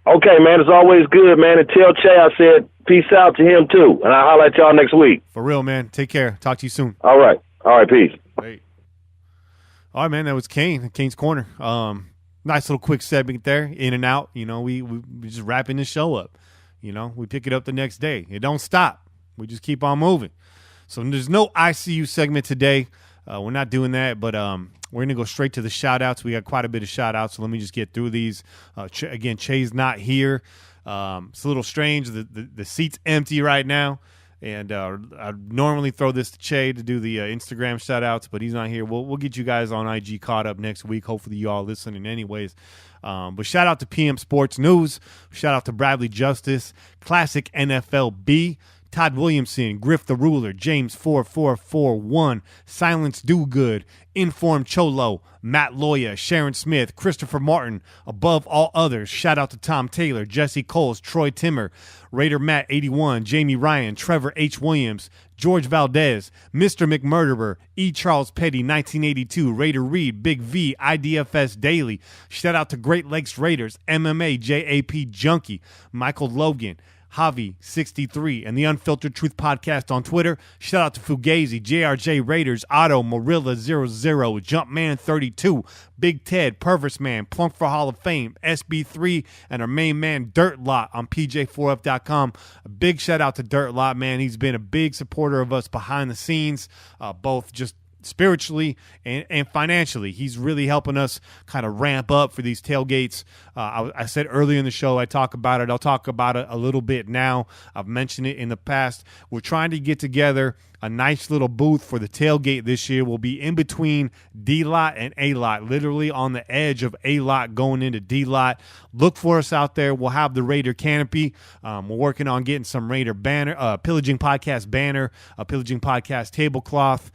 Okay, man. It's always good, man. And tell Che I said peace out to him, too, and I'll holler at y'all next week. For real, man. Take care. Talk to you soon. All right, peace. Great. All right, man. That was Cain's Corner. Nice little quick segment there, in and out. You know, we just wrapping the show up. You know, we pick it up the next day. It don't stop. We just keep on moving. So there's no ICU segment today. We're not doing that, but we're going to go straight to the shout-outs. We got quite a bit of shout-outs, so let me just get through these. Again, Che's not here. It's a little strange. The seat's empty right now. And I normally throw this to Che to do the Instagram shout-outs, but he's not here. We'll get you guys on IG caught up next week. Hopefully you all listening anyways. But shout out to PM Sports News. Shout out to Bradley Justice, Classic NFL B, Todd Williamson, Griff the Ruler, James 4441, Silence Do Good, Informed Cholo, Matt Loya, Sharon Smith, Christopher Martin, Above All Others. Shout out to Tom Taylor, Jesse Coles, Troy Timmer, Raider Matt 81, Jamie Ryan, Trevor H. Williams, George Valdez, Mr. McMurderer, E. Charles Petty, 1982, Raider Reed, Big V, IDFS Daily. Shout out to Great Lakes Raiders, MMA, JAP Junkie, Michael Logan, Javi 63, and the Unfiltered Truth Podcast on Twitter. Shout out to Fugazi, JRJ Raiders, Otto, Morilla 00, Jumpman 32, Big Ted, Perverse Man, Plunk for Hall of Fame, SB3, and our main man Dirt Lot on PJ4F.com. A big shout out to Dirt Lot, man. He's been a big supporter of us behind the scenes, both just spiritually and financially. He's really helping us kind of ramp up for these tailgates. I said earlier in the show, I talk about it. I'll talk about it a little bit now. I've mentioned it in the past. We're trying to get together a nice little booth for the tailgate this year. We'll be in between D-Lot and A-Lot, literally on the edge of A-Lot going into D-Lot. Look for us out there. We'll have the Raider canopy. We're working on getting some Raider banner, Pillaging Podcast banner, a Pillaging Podcast tablecloth.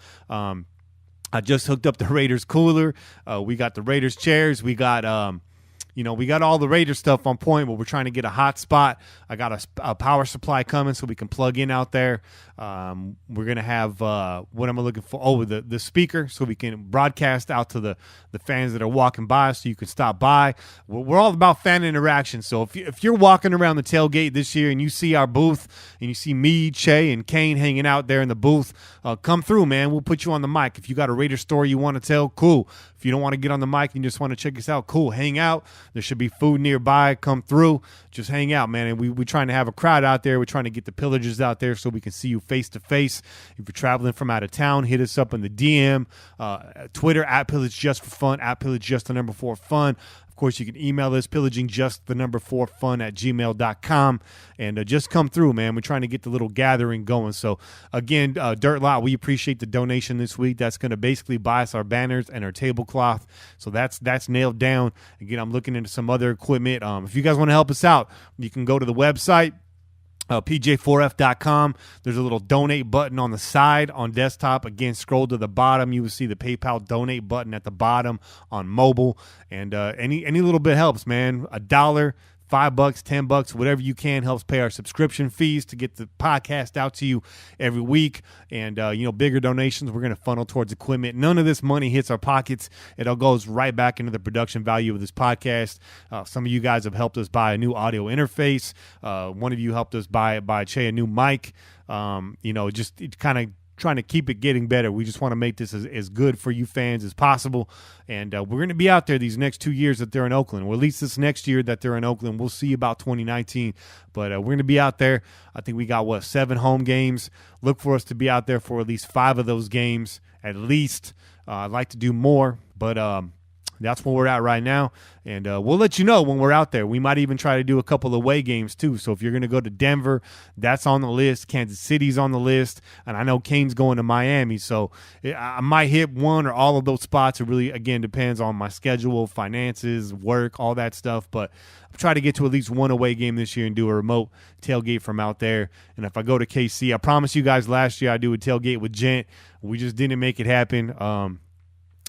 I just hooked up the Raiders cooler. We got the Raiders chairs. We got, we got all the Raiders stuff on point, but we're trying to get a hot spot. I got a power supply coming so we can plug in out there. We're going to have, what am I looking for? Oh, the speaker so we can broadcast out to the fans that are walking by so you can stop by. We're all about fan interaction. So if you're walking around the tailgate this year and you see our booth and you see me, Che, and Cain hanging out there in the booth, come through, man. We'll put you on the mic. If you got a Raider story you want to tell, cool. If you don't want to get on the mic and you just want to check us out, cool. Hang out. There should be food nearby. Come through. Just hang out, man. And we're trying to have a crowd out there. We're trying to get the pillagers out there so we can see you face to face. If you're traveling from out of town, hit us up in the DM, Twitter, @PillageJustForFun, @PillageJustThe4Fun. Of course, you can email us, PillagingJustThe4Fun @gmail.com. And just come through, man. We're trying to get the little gathering going. So, again, Dirt Lot, we appreciate the donation this week. That's going to basically buy us our banners and our tablecloth. So that's nailed down. Again, I'm looking into some other equipment. If you guys want to help us out, you can go to the website, PJ4F.com. There's a little donate button on the side on desktop. Again, scroll to the bottom. You will see the PayPal donate button at the bottom on mobile. And any little bit helps, man. $1, $5, $10, whatever you can helps pay our subscription fees to get the podcast out to you every week. And, bigger donations we're going to funnel towards equipment. None of this money hits our pockets. It all goes right back into the production value of this podcast. Some of you guys have helped us buy a new audio interface. One of you helped us buy Che a new mic. Just kind of trying to keep it getting better. We just want to make this as good for you fans as possible. And we're going to be out there these next 2 years that they're in Oakland, or at least this next year that they're in Oakland. We'll see about 2019, but we're going to be out there. I think we got, 7 home games. Look for us to be out there for at least 5 of those games, at least. I'd like to do more, but that's where we're at right now, and we'll let you know when we're out there. We might even try to do a couple of away games too. So if you're going to go to Denver, that's on the list. Kansas City's on the list, and I know Cain's going to Miami, so I might hit one or all of those spots. It really, again, depends on my schedule, finances, work, all that stuff, but I'll try to get to at least one away game this year and do a remote tailgate from out there. And if I go to KC, I promised you guys last year I'd do a tailgate with Gent. We just didn't make it happen.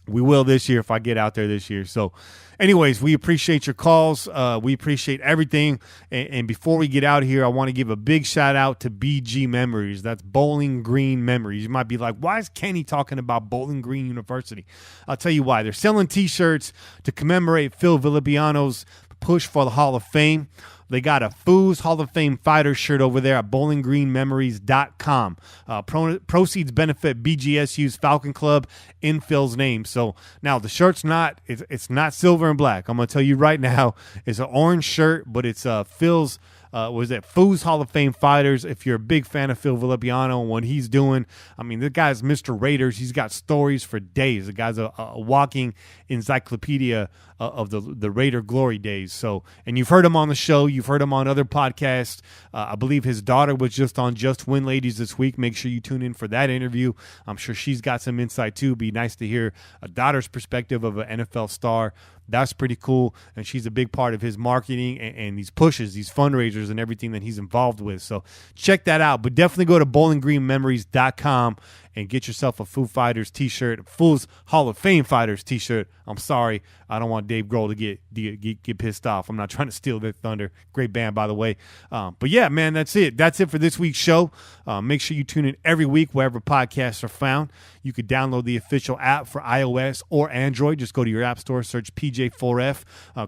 We will this year if I get out there this year. So anyways, we appreciate your calls. We appreciate everything. And before we get out of here, I want to give a big shout out to BG Memories. That's Bowling Green Memories. You might be like, why is Kenny talking about Bowling Green University? I'll tell you why. They're selling T-shirts to commemorate Phil Villapiano's push for the Hall of Fame. They got a Foos Hall of Fame fighter shirt over there at bowlinggreenmemories.com. Proceeds benefit BGSU's Falcon Club in Phil's name. So now the shirt's it's not silver and black. I'm going to tell you right now, it's an orange shirt, but it's Phil's Foos Hall of Fame fighters. If you're a big fan of Phil Villapiano and what he's doing, I mean, this guy's Mr. Raiders. He's got stories for days. The guy's a walking encyclopedia of the Raider glory days. So, and you've heard him on the show. You've heard him on other podcasts. I believe his daughter was just on Just Win Ladies this week. Make sure you tune in for that interview. I'm sure she's got some insight too. Be nice to hear a daughter's perspective of an NFL star. That's pretty cool. And she's a big part of his marketing and these pushes, these fundraisers and everything that he's involved with. So check that out. But definitely go to bowlinggreenmemories.com and get yourself a Foo Fighters t-shirt, Fools Hall of Fame Fighters t-shirt. I'm sorry. I don't want Dave Grohl to get pissed off. I'm not trying to steal their thunder. Great band, by the way. But yeah, man, that's it. That's it for this week's show. Make sure you tune in every week wherever podcasts are found. You could download the official app for iOS or Android. Just go to your app store, search PJ4F.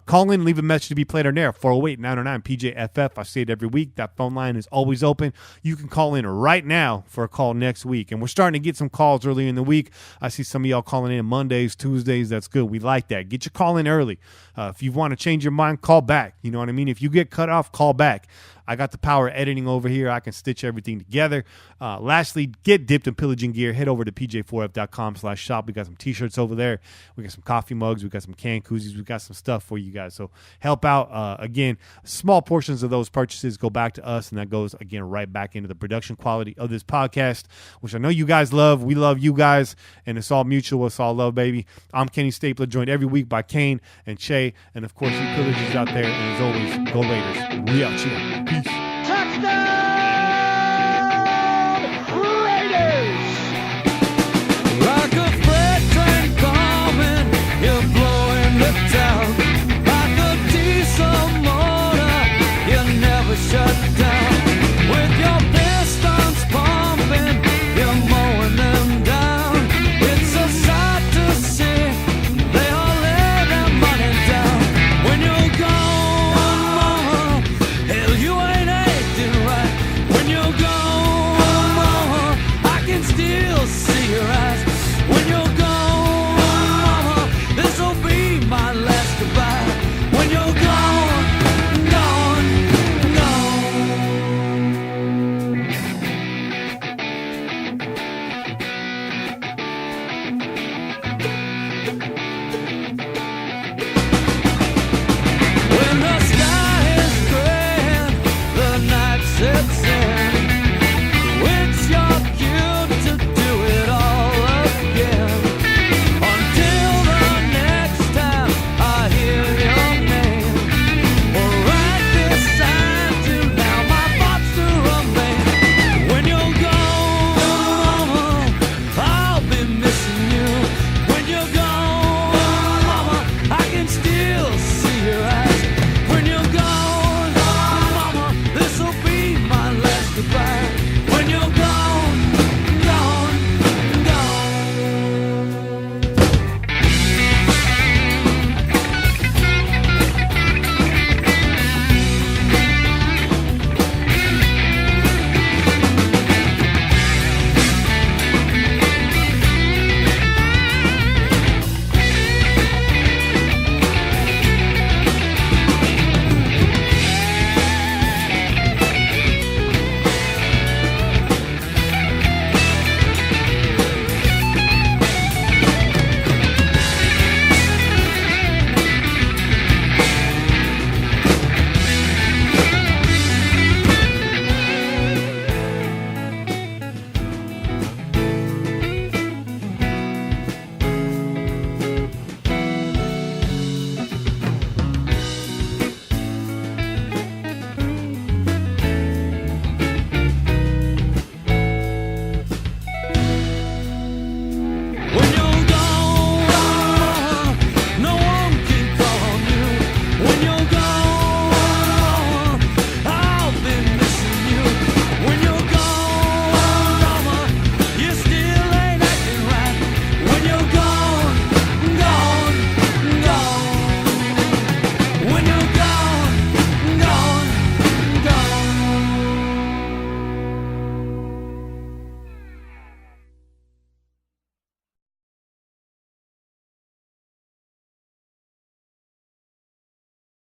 Call in, leave a message to be played on air, 408-909-PJFF. I say it every week. That phone line is always open. You can call in right now for a call next week. And we're starting to get some calls early in the week. I see some of y'all calling in Mondays, Tuesdays. That's good. We like that. Get your call in early. If you want to change your mind, call back. You know what I mean? If you get cut off, call back. I got the power of editing over here. I can stitch everything together. Lastly, get dipped in pillaging gear. Head over to pj4f.com/shop. We got some t-shirts over there. We got some coffee mugs. We got some can koozies. We got some stuff for you guys. So help out. Again, small portions of those purchases go back to us, and that goes, again, right back into the production quality of this podcast, which I know you guys love. We love you guys, and it's all mutual. It's all love, baby. I'm Kenny Stapler, joined every week by Cain and Che, and, of course, you pillagers out there. And, as always, go Raiders. We out here. Peace. Touchdown, Raiders! Like a freight train coming, you're blowing the town. Like a diesel motor, you never shut down. With your